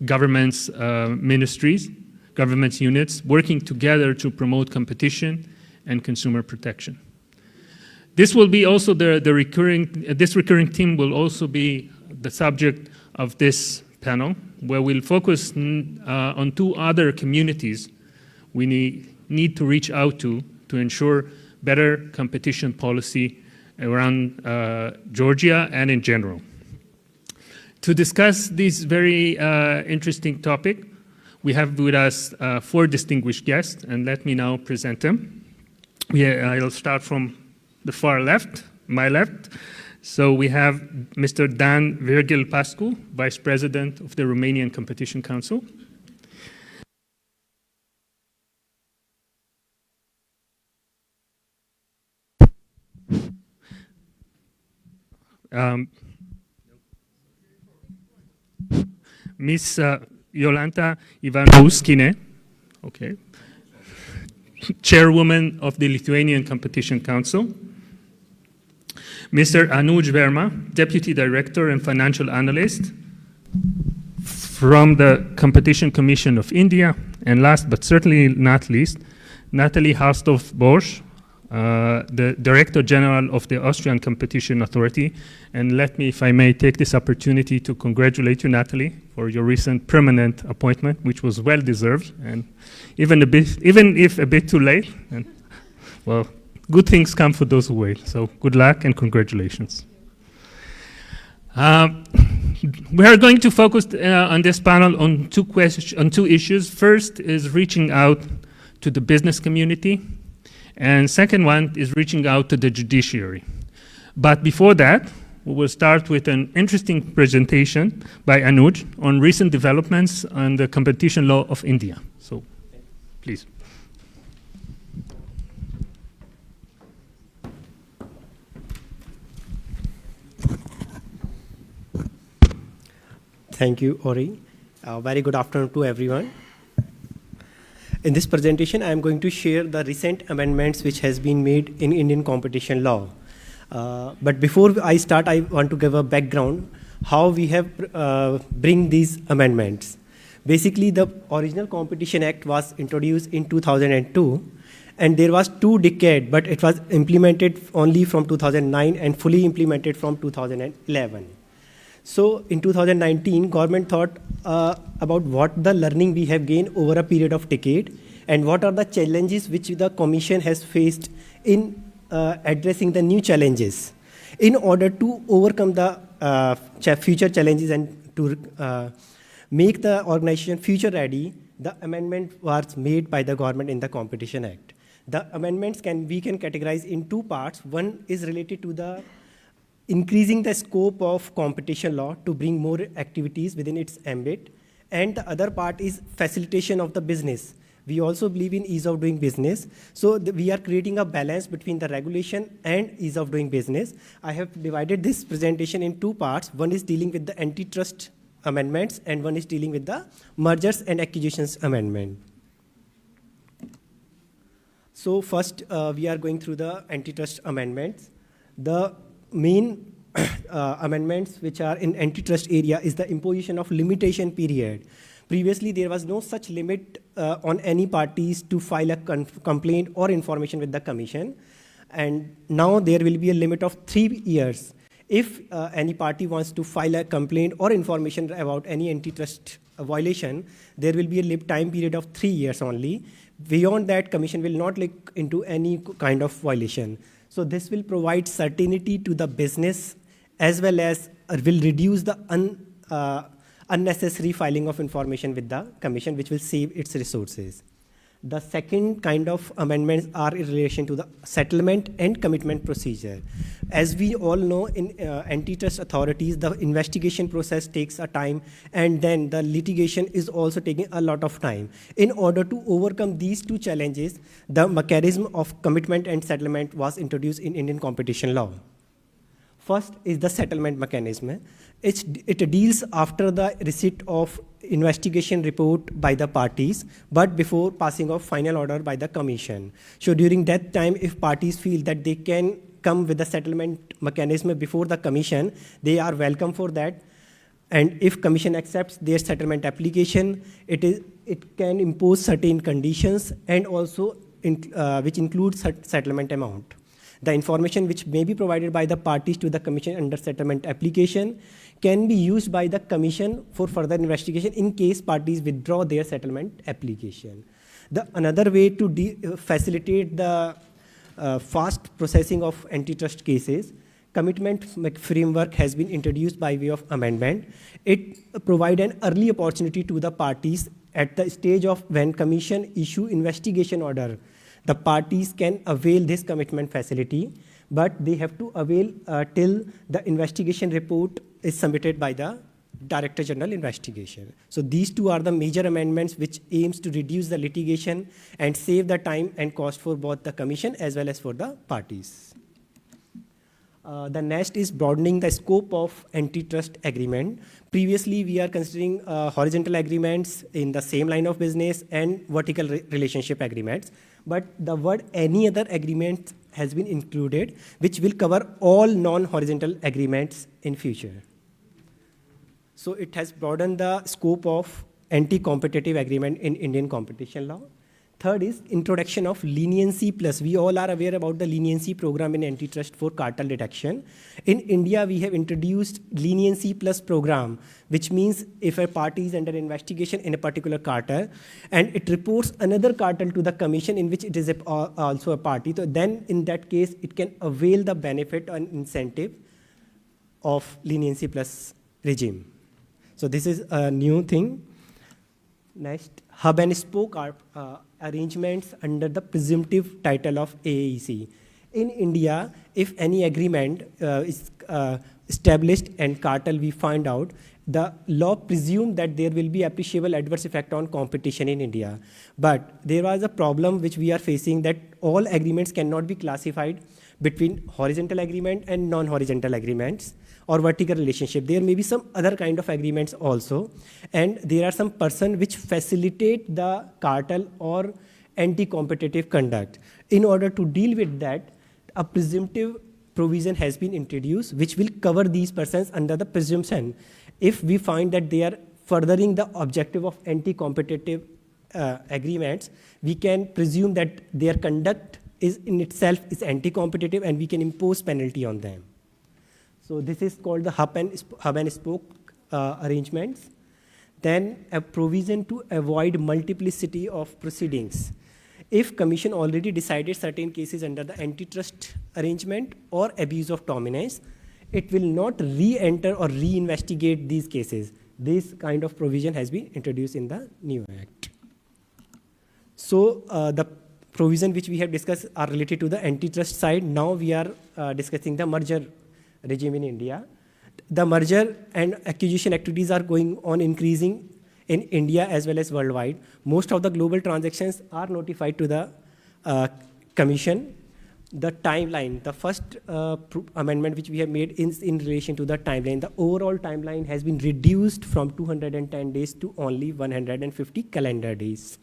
governments, ministries, government units working together to promote competition and consumer protection. This will be also this recurring theme will also be the subject of this panel, where we'll focus on 2 other communities we need to reach out to ensure better competition policy around Georgia and in general. To discuss this very interesting topic, we have with us 4 distinguished guests, and let me now present them. I'll start from the far left, my left. So we have Mr. Dan Virgil Pascu, Vice President of the Romanian Competition Council. Miss Jolanta Ivanovskine, okay, Chairwoman of the Lithuanian Competition Council. Mr. Anuj Verma, Deputy Director and Financial Analyst from the Competition Commission of India. And last but certainly not least, Natalie Halstorf-Bosch, the Director General of the Austrian Competition Authority. And let me, if I may, take this opportunity to congratulate you, Natalie, for your recent permanent appointment, which was well deserved, and even if a bit too late. And, well, good things come for those who wait. So good luck and congratulations. We are going to focus on this panel on 2 issues. First is reaching out to the business community, and second one is reaching out to the judiciary. But before that, we will start with an interesting presentation by Anuj on recent developments on the competition law of India. So, please. Thank you, Ori. Very good afternoon to everyone. In this presentation, I am going to share the recent amendments which has been made in Indian competition law. But before I start, I want to give a background how we have bring these amendments. Basically, the original Competition Act was introduced in 2002, and there was 2 decades, but it was implemented only from 2009 and fully implemented from 2011. So in 2019, government thought about what the learning we have gained over a period of decade and what are the challenges which the Commission has faced in addressing the new challenges. In order to overcome the future challenges and to make the organization future ready, the amendment was made by the government in the Competition Act. The amendments we can categorize in 2 parts. One is related to the increasing the scope of competition law to bring more activities within its ambit. And the other part is facilitation of the business. We also believe in ease of doing business. So we are creating a balance between the regulation and ease of doing business. I have divided this presentation in 2 parts. One is dealing with the antitrust amendments and one is dealing with the mergers and acquisitions amendment. So first, we are going through the antitrust amendments. The main amendments which are in antitrust area is the imposition of limitation period. Previously, there was no such limit on any parties to file a complaint or information with the Commission. And now there will be a limit of 3 years. If any party wants to file a complaint or information about any antitrust violation, there will be a time period of 3 years only. Beyond that, Commission will not look into any kind of violation. So this will provide certainty to the business as well as will reduce the unnecessary filing of information with the Commission, which will save its resources. The second kind of amendments are in relation to the settlement and commitment procedure. As we all know, in antitrust authorities, the investigation process takes a time, and then the litigation is also taking a lot of time. In order to overcome these two challenges, the mechanism of commitment and settlement was introduced in Indian competition law. First is the settlement mechanism. It deals after the receipt of investigation report by the parties, but before passing of final order by the Commission. So during that time, if parties feel that they can come with the settlement mechanism before the Commission, they are welcome for that. And if Commission accepts their settlement application, it can impose certain conditions and also which includes settlement amount. The information which may be provided by the parties to the Commission under settlement application can be used by the Commission for further investigation in case parties withdraw their settlement application. Another way to facilitate the fast processing of antitrust cases, commitment framework has been introduced by way of amendment. It provides an early opportunity to the parties at the stage of when Commission issue investigation order. The parties can avail this commitment facility, but they have to avail till the investigation report is submitted by the Director General Investigation. So these two are the major amendments which aims to reduce the litigation and save the time and cost for both the Commission as well as for the parties. The next is broadening the scope of antitrust agreement. Previously, we are considering horizontal agreements in the same line of business and vertical relationship agreements. But the word any other agreement has been included, which will cover all non-horizontal agreements in future. So it has broadened the scope of anti-competitive agreement in Indian competition law. Third is introduction of leniency plus. We all are aware about the leniency program in antitrust for cartel detection. In India, we have introduced leniency plus program, which means if a party is under investigation in a particular cartel and it reports another cartel to the Commission in which it is also a party, so then in that case, it can avail the benefit and incentive of leniency plus regime. So this is a new thing. Next, hub and spoke arrangements under the presumptive title of AAEC. In India, if any agreement is established and cartel we find out, the law presumes that there will be appreciable adverse effect on competition in India. But there was a problem which we are facing, that all agreements cannot be classified between horizontal agreement and non-horizontal agreements or vertical relationship. There may be some other kind of agreements also, and there are some person which facilitate the cartel or anti-competitive conduct. In order to deal with that, a presumptive provision has been introduced which will cover these persons under the presumption. If we find that they are furthering the objective of anti-competitive agreements, we can presume that their conduct is in itself is anti-competitive and we can impose penalty on them. So this is called the hub and spoke arrangements. Then a provision to avoid multiplicity of proceedings. If Commission already decided certain cases under the antitrust arrangement or abuse of dominance, it will not re-enter or re-investigate these cases. This kind of provision has been introduced in the new Act. So the provision which we have discussed are related to the antitrust side. Now we are discussing the merger regime in India. The merger and acquisition activities are going on increasing in India as well as worldwide. Most of the global transactions are notified to the Commission. The timeline, the first amendment which we have made in relation to the timeline, the overall timeline has been reduced from 210 days to only 150 calendar days.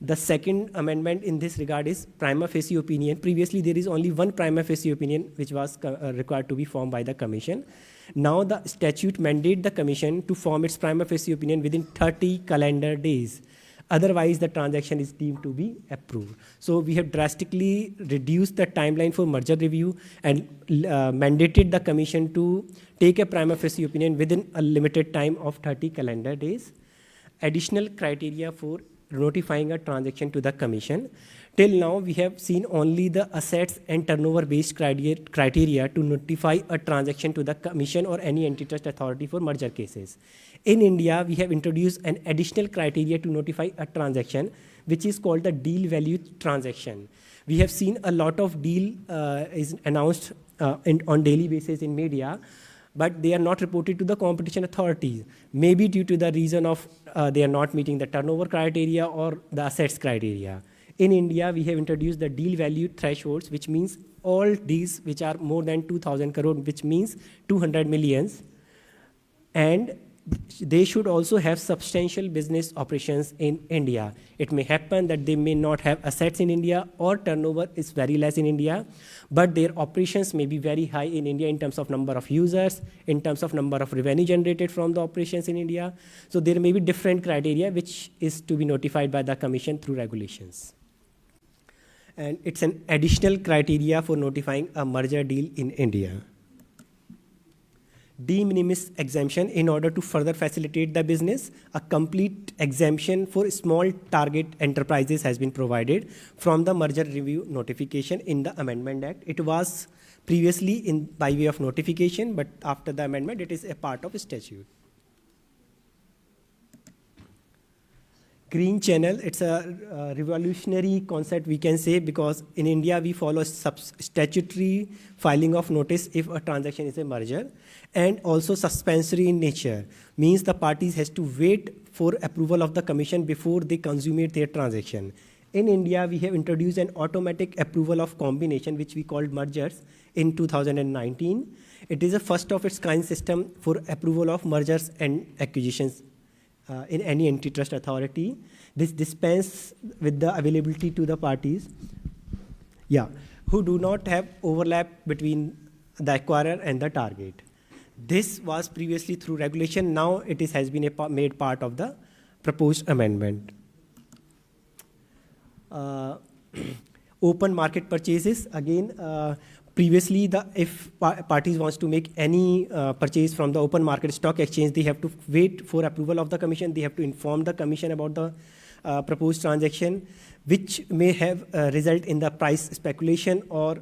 The second amendment in this regard is prima facie opinion. Previously, there is only one prima facie opinion which was required to be formed by the Commission. Now the statute mandates the Commission to form its prima facie opinion within 30 calendar days. Otherwise, the transaction is deemed to be approved. So we have drastically reduced the timeline for merger review and mandated the Commission to take a prima facie opinion within a limited time of 30 calendar days. Additional criteria for notifying a transaction to the Commission. Till now, we have seen only the assets and turnover-based criteria to notify a transaction to the Commission or any antitrust authority for merger cases. In India, we have introduced an additional criteria to notify a transaction, which is called the deal value transaction. We have seen a lot of deal is announced on daily basis in media, but they are not reported to the competition authorities, maybe due to the reason of they are not meeting the turnover criteria or the assets criteria. In India, we have introduced the deal value thresholds, which means all deals which are more than 2,000 crore, which means 200 millions, and they should also have substantial business operations in India. It may happen that they may not have assets in India or turnover is very less in India, but their operations may be very high in India in terms of number of users, in terms of number of revenue generated from the operations in India. So there may be different criteria which is to be notified by the Commission through regulations. And it's an additional criteria for notifying a merger deal in India. De minimis exemption in order to further facilitate the business. A complete exemption for small target enterprises has been provided from the merger review notification in the Amendment Act. It was previously by way of notification, but after the amendment, it is a part of statute. Green channel, it's a revolutionary concept, we can say, because in India, we follow statutory filing of notice if a transaction is a merger, and also suspensory in nature, means the parties has to wait for approval of the Commission before they consummate their transaction. In India, we have introduced an automatic approval of combination, which we called mergers, in 2019. It is a first of its kind system for approval of mergers and acquisitions in any antitrust authority. This dispenses with the availability to the parties, who do not have overlap between the acquirer and the target. This was previously through regulation. Now it has been made part of the proposed amendment. Open market purchases, again, previously, if parties wants to make any purchase from the open market stock exchange, they have to wait for approval of the Commission. They have to inform the Commission about the proposed transaction, which may have result in the price speculation or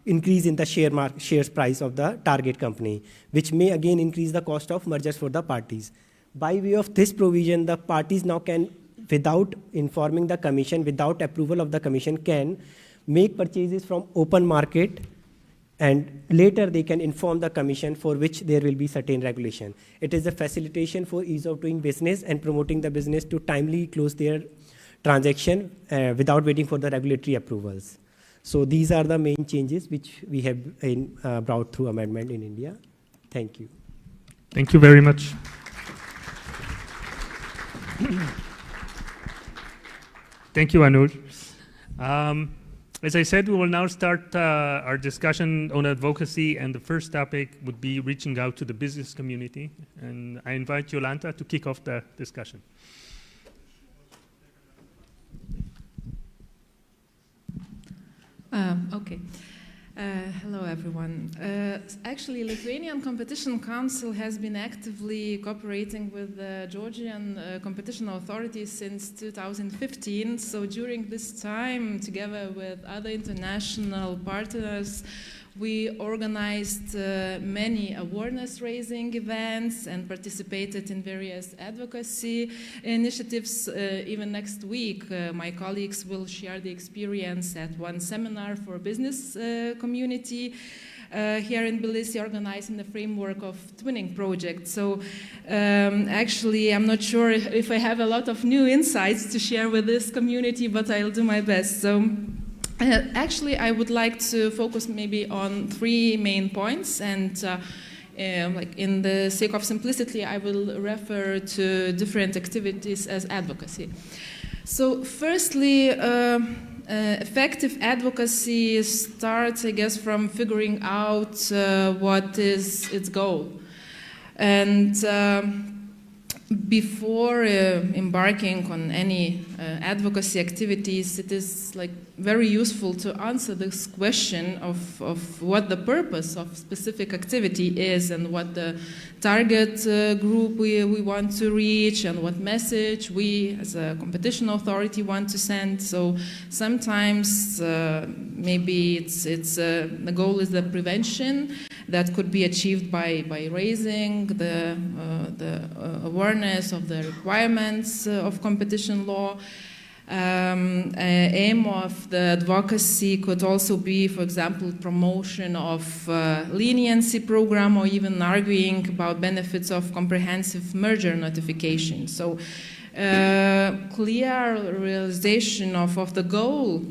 increase in the shares price of the target company, which may again increase the cost of mergers for the parties. By way of this provision, the parties now can, without informing the Commission, without approval of the Commission, can make purchases from open market, and later they can inform the Commission, for which there will be certain regulation. It is a facilitation for ease of doing business and promoting the business to timely close their transaction without waiting for the regulatory approvals. So these are the main changes which we have brought through amendment in India. Thank you. Thank you very much. Thank you, Anuj. As I said, we will now start our discussion on advocacy, and the first topic would be reaching out to the business community. And I invite Yolanta to kick off the discussion. Okay. Hello, everyone. Actually, Lithuanian Competition Council has been actively cooperating with the Georgian competition authorities since 2015. So during this time, together with other international partners, we organized many awareness-raising events and participated in various advocacy initiatives. Even next week, my colleagues will share the experience at one seminar for business community here in Tbilisi, organized in the framework of Twinning project. So actually, I'm not sure if I have a lot of new insights to share with this community, but I'll do my best. So. Actually, I would like to focus maybe on three main points, and like in the sake of simplicity, I will refer to different activities as advocacy. So firstly, effective advocacy starts, I guess, from figuring out what is its goal. And before embarking on any advocacy activities, it is like very useful to answer this question of what the purpose of specific activity is and what the target group we want to reach and what message we as a competition authority want to send. So sometimes maybe the goal is the prevention that could be achieved by raising the awareness of the requirements of competition law. Aim of the advocacy could also be, for example, promotion of leniency program or even arguing about benefits of comprehensive merger notification. So clear realization of the goal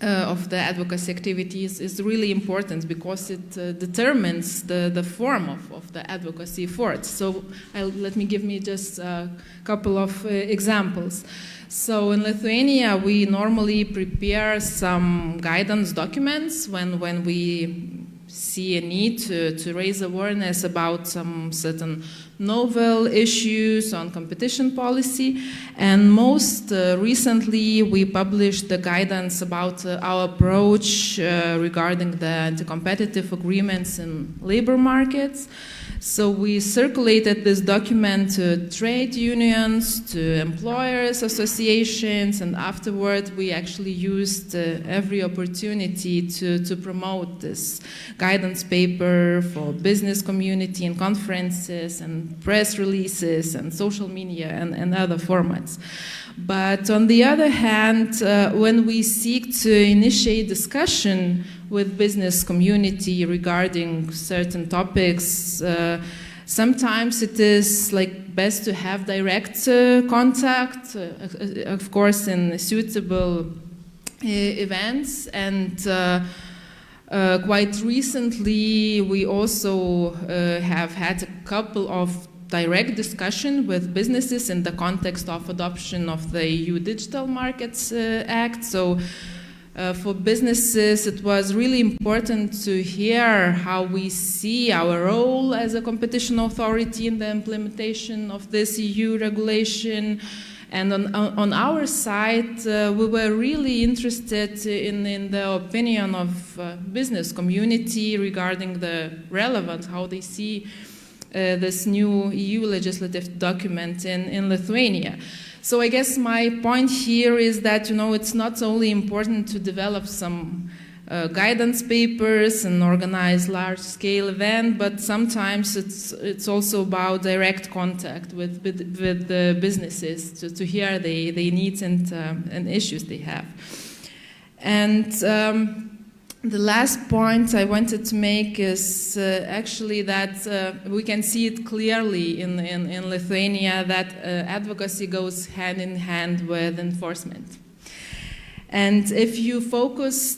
of the advocacy activities is really important because it determines the form of the advocacy efforts. So let me give me just a couple of examples. So in Lithuania, we normally prepare some guidance documents when we see a need to raise awareness about some certain novel issues on competition policy. And most recently, we published the guidance about our approach regarding the anti-competitive agreements in labor markets. So we circulated this document to trade unions, to employers associations, and afterward we actually used every opportunity to promote this guidance paper for business community and conferences and press releases and social media and other formats. But on the other hand, when we seek to initiate discussion with business community regarding certain topics, sometimes it is like best to have direct contact, of course, in suitable events. And quite recently, we also have had a couple of direct discussion with businesses in the context of adoption of the EU Digital Markets Act. So for businesses, it was really important to hear how we see our role as a competition authority in the implementation of this EU regulation. And on our side, we were really interested in the opinion of business community regarding the relevance, how they see this new EU legislative document in Lithuania. So I guess my point here is that, it's not only important to develop some guidance papers and organize large-scale events, but sometimes it's also about direct contact with the businesses to hear their needs and issues they have. And the last point I wanted to make is actually that we can see it clearly in Lithuania that advocacy goes hand in hand with enforcement. And if you focus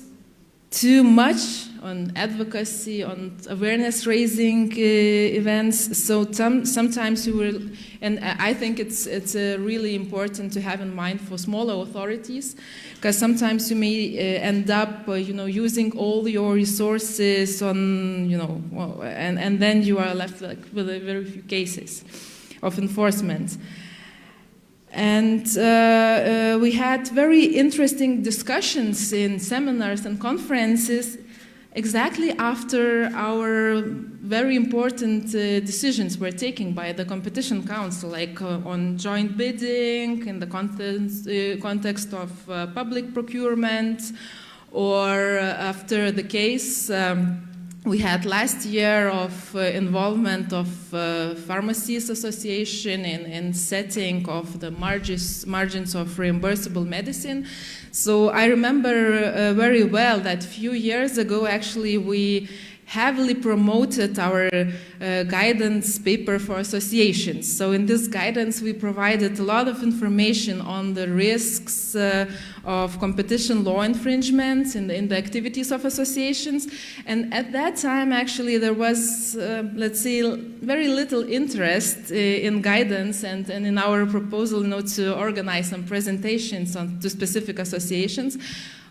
too much on advocacy, on awareness-raising events, so sometimes you will, and I think it's really important to have in mind for smaller authorities, because sometimes you may end up, using all your resources on, and then you are left with very few cases of enforcement. And we had very interesting discussions in seminars and conferences exactly after our very important decisions were taken by the Competition Council, like on joint bidding in the context of public procurement, or after the case we had last year of involvement of Pharmacies Association in setting of the margins of reimbursable medicine. So I remember very well that a few years ago, actually, we heavily promoted our guidance paper for associations. So in this guidance, we provided a lot of information on the risks of competition law infringements in the activities of associations. And at that time, actually, there was, let's say, very little interest in guidance and in our proposal, to organize some presentations to specific associations.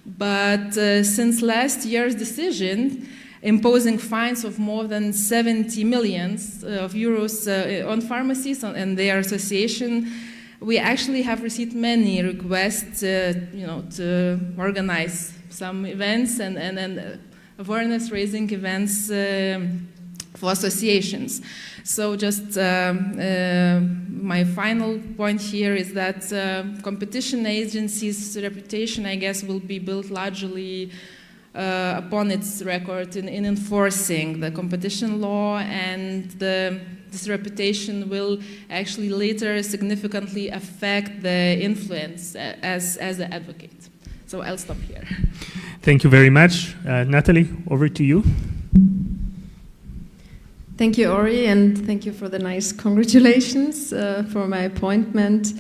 But since last year's decision, imposing fines of more than 70 million of euros on pharmacies and their association. We actually have received many requests, to organize some events and awareness-raising events for associations. So just my final point here is that competition agencies' reputation, I guess, will be built largely upon its record in enforcing the competition law, and this reputation will actually later significantly affect the influence as an advocate. So I'll stop here. Thank you very much. Natalie, over to you. Thank you, Ori, and thank you for the nice congratulations for my appointment.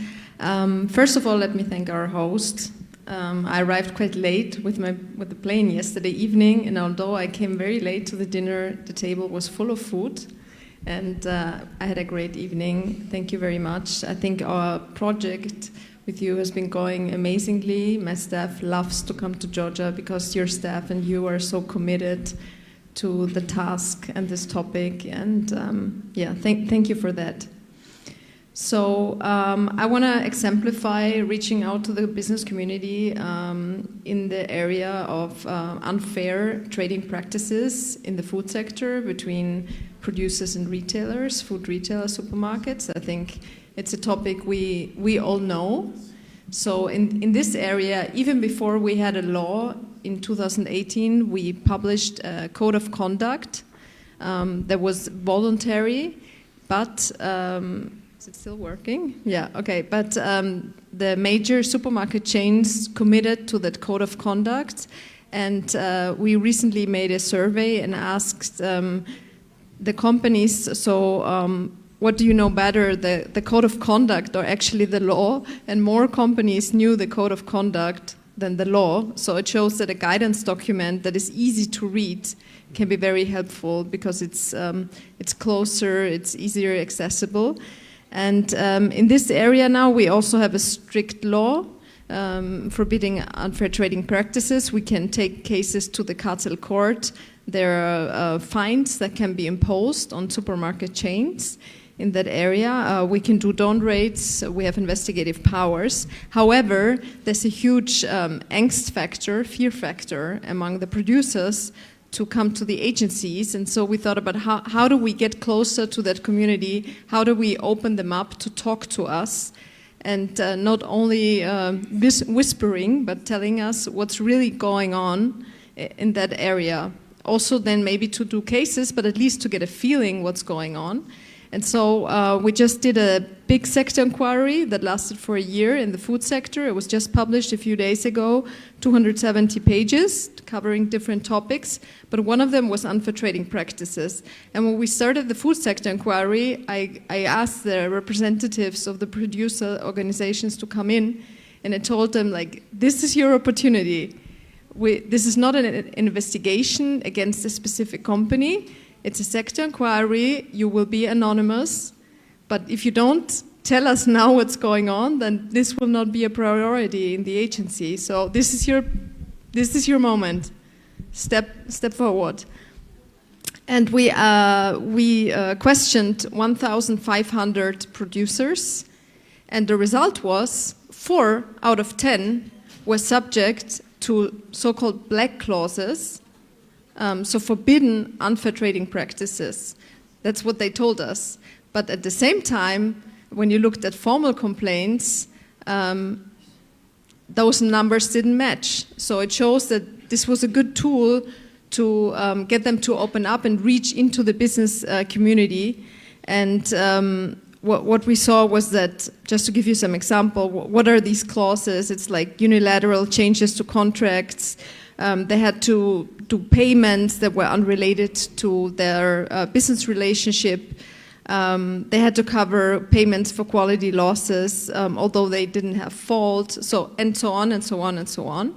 First of all, let me thank our host. I arrived quite late with the plane yesterday evening, and although I came very late to the dinner, the table was full of food, and I had a great evening. Thank you very much. I think our project with you has been going amazingly. My staff loves to come to Georgia because your staff and you are so committed to the task and this topic, and thank you for that. So I want to exemplify reaching out to the business community in the area of unfair trading practices in the food sector between producers and retailers, food retailers, supermarkets. I think it's a topic we all know. So in this area, even before we had a law, in 2018, we published a code of conduct that was voluntary, but is it still working? Yeah, okay. But the major supermarket chains committed to that code of conduct, and we recently made a survey and asked the companies, so what do you know better, the code of conduct or actually the law? And more companies knew the code of conduct than the law. So it shows that a guidance document that is easy to read can be very helpful because it's closer, it's easier accessible. And in this area now we also have a strict law forbidding unfair trading practices. We can take cases to the cartel court. There are fines that can be imposed on supermarket chains in that area. We can do down rates. We have investigative powers. However, there's a huge angst factor, fear factor among the producers to come to the agencies. And so we thought about how do we get closer to that community? How do we open them up to talk to us? And not only whispering, but telling us what's really going on in that area. Also then maybe to do cases, but at least to get a feeling what's going on. And so we just did a big sector inquiry that lasted for a year in the food sector. It was just published a few days ago, 270 pages covering different topics. But one of them was unfair trading practices. And when we started the food sector inquiry, I asked the representatives of the producer organizations to come in, and I told them, like, this is your opportunity. This is not an investigation against a specific company. It's a sector inquiry. You will be anonymous. But if you don't tell us now what's going on, then this will not be a priority in the agency. So this is your moment. Step forward. And we questioned 1,500 producers, and the result was 4 out of 10 were subject to so-called black clauses, so forbidden unfair trading practices. That's what they told us. But at the same time, when you looked at formal complaints, those numbers didn't match. So it shows that this was a good tool to get them to open up and reach into the business community. And what we saw was that, just to give you some example, what are these clauses? It's like unilateral changes to contracts. They had to do payments that were unrelated to their business relationship. They had to cover payments for quality losses, although they didn't have fault, and so on and so on and so on.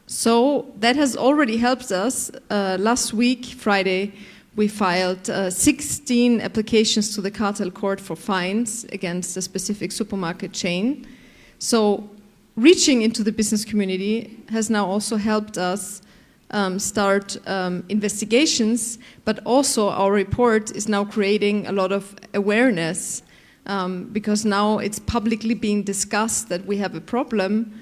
So that has already helped us. Last week, Friday, we filed 16 applications to the cartel court for fines against a specific supermarket chain. So reaching into the business community has now also helped us start investigations, but also our report is now creating a lot of awareness because now it's publicly being discussed that we have a problem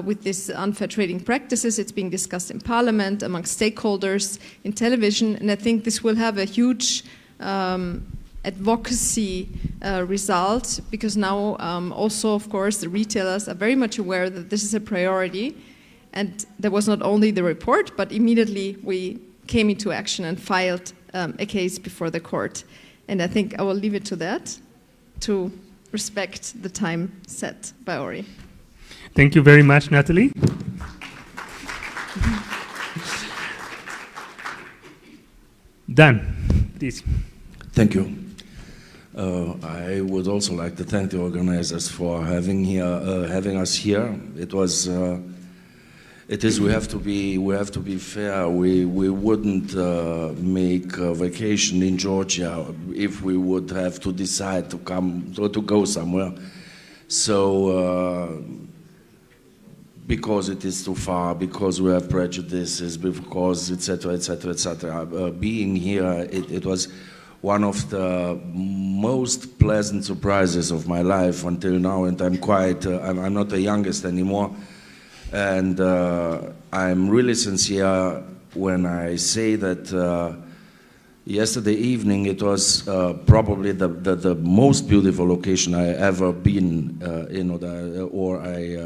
with these unfair trading practices. It's being discussed in Parliament, among stakeholders, in television, and I think this will have a huge advocacy result because now also, of course, the retailers are very much aware that this is a priority. And there was not only the report, but immediately we came into action and filed a case before the court. And I think I will leave it to that, to respect the time set by Ori. Thank you very much, Natalie. Dan, please. Thank you. I would also like to thank the organizers for having us here. We have to be fair. We wouldn't make a vacation in Georgia if we would have to decide to go somewhere. So because it is too far, because we have prejudices, because etc. etc. etc. Being here, it was one of the most pleasant surprises of my life until now, and I'm not the youngest anymore. And I'm really sincere when I say that yesterday evening it was probably the most beautiful location I ever been in, or I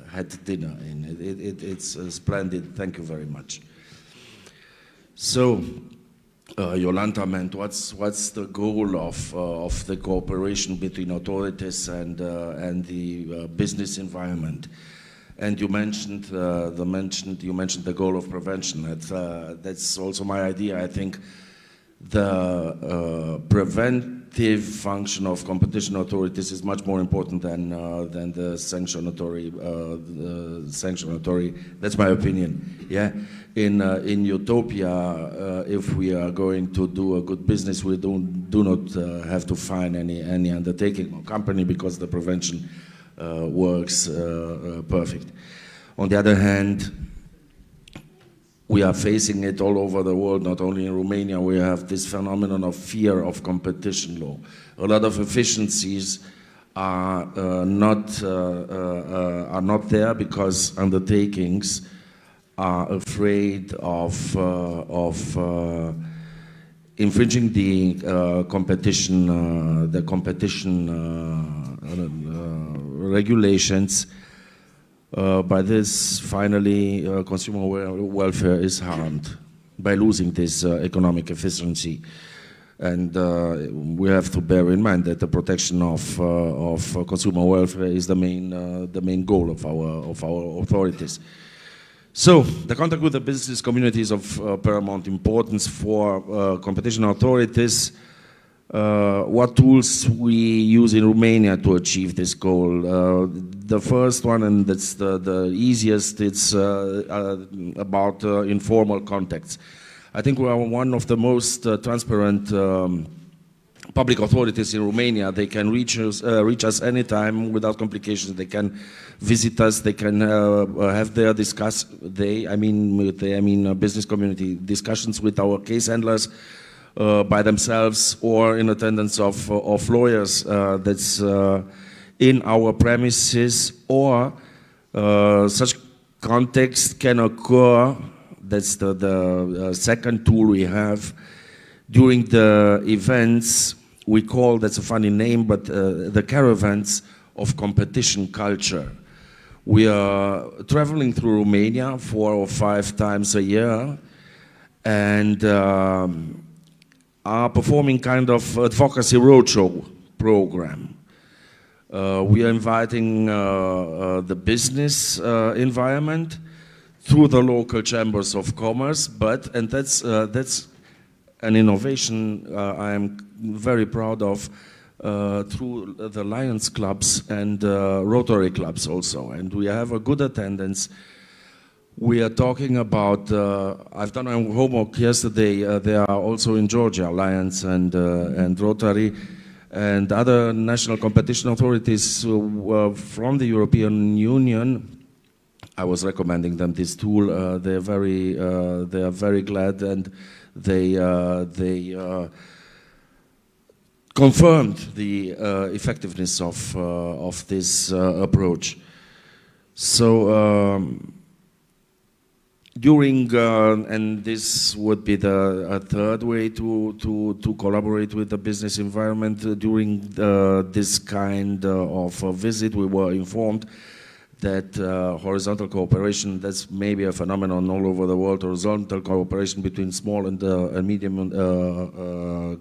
had dinner in. It's splendid. Thank you very much. So, Jolanta meant what's the goal of the cooperation between authorities and the business environment? And you mentioned the goal of prevention. That's also my idea. I think the preventive function of competition authorities is much more important than the sanctionatory. That's my opinion. Yeah. In utopia, if we are going to do a good business, we do not have to find any undertaking or company because the prevention works perfect. On the other hand, we are facing it all over the world, not only in Romania. We have this phenomenon of fear of competition law. A lot of efficiencies are not there because undertakings are afraid of infringing the competition regulations. By this, finally, consumer welfare is harmed by losing this economic efficiency. And we have to bear in mind that the protection of consumer welfare is the main goal of our authorities. So, the contact with the business community is of paramount importance for competition authorities. What tools we use in Romania to achieve this goal? The first one, and that's the easiest, it's about informal contacts. I think we are one of the most transparent public authorities in Romania. They can reach us anytime without complications. They can visit us. They can have their business community discussions with our case handlers by themselves or in attendance of lawyers that's in our premises, or such context can occur. That's the second tool we have during the events. We call, that's a funny name, but the caravans of competition culture. We are traveling through Romania 4 or 5 times a year and are performing kind of advocacy roadshow program. We are inviting the business environment through the local chambers of commerce, and that's an innovation I am very proud of, through the Lions clubs and Rotary clubs also, and we have a good attendance. We are talking about, I've done my homework yesterday, they are also in Georgia, Lions and Rotary, and other national competition authorities from the European Union I was recommending them this tool. They are very glad, and they confirmed the effectiveness of this approach. So during, and this would be a third way to collaborate with the business environment, during this kind of visit, we were informed that horizontal cooperation, that's maybe a phenomenon all over the world, horizontal cooperation between small and medium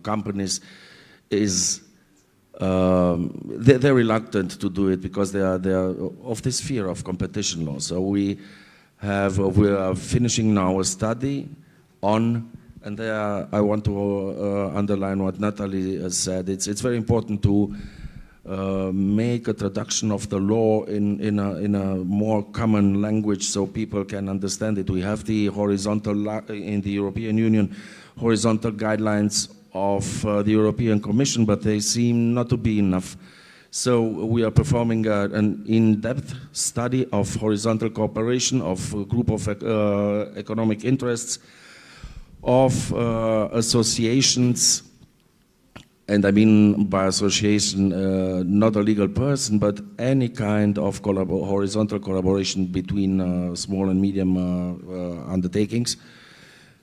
companies is, they're reluctant to do it because they are of this fear of competition law. So we are finishing now a study on, and there I want to underline what Natalie said. It's very important to make a traduction of the law in a more common language so people can understand it. We have the horizontal, in the European Union, horizontal guidelines of the European Commission, but they seem not to be enough. So we are performing an in-depth study of horizontal cooperation, of a group of economic interests, of associations, and I mean by association, not a legal person, but any kind of horizontal collaboration between small and medium undertakings.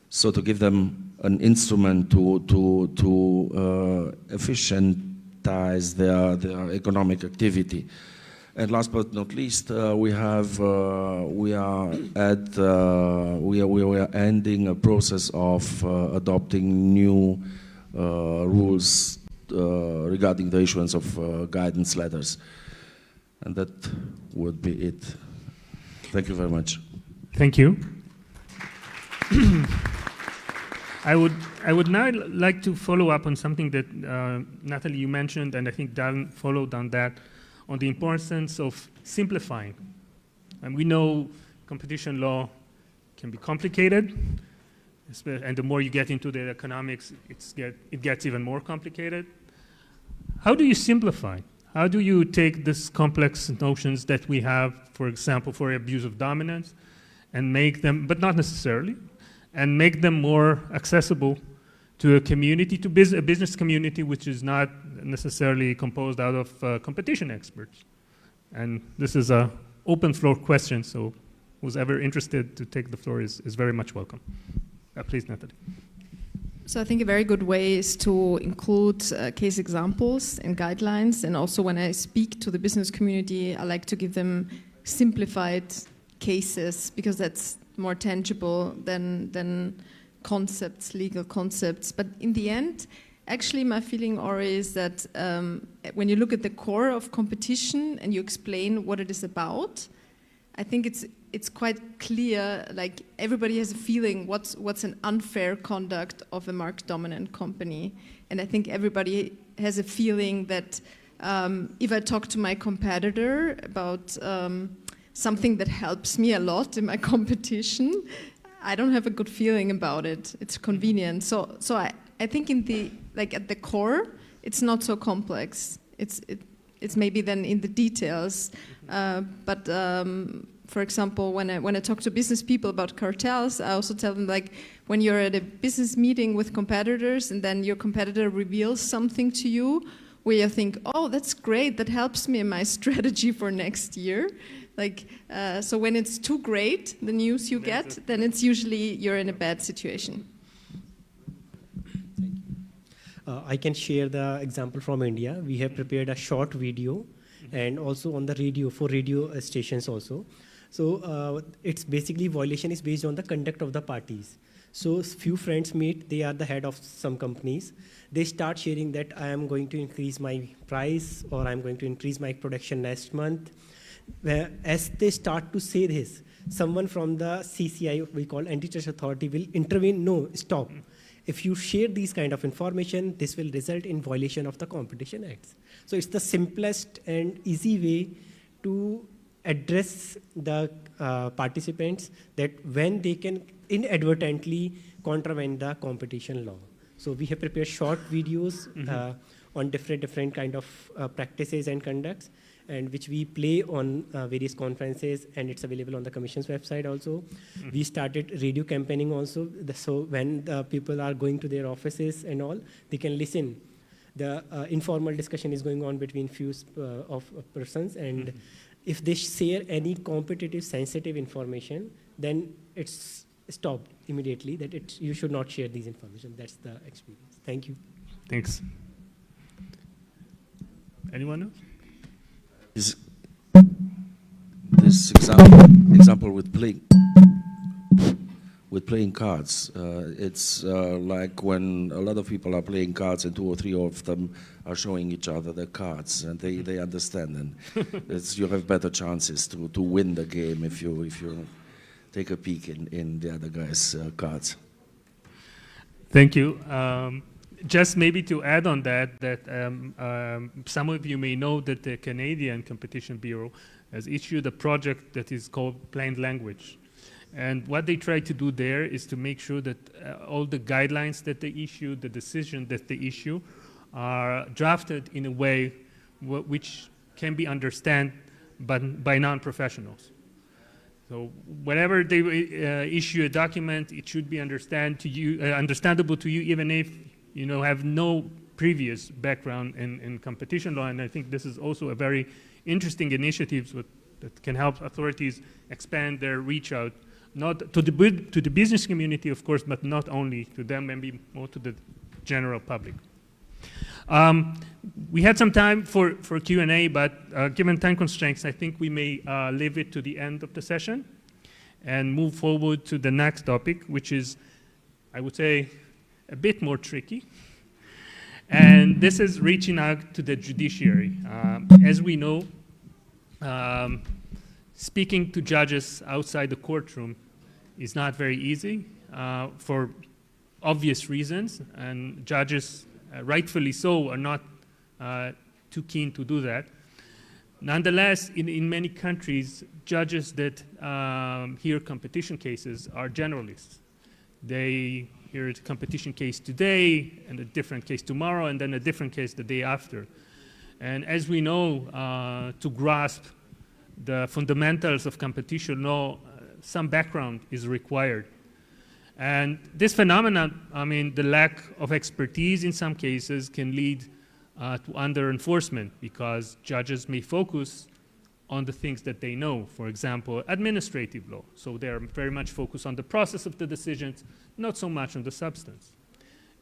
So to give them an instrument to efficientize their economic activity. And last but not least, we are ending a process of adopting new rules regarding the issuance of guidance letters. And that would be it. Thank you very much. Thank you. I would now like to follow up on something that Natalie, you mentioned, and I think Dan followed on that, on the importance of simplifying. And we know competition law can be complicated, and the more you get into the economics, it gets even more complicated. How do you simplify? How do you take these complex notions that we have, for example, for abuse of dominance, and make them, but not necessarily, and make them more accessible to a community, to a business community which is not necessarily composed out of competition experts? And this is an open floor question, so who's ever interested to take the floor is very much welcome. Please, Natalie. So I think a very good way is to include case examples and guidelines. And also when I speak to the business community, I like to give them simplified cases because that's more tangible than concepts, legal concepts. But in the end, actually my feeling, Ori, is that when you look at the core of competition and you explain what it is about, I think it's quite clear, like everybody has a feeling what's an unfair conduct of a market dominant company. And I think everybody has a feeling that if I talk to my competitor about something that helps me a lot in my competition, I don't have a good feeling about it. It's convenient. So I think at the core, it's not so complex. It's maybe then in the details. But for example, when I talk to business people about cartels, I also tell them, like, when you're at a business meeting with competitors and then your competitor reveals something to you where you think, oh, that's great, that helps me in my strategy for next year. Like, so when it's too great, the news you get, then it's usually you're in a bad situation. I can share the example from India. We have prepared a short video and also on the radio, for radio stations also. So it's basically violation is based on the conduct of the parties. So few friends meet, they are the head of some companies. They start sharing that I am going to increase my price or I'm going to increase my production next month. As they start to say this, someone from the CCI, we call Antitrust Authority, will intervene. No, stop. If you share these kind of information, this will result in violation of the Competition Acts. So it's the simplest and easy way to address the participants that when they can inadvertently contravene the competition law. So we have prepared short videos on different kind of practices and conducts. and which we play on various conferences, and it's available on the Commission's website also. We started radio campaigning also, so when the people are going to their offices and all, they can listen. The informal discussion is going on between few of persons, and if they share any competitive sensitive information, then it's stopped immediately, that you should not share these information. That's the experience. Thank you. Thanks. Anyone else? This example with playing cards, it's like when a lot of people are playing cards and 2 or 3 of them are showing each other their cards, and they understand, and you have better chances to win the game if you take a peek in the other guy's cards. Thank you. Just maybe to add on that some of you may know that the Canadian Competition Bureau has issued a project that is called Plain Language. And what they try to do there is to make sure that all the guidelines that they issue, the decision that they issue, are drafted in a way which can be understood by non-professionals. So whenever they issue a document, it should be understandable to you, even if you have no previous background in competition law. And I think this is also a very interesting initiative that can help authorities expand their reach out, not to the business community, of course, but not only to them, maybe more to the general public. We had some time for Q&A, but given time constraints, I think we may leave it to the end of the session and move forward to the next topic, which is, I would say, a bit more tricky. And this is reaching out to the judiciary. As we know, speaking to judges outside the courtroom is not very easy for obvious reasons, and judges, rightfully so, are not too keen to do that. Nonetheless, in many countries, judges that hear competition cases are generalists. They hear a competition case today, and a different case tomorrow, and then a different case the day after. And as we know, to grasp the fundamentals of competition law, some background is required. And this phenomenon, the lack of expertise in some cases can lead to under-enforcement, because judges may focus on the things that they know. For example, administrative law. So they're very much focused on the process of the decisions, not so much on the substance.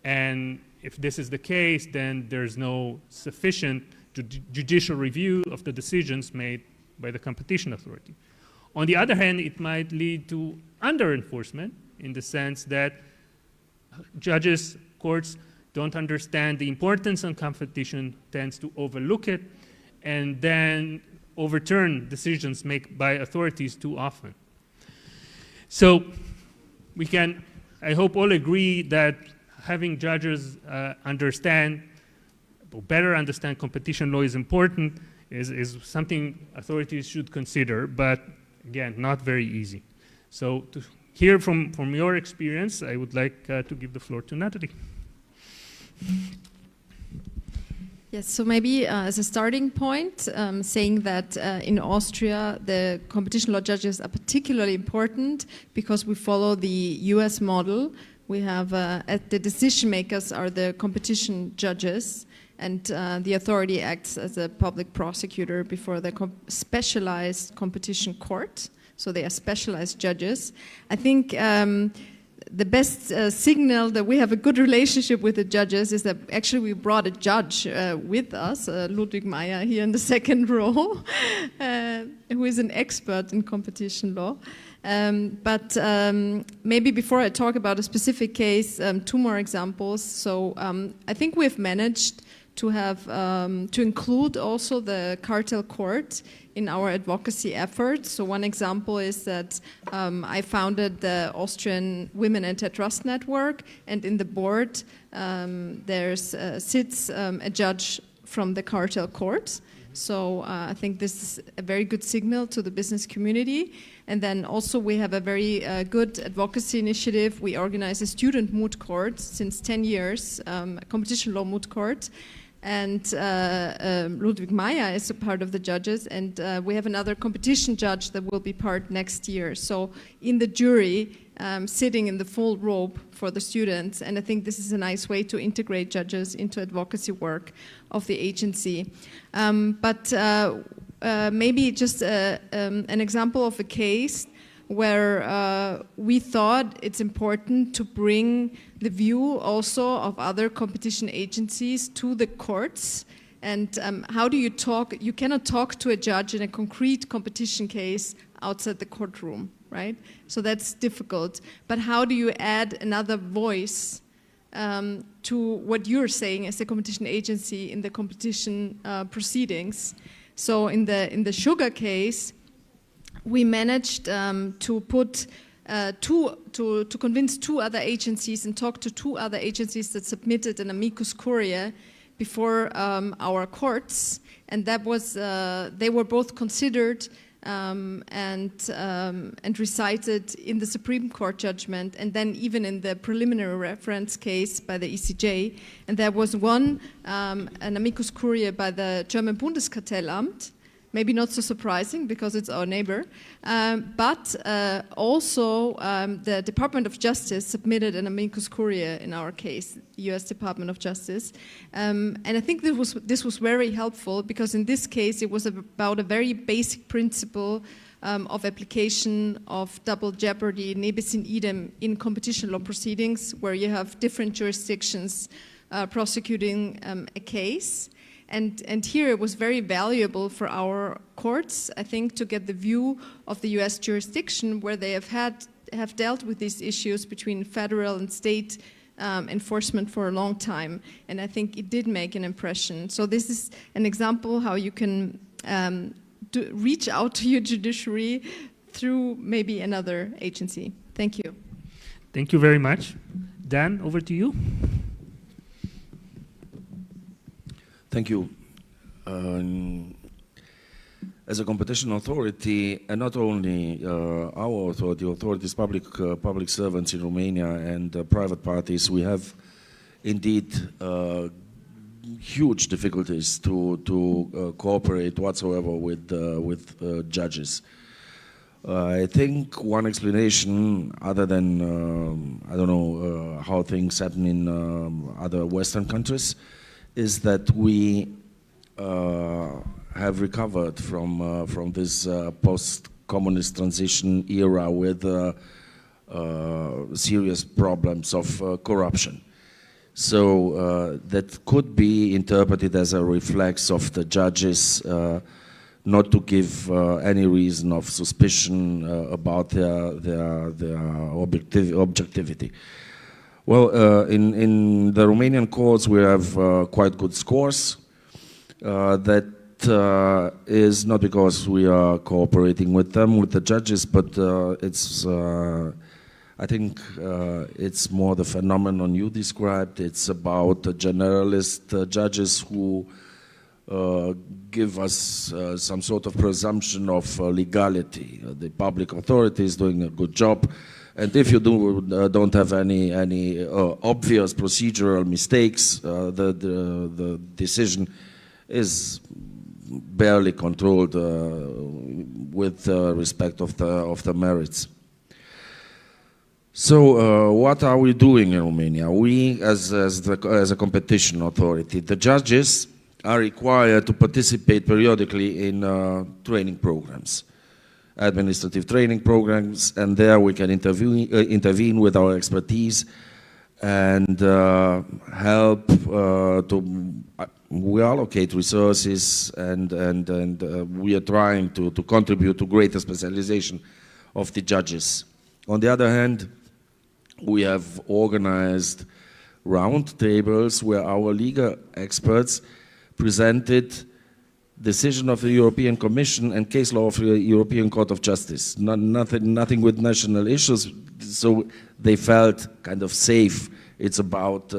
And if this is the case, then there's no sufficient judicial review of the decisions made by the competition authority. On the other hand, it might lead to under-enforcement, in the sense that judges, courts don't understand the importance of competition, tends to overlook it, and then overturn decisions made by authorities too often. So we can, I hope, all agree that having judges better understand competition law is important, is something authorities should consider, but again, not very easy. So to hear from your experience, I would like to give the floor to Natalie. Yes, so maybe as a starting point, saying that in Austria, the competition law judges are particularly important because we follow the US model. We have, the decision makers are the competition judges, and the authority acts as a public prosecutor before the specialized competition court. So they are specialized judges. I think the best signal that we have a good relationship with the judges is that actually we brought a judge with us, Ludwig Meyer here in the second row, who is an expert in competition law. But maybe before I talk about a specific case, 2 more examples. So I think we've managed to have to include also the cartel court in our advocacy efforts. So one example is that I founded the Austrian Women Antitrust Network, and in the board sits a judge from the cartel court. So I think this is a very good signal to the business community. And then also we have a very good advocacy initiative. We organize a student moot court since 10 years, a competition law moot court. and Ludwig Meyer is a part of the judges, and we have another competition judge that will be part next year. So in the jury, sitting in the full robe for the students, and I think this is a nice way to integrate judges into advocacy work of the agency. But maybe just an example of a case where we thought it's important to bring the view also of other competition agencies to the courts. And how do you talk? You cannot talk to a judge in a concrete competition case outside the courtroom, right? So that's difficult. But how do you add another voice to what you're saying as a competition agency in the competition proceedings? So in the sugar case, we managed to put to convince two other agencies and talk to two other agencies that submitted an amicus curiae before our courts, and that was they were both considered and recited in the Supreme Court judgment, and then even in the preliminary reference case by the ECJ. And there was one an amicus curiae by the German Bundeskartellamt. Maybe not so surprising because it's our neighbor, but also the Department of Justice submitted an amicus curiae in our case, the U.S. Department of Justice, and I think this was very helpful because in this case it was about a very basic principle of application of double jeopardy, nebis in idem, in competition law proceedings where you have different jurisdictions prosecuting a case. And here it was very valuable for our courts, I think, to get the view of the U.S. jurisdiction where they have dealt with these issues between federal and state enforcement for a long time. And I think it did make an impression. So this is an example how you can reach out to your judiciary through maybe another agency. Thank you. Thank you very much. Dan, over to you. Thank you. As a competition authority, and not only our authority, authorities, public servants in Romania and private parties, we have indeed huge difficulties to cooperate whatsoever with judges. I think one explanation, other than I don't know how things happen in other Western countries, is that we have recovered from this post-communist transition era with serious problems of corruption. So that could be interpreted as a reflex of the judges not to give any reason of suspicion about their objectivity. Well, in the Romanian courts, we have quite good scores. That is not because we are cooperating with them, with the judges, but it's, I think it's more the phenomenon you described. It's about the generalist judges who give us some sort of presumption of legality. The public authority is doing a good job. And if you don't have any obvious procedural mistakes, the decision is barely controlled with respect of the merits. So what are we doing in Romania? We, as a competition authority, the judges are required to participate periodically in training programs. Administrative training programs, and there we can intervene with our expertise and help we allocate resources and we are trying to contribute to greater specialization of the judges. On the other hand, we have organized round tables where our legal experts presented decision of the European Commission and case law of the European Court of Justice. Nothing with national issues, so they felt kind of safe. It's about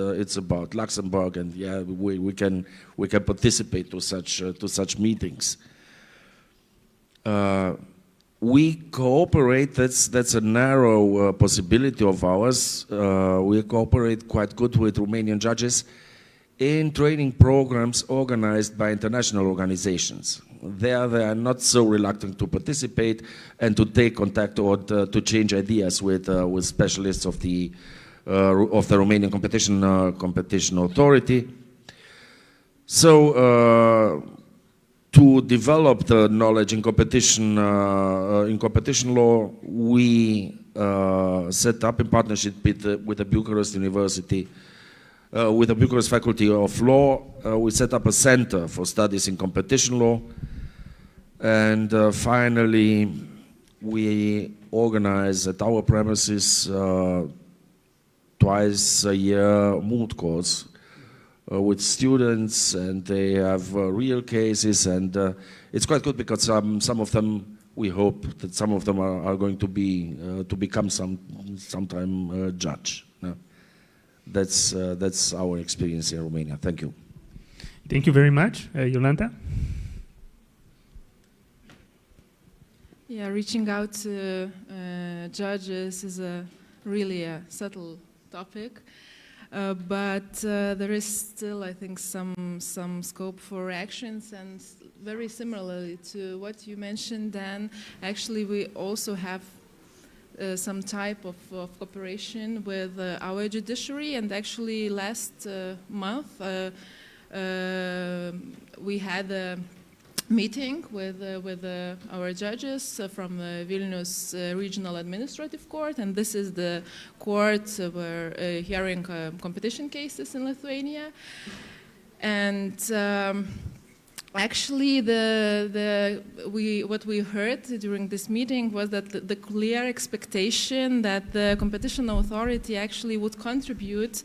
Luxembourg, and yeah, we can participate to such meetings. We cooperate. That's a narrow possibility of ours. We cooperate quite good with Romanian judges in training programs organized by international organizations. There they are not so reluctant to participate and to take contact or to change ideas with specialists of the Romanian competition authority. So to develop the knowledge in competition law, we set up in partnership with the Bucharest University, with the Bucharest Faculty of Law, we set up a center for studies in competition law. And finally, we organize at our premises twice a year moot courts with students, and they have real cases, and it's quite good because some of them, we hope that some of them are going to become sometime judge. No? That's our experience in Romania. Thank you. Thank you very much, Jolanta. Yeah, reaching out to judges is really a subtle topic, but there is still, I think, some scope for actions. And very similarly to what you mentioned, Dan, actually we also have some type of cooperation with our judiciary. And actually last month we had a meeting with our judges from the Vilnius Regional Administrative Court, and this is the court where hearing competition cases in Lithuania. And actually, what we heard during this meeting was that the clear expectation that the competition authority actually would contribute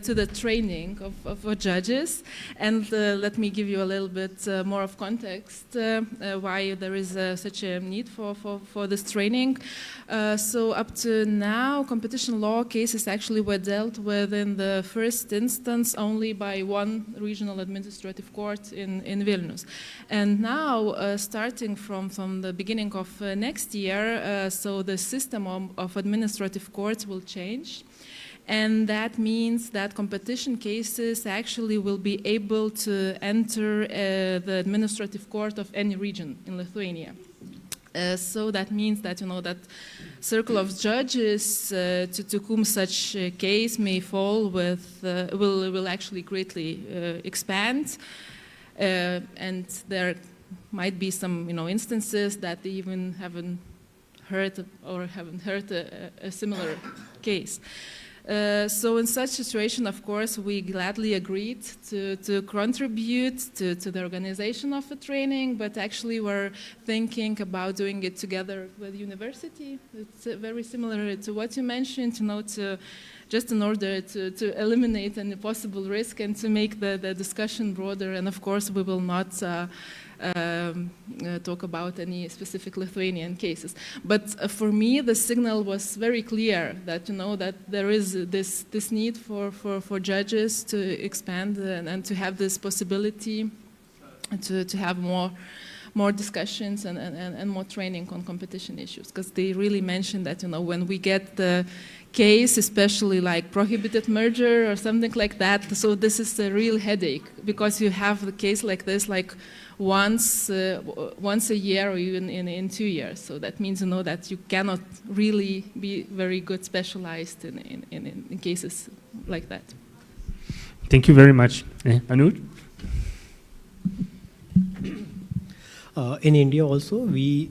to the training of judges. And let me give you a little bit more of context why there is such a need for this training. So up to now, competition law cases actually were dealt with in the first instance only by one regional administrative court in Vilnius. And now, starting from the beginning of next year, so the system of administrative courts will change. And that means that competition cases actually will be able to enter the administrative court of any region in Lithuania. So that means that, that circle of judges to whom such a case may fall with will actually greatly expand. And there might be some, instances that they even haven't heard a similar case. So in such situation, of course, we gladly agreed to contribute to the organization of the training, but actually we're thinking about doing it together with the university. It's very similar to what you mentioned, just in order to eliminate any possible risk and to make the discussion broader. And of course, we will not talk about any specific Lithuanian cases. But for me, the signal was very clear that, that there is this need for judges to expand and to have this possibility to have more discussions and more training on competition issues. Because they really mentioned that, when we get the case, especially like prohibited merger or something like that, so this is a real headache, because you have the case like this like once a year or even in 2 years. So that means, that you cannot really be very good specialized in cases like that. Thank you very much. Anuj? In India also, we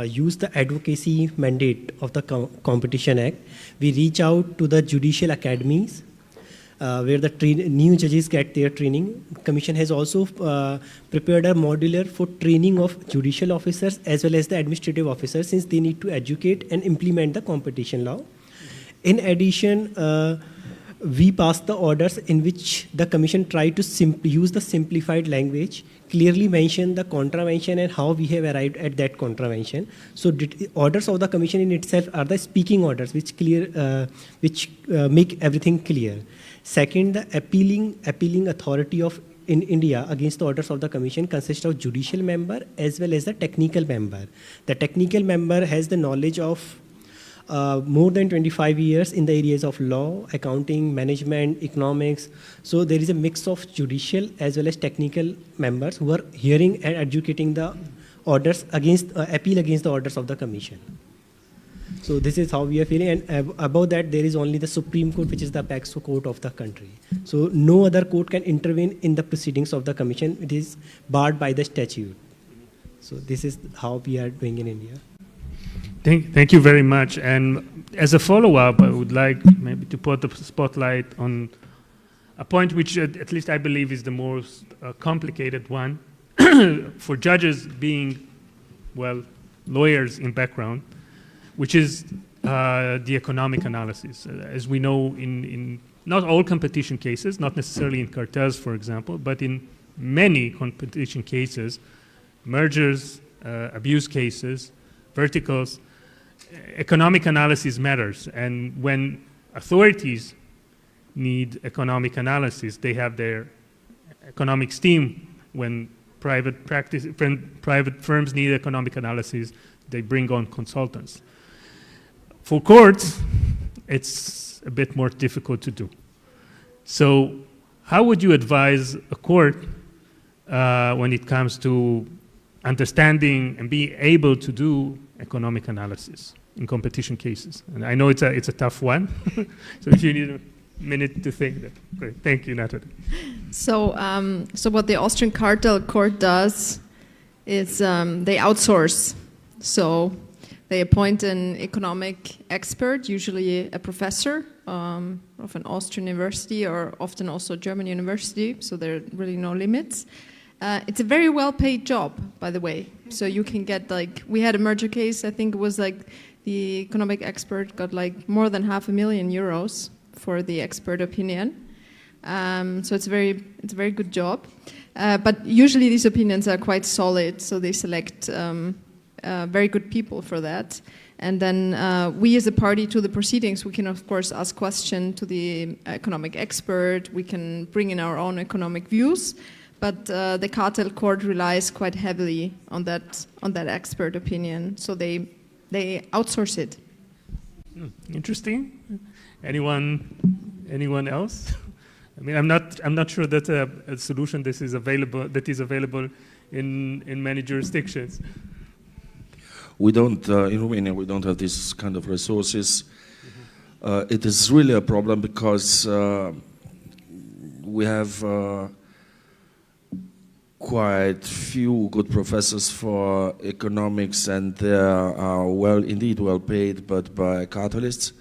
use the advocacy mandate of the Competition Act. We reach out to the judicial academies where the new judges get their training. Commission has also prepared a modular for training of judicial officers as well as the administrative officers, since they need to educate and implement the competition law. In addition, we passed the orders in which the Commission tried to use the simplified language, clearly mention the contravention and how we have arrived at that contravention. So orders of the Commission in itself are the speaking orders, which make everything clear. Second, the appealing authority in India against the orders of the Commission consists of judicial member as well as the technical member. The technical member has the knowledge of more than 25 years in the areas of law, accounting, management, economics. So there is a mix of judicial as well as technical members who are hearing and educating the orders against, appeal against the orders of the commission. So this is how we are feeling, and above that there is only the Supreme Court, which is the apex court of the country. So no other court can intervene in the proceedings of the commission. It is barred by the statute. So this is how we are doing in India. Thank you very much. And as a follow-up, I would like maybe to put the spotlight on a point which at least I believe is the most complicated one. For judges being, well, lawyers in background, which is the economic analysis. As we know, in not all competition cases, not necessarily in cartels, for example, but in many competition cases, mergers, abuse cases, verticals, economic analysis matters. And when authorities need economic analysis, they have their economics team. When private firms need economic analysis, they bring on consultants. For courts, it's a bit more difficult to do. So how would you advise a court when it comes to understanding and be able to do economic analysis in competition cases? And I know it's a tough one, so if you need a minute to think that. Great. Thank you, Natalie. So, so what the Austrian cartel court does is they outsource. So they appoint an economic expert, usually a professor of an Austrian university or often also a German university, so there are really no limits. It's a very well-paid job, by the way. So you can get like, we had a merger case, I think it was like the economic expert got like more than €500,000 for the expert opinion. So it's a very good job. But usually these opinions are quite solid, so they select very good people for that. And then we as a party to the proceedings, we can of course ask questions to the economic expert, we can bring in our own economic views, but the cartel court relies quite heavily on that expert opinion, so they outsource it. Interesting. Anyone else? I mean, I'm not sure that a solution that is available in many jurisdictions. We don't, in Romania, we don't have this kind of resources. It is really a problem because we have quite few good professors for economics, and they are indeed well paid, but by cartelists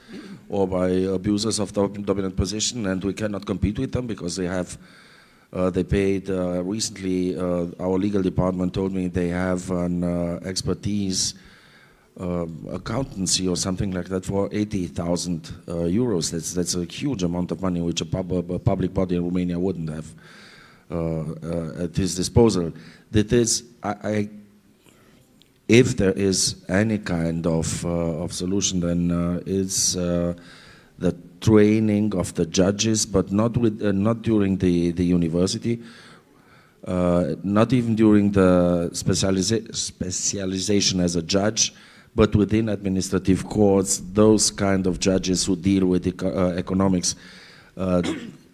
or by abusers of the dominant position, and we cannot compete with them because they have, they paid, recently our legal department told me they have an expertise accountancy or something like that for 80,000 euros. That's a huge amount of money which a public body in Romania wouldn't have at his disposal. That is, if there is any kind of solution, then it's the training of the judges, but not during the university, not even during the specialization as a judge, but within administrative courts, those kind of judges who deal with economics.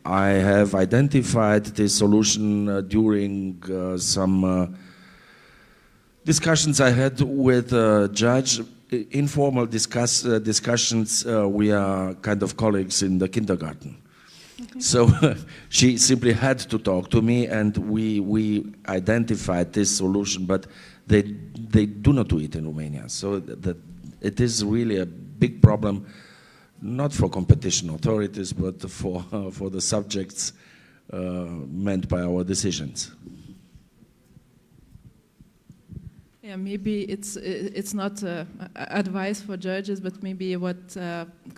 I have identified this solution during some discussions I had with a judge, informal discussions. We are kind of colleagues in the kindergarten. So she simply had to talk to me, and we identified this solution, but they do not do it in Romania. So that it is really a big problem, not for competition authorities, but for the subjects meant by our decisions. Yeah, maybe it's not advice for judges, but maybe what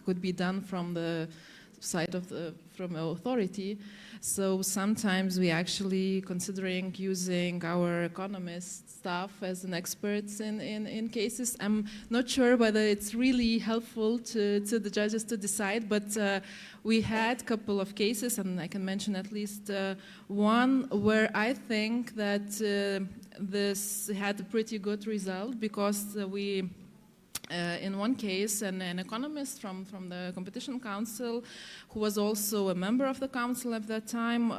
could be done from the side of from the authority. So sometimes we actually considering using our economist staff as an experts in cases. I'm not sure whether it's really helpful to the judges to decide, but we had a couple of cases, and I can mention at least one where I think that this had a pretty good result, because we in one case, an economist from the Competition Council, who was also a member of the council at that time,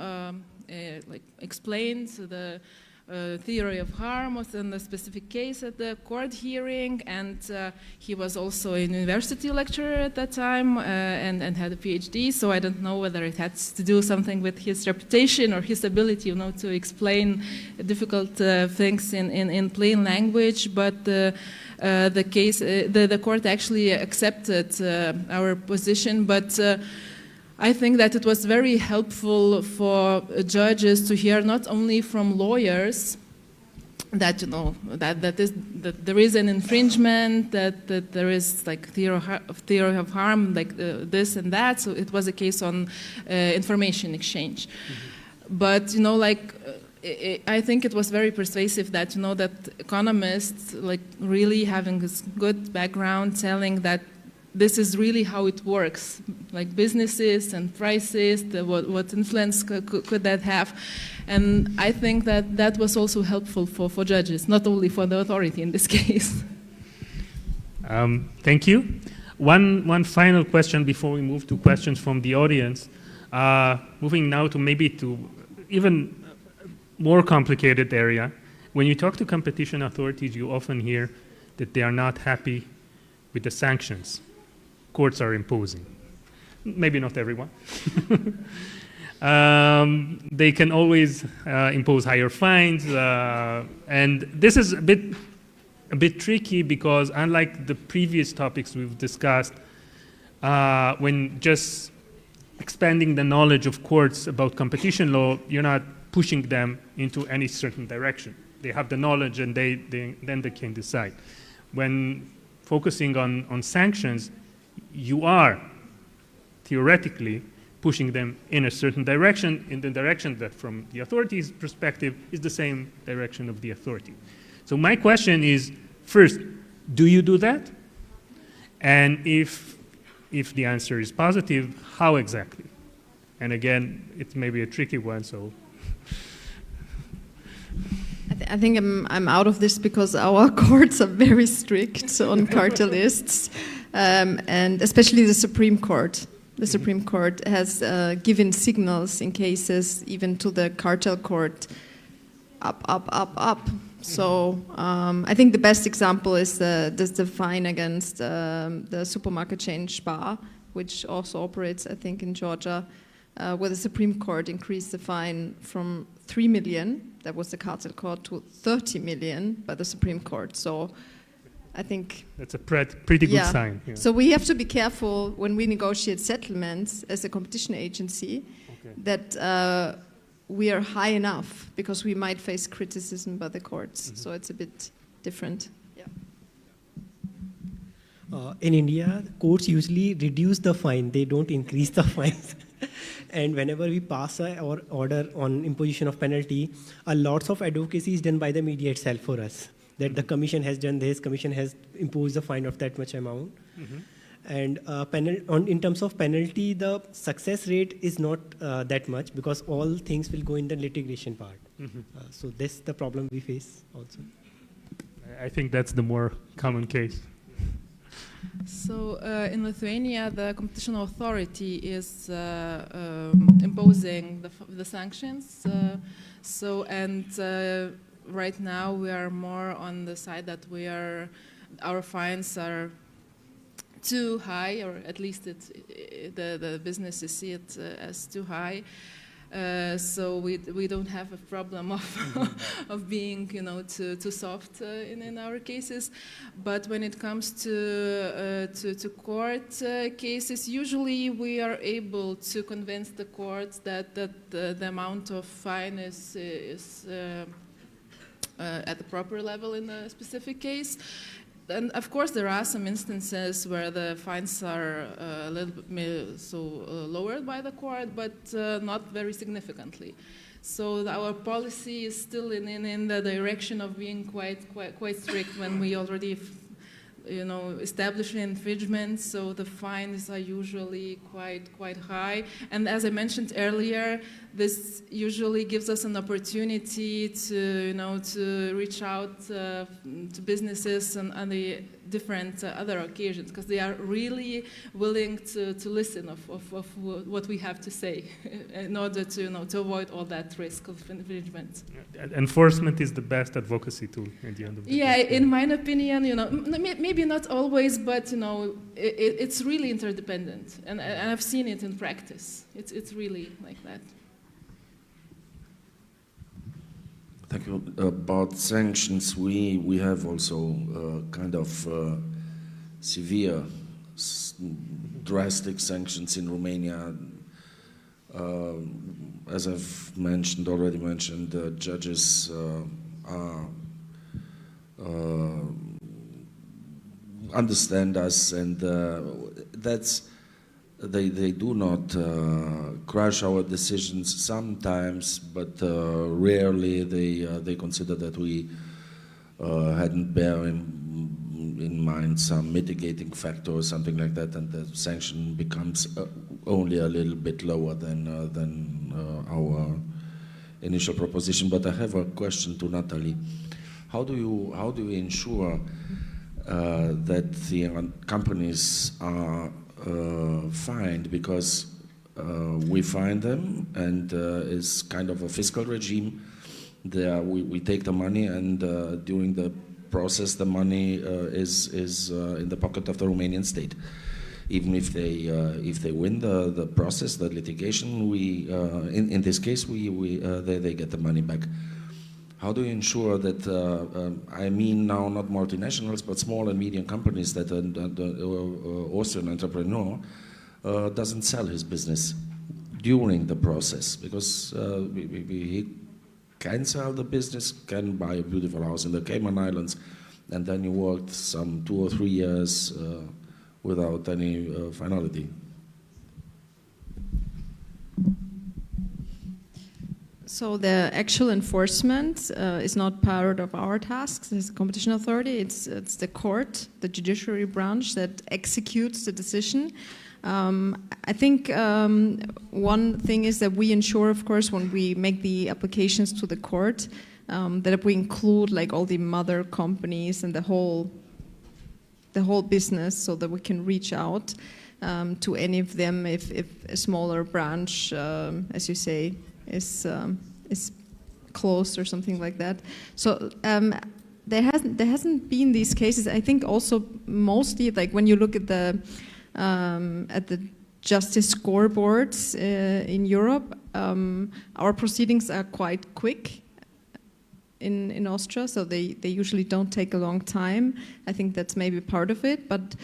explained the theory of harm within the specific case at the court hearing, and he was also a university lecturer at that time and had a PhD, so I don't know whether it had to do something with his reputation or his ability, to explain difficult things in plain language, but the court actually accepted our position, but I think that it was very helpful for judges to hear not only from lawyers that that there is an infringement, that there is like theory of harm, like this and that. So it was a case on information exchange. Mm-hmm. But I think it was very persuasive that that economists really having this good background telling that this is really how it works, like businesses and prices, what influence could that have. And I think that was also helpful for judges, not only for the authority in this case. Thank you. One final question before we move to questions from the audience. Moving now to maybe to even more complicated area. When you talk to competition authorities, you often hear that they are not happy with the sanctions courts are imposing. Maybe not everyone. They can always impose higher fines, and this is a bit tricky because unlike the previous topics we've discussed, when just expanding the knowledge of courts about competition law, you're not pushing them into any certain direction. They have the knowledge and then they can decide. When focusing on sanctions, you are theoretically pushing them in a certain direction, in the direction that from the authority's perspective is the same direction of the authority. So my question is, first, do you do that? And if the answer is positive, how exactly? And again, it may be a tricky one, so. I think I'm out of this because our courts are very strict on cartelists, and especially the Supreme Court. The Supreme Court has given signals in cases even to the cartel court, up. So I think the best example is the fine against the supermarket chain Spar, which also operates, I think, in Georgia, where the Supreme Court increased the fine from 3 million, that was the cartel court, to 30 million by the Supreme Court. So I think that's a pretty good sign. Yeah. So we have to be careful when we negotiate settlements as a competition agency, that we are high enough, because we might face criticism by the courts. Mm-hmm. So it's a bit different. Yeah. In India, courts usually reduce the fine; they don't increase the fines. And whenever we pass our order on imposition of penalty, lots of advocacy is done by the media itself for us. That the commission has done this, commission has imposed a fine of that much amount. Mm-hmm. And in terms of penalty, the success rate is not that much, because all things will go in the litigation part. Mm-hmm. So that's the problem we face also. I think that's the more common case. So in Lithuania, the competition authority is imposing the sanctions. Right now we are more on the side that our fines are too high, or at least the businesses see it as too high. So we don't have a problem of being too soft in our cases, but when it comes to court cases, usually we are able to convince the courts that the amount of fine is at the proper level in a specific case. And of course, there are some instances where the fines are a little bit lowered by the court, but not very significantly. So our policy is still in the direction of being quite strict when we already establish infringement. So the fines are usually quite high. And as I mentioned earlier, this usually gives us an opportunity to reach out to businesses and the different other occasions, because they are really willing to listen of what we have to say in order to, to avoid all that risk of infringement. Enforcement is the best advocacy tool at the end of the day. In my opinion, maybe not always, but it's really interdependent, and I've seen it in practice. It's really like that. Thank you. About sanctions, we have also kind of severe, drastic sanctions in Romania. As I've already mentioned, judges understand us, and they do not crush our decisions sometimes, but rarely they consider that we hadn't bear in mind some mitigating factor or something like that, and the sanction becomes only a little bit lower than our initial proposition. But I have a question to Natalie. How do you ensure that the companies are fined? Because we fine them, and it's kind of a fiscal regime. There we take the money, and during the process, the money is in the pocket of the Romanian state. Even if they win the process, the litigation, in this case they get the money back. How do you ensure that, I mean now not multinationals, but small and medium companies, that an Austrian entrepreneur doesn't sell his business during the process? Because he can sell the business, can buy a beautiful house in the Cayman Islands, and then you worked some 2 or 3 years without any finality. So the actual enforcement is not part of our tasks as a competition authority. It's the court, the judiciary branch, that executes the decision. I think one thing is that we ensure, of course, when we make the applications to the court, that we include like all the mother companies and the whole business, so that we can reach out to any of them if a smaller branch, as you say, is closed or something like that. So there hasn't been these cases. I think also mostly like when you look at the justice scoreboards in Europe, our proceedings are quite quick in Austria, so they usually don't take a long time. I think that's maybe part of it, but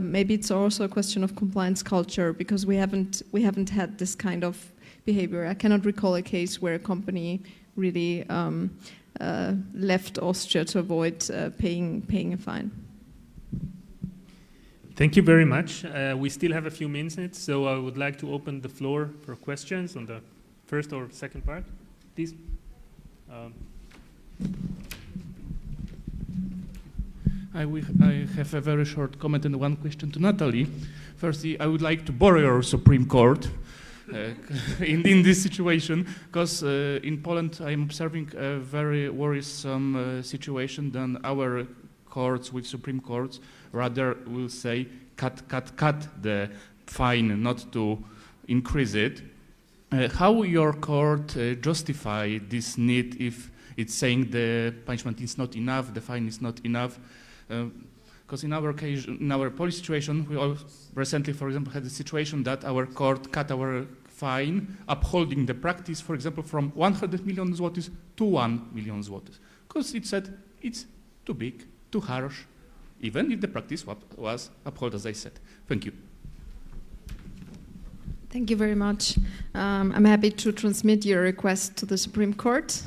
maybe it's also a question of compliance culture, because we haven't had this kind of behavior. I cannot recall a case where a company really left Austria to avoid paying a fine. Thank you very much. We still have a few minutes, so I would like to open the floor for questions on the first or second part, please. I have a very short comment and one question to Natalie. Firstly, I would like to borrow your Supreme Court in this situation, because in Poland I'm observing a very worrisome situation. Then our courts with Supreme Courts rather will say cut the fine, not to increase it. How your court justify this need if it's saying the punishment is not enough, the fine is not enough? Because in our case, in our Polish situation, we all recently, for example, had a situation that our court cut our fine, upholding the practice, for example, from 100 million zlotys to 1 million zlotys, because it said it's too big, too harsh, even if the practice was upheld, as I said. Thank you. Thank you very much. I'm happy to transmit your request to the Supreme Court.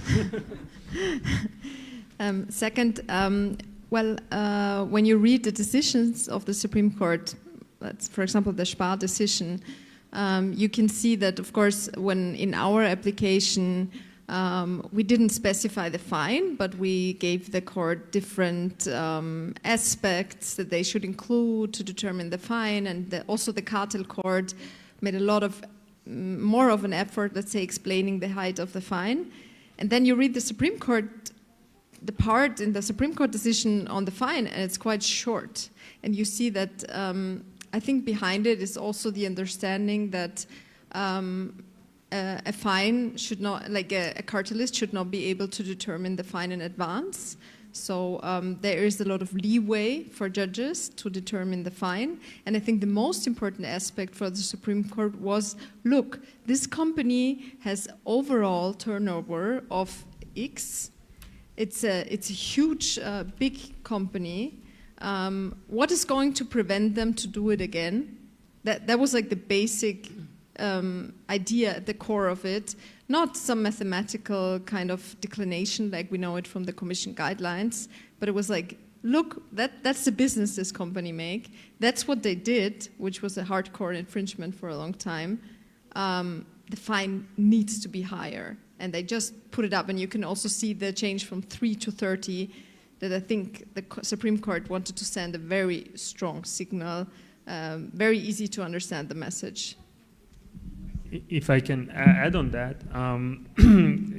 Second, when you read the decisions of the Supreme Court, that's, for example, the Spar decision, you can see that, of course, when in our application, we didn't specify the fine, but we gave the court different aspects that they should include to determine the fine, and also the cartel court made a lot of more of an effort, let's say, explaining the height of the fine. And then you read the Supreme Court the part in the Supreme Court decision on the fine, and it's quite short. And you see that I think behind it is also the understanding that a fine should not, like a cartelist should not be able to determine the fine in advance. So there is a lot of leeway for judges to determine the fine. And I think the most important aspect for the Supreme Court was, look, this company has overall turnover of X. It's a huge, big company. What is going to prevent them to do it again? That was like the basic idea at the core of it, not some mathematical kind of declination like we know it from the Commission guidelines, but it was like, look, that's the business this company make. That's what they did, which was a hardcore infringement for a long time. The fine needs to be higher. And they just put it up, and you can also see the change from 3 to 30 that I think the Supreme Court wanted to send a very strong signal, very easy to understand the message. If I can add on that,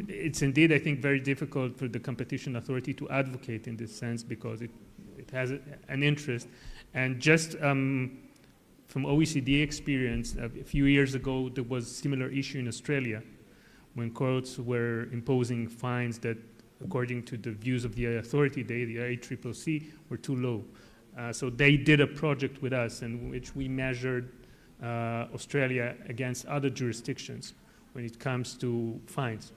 it's indeed, I think, very difficult for the competition authority to advocate in this sense because it has an interest. And just from OECD experience, a few years ago, there was a similar issue in Australia when courts were imposing fines that, according to the views of the authority, the ACCC, were too low. So they did a project with us in which we measured Australia against other jurisdictions when it comes to fines.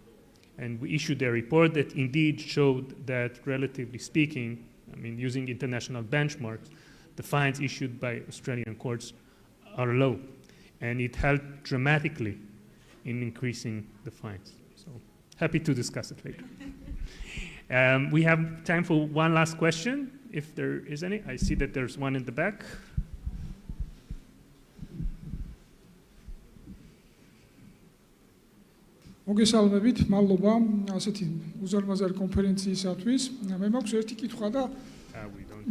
And we issued a report that indeed showed that, relatively speaking, I mean, using international benchmarks, the fines issued by Australian courts are low. And it helped dramatically in increasing the fines. So happy to discuss it later. We have time for one last question, if there is any. I see that there's one in the back. მოგესალმებით, მადლობა ასეთი უზარმაზარი კონფერენციისათვის. მე მაქვს ერთი კითხვა და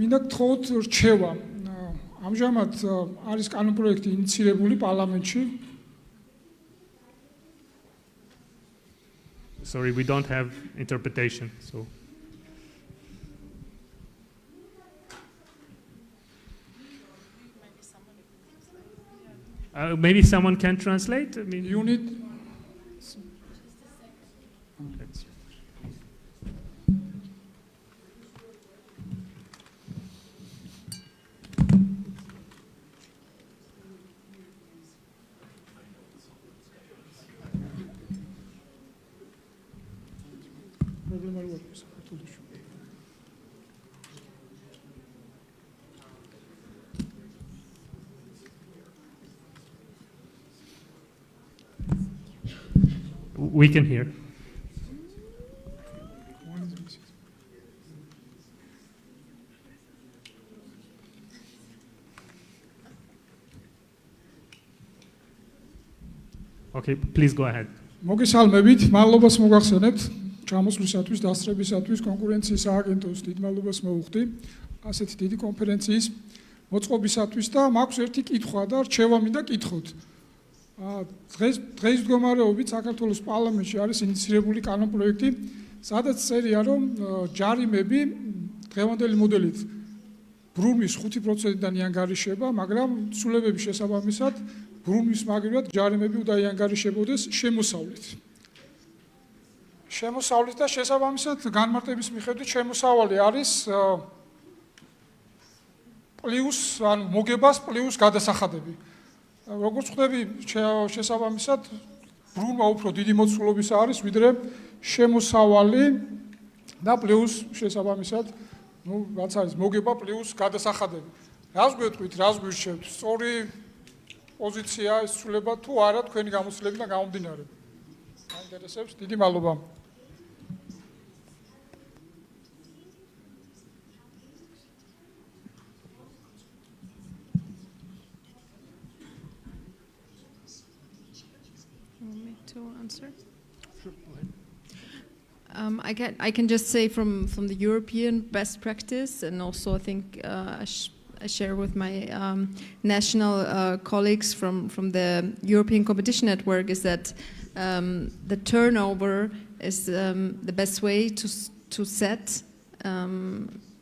მინდა გთხოვოთ რჩევა. ამჟამად არის კანონპროექტი ინიციირებული პარლამენტში. Sorry, we don't have interpretation, so. Maybe someone can translate? I mean, you need. We can hear. Okay, please go ahead. მოგესალმებით, მადლობას მოგახსენებთ ჩამოსვლისათვის, დასწრებისათვის, კონკურენციის სააგენტოს დიდ მადლობას მოვუხდი ასეთი დიდი კონფერენციის მოწყობისათვის და მაქვს ერთი კითხვა და რჩევა მინდა კითხოთ. დღეს მდგომარეობით საქართველოს პარლამენტში არის ინიციირებული კანონპროექტი, სადაც წერია, რომ ჯარიმები დღევანდელი მოდელით ბრუნვის 5%-დან იანგარიშება, მაგრამ ცვლილებების შესაბამისად ბრუნვის მაგივრად ჯარიმები უნდა იანგარიშებოდეს შემოსავლით. შემოსავლით და შესაბამისად განმარტების მიხედვით შემოსავალი არის პლუს, ანუ მოგებას პლუს გადასახადები. როგორც ხვდები, შესაბამისად ბრუნვა უფრო დიდი მოცულობის არის, ვიდრე შემოსავალი და პლუს შესაბამისად, რაც არის მოგება პლუს გადასახადები. რას გვეტყვით, რას გვირჩევთ? სწორი პოზიცია ისწრება თუ არა თქვენი გამოცდილებიდან გამომდინარე? მაინტერესებს. დიდი მადლობა. To answer? Sure, go ahead. I can just say from the European best practice, and also I think I share with my national colleagues from the European Competition Network, is that the turnover is the best way to set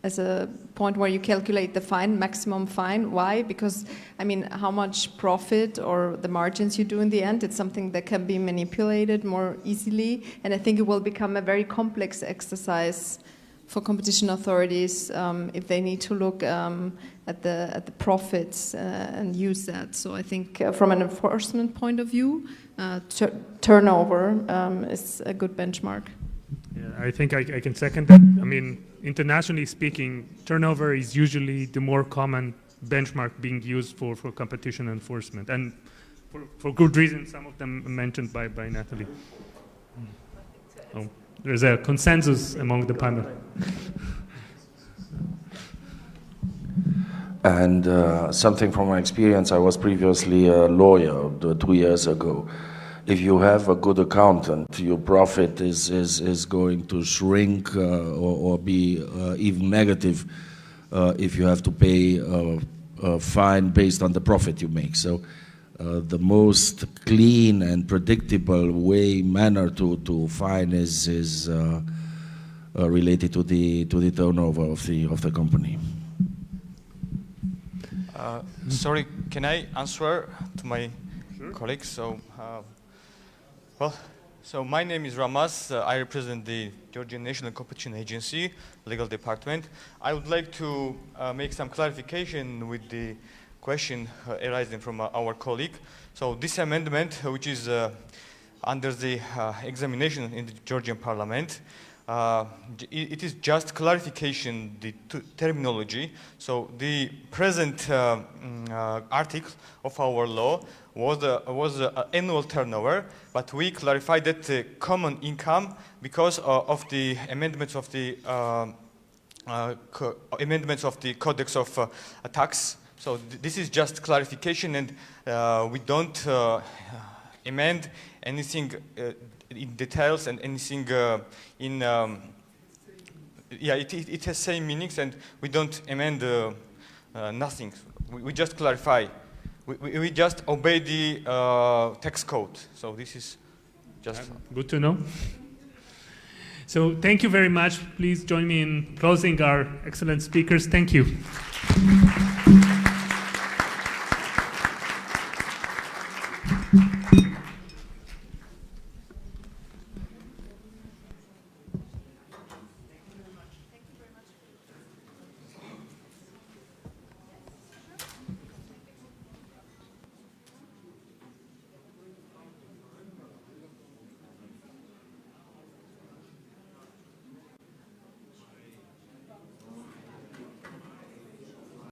as a point where you calculate the fine, maximum fine. Why? Because, I mean, how much profit or the margins you do in the end, it's something that can be manipulated more easily. And I think it will become a very complex exercise for competition authorities if they need to look at the profits and use that. So I think from an enforcement point of view, turnover is a good benchmark. Yeah, I think I can second that. I mean, internationally speaking, turnover is usually the more common benchmark being used for competition enforcement, and for good reason, some of them mentioned by Natalie. So there's a consensus among the panel. And something from my experience, I was previously a lawyer 2 years ago. If you have a good accountant, your profit is going to shrink or be even negative if you have to pay a fine based on the profit you make. So the most clean and predictable manner to fine is related to the turnover of the company. Sorry, can I answer to my colleagues? So. So my name is Ramaz. I represent the Georgian National Competition Agency, legal department. I would like to make some clarification with the question arising from our colleague. So this amendment, which is under the examination in the Georgian Parliament, it is just clarification, the terminology. So the present article of our law was annual turnover, but we clarified that common income because of the amendments of the Codex of Tax. So this is just clarification, and we don't amend anything in details and anything in it has same meanings, and we don't amend nothing. We just clarify. We just obey the tax code. So this is just good to know. So thank you very much. Please join me in closing our excellent speakers. Thank you.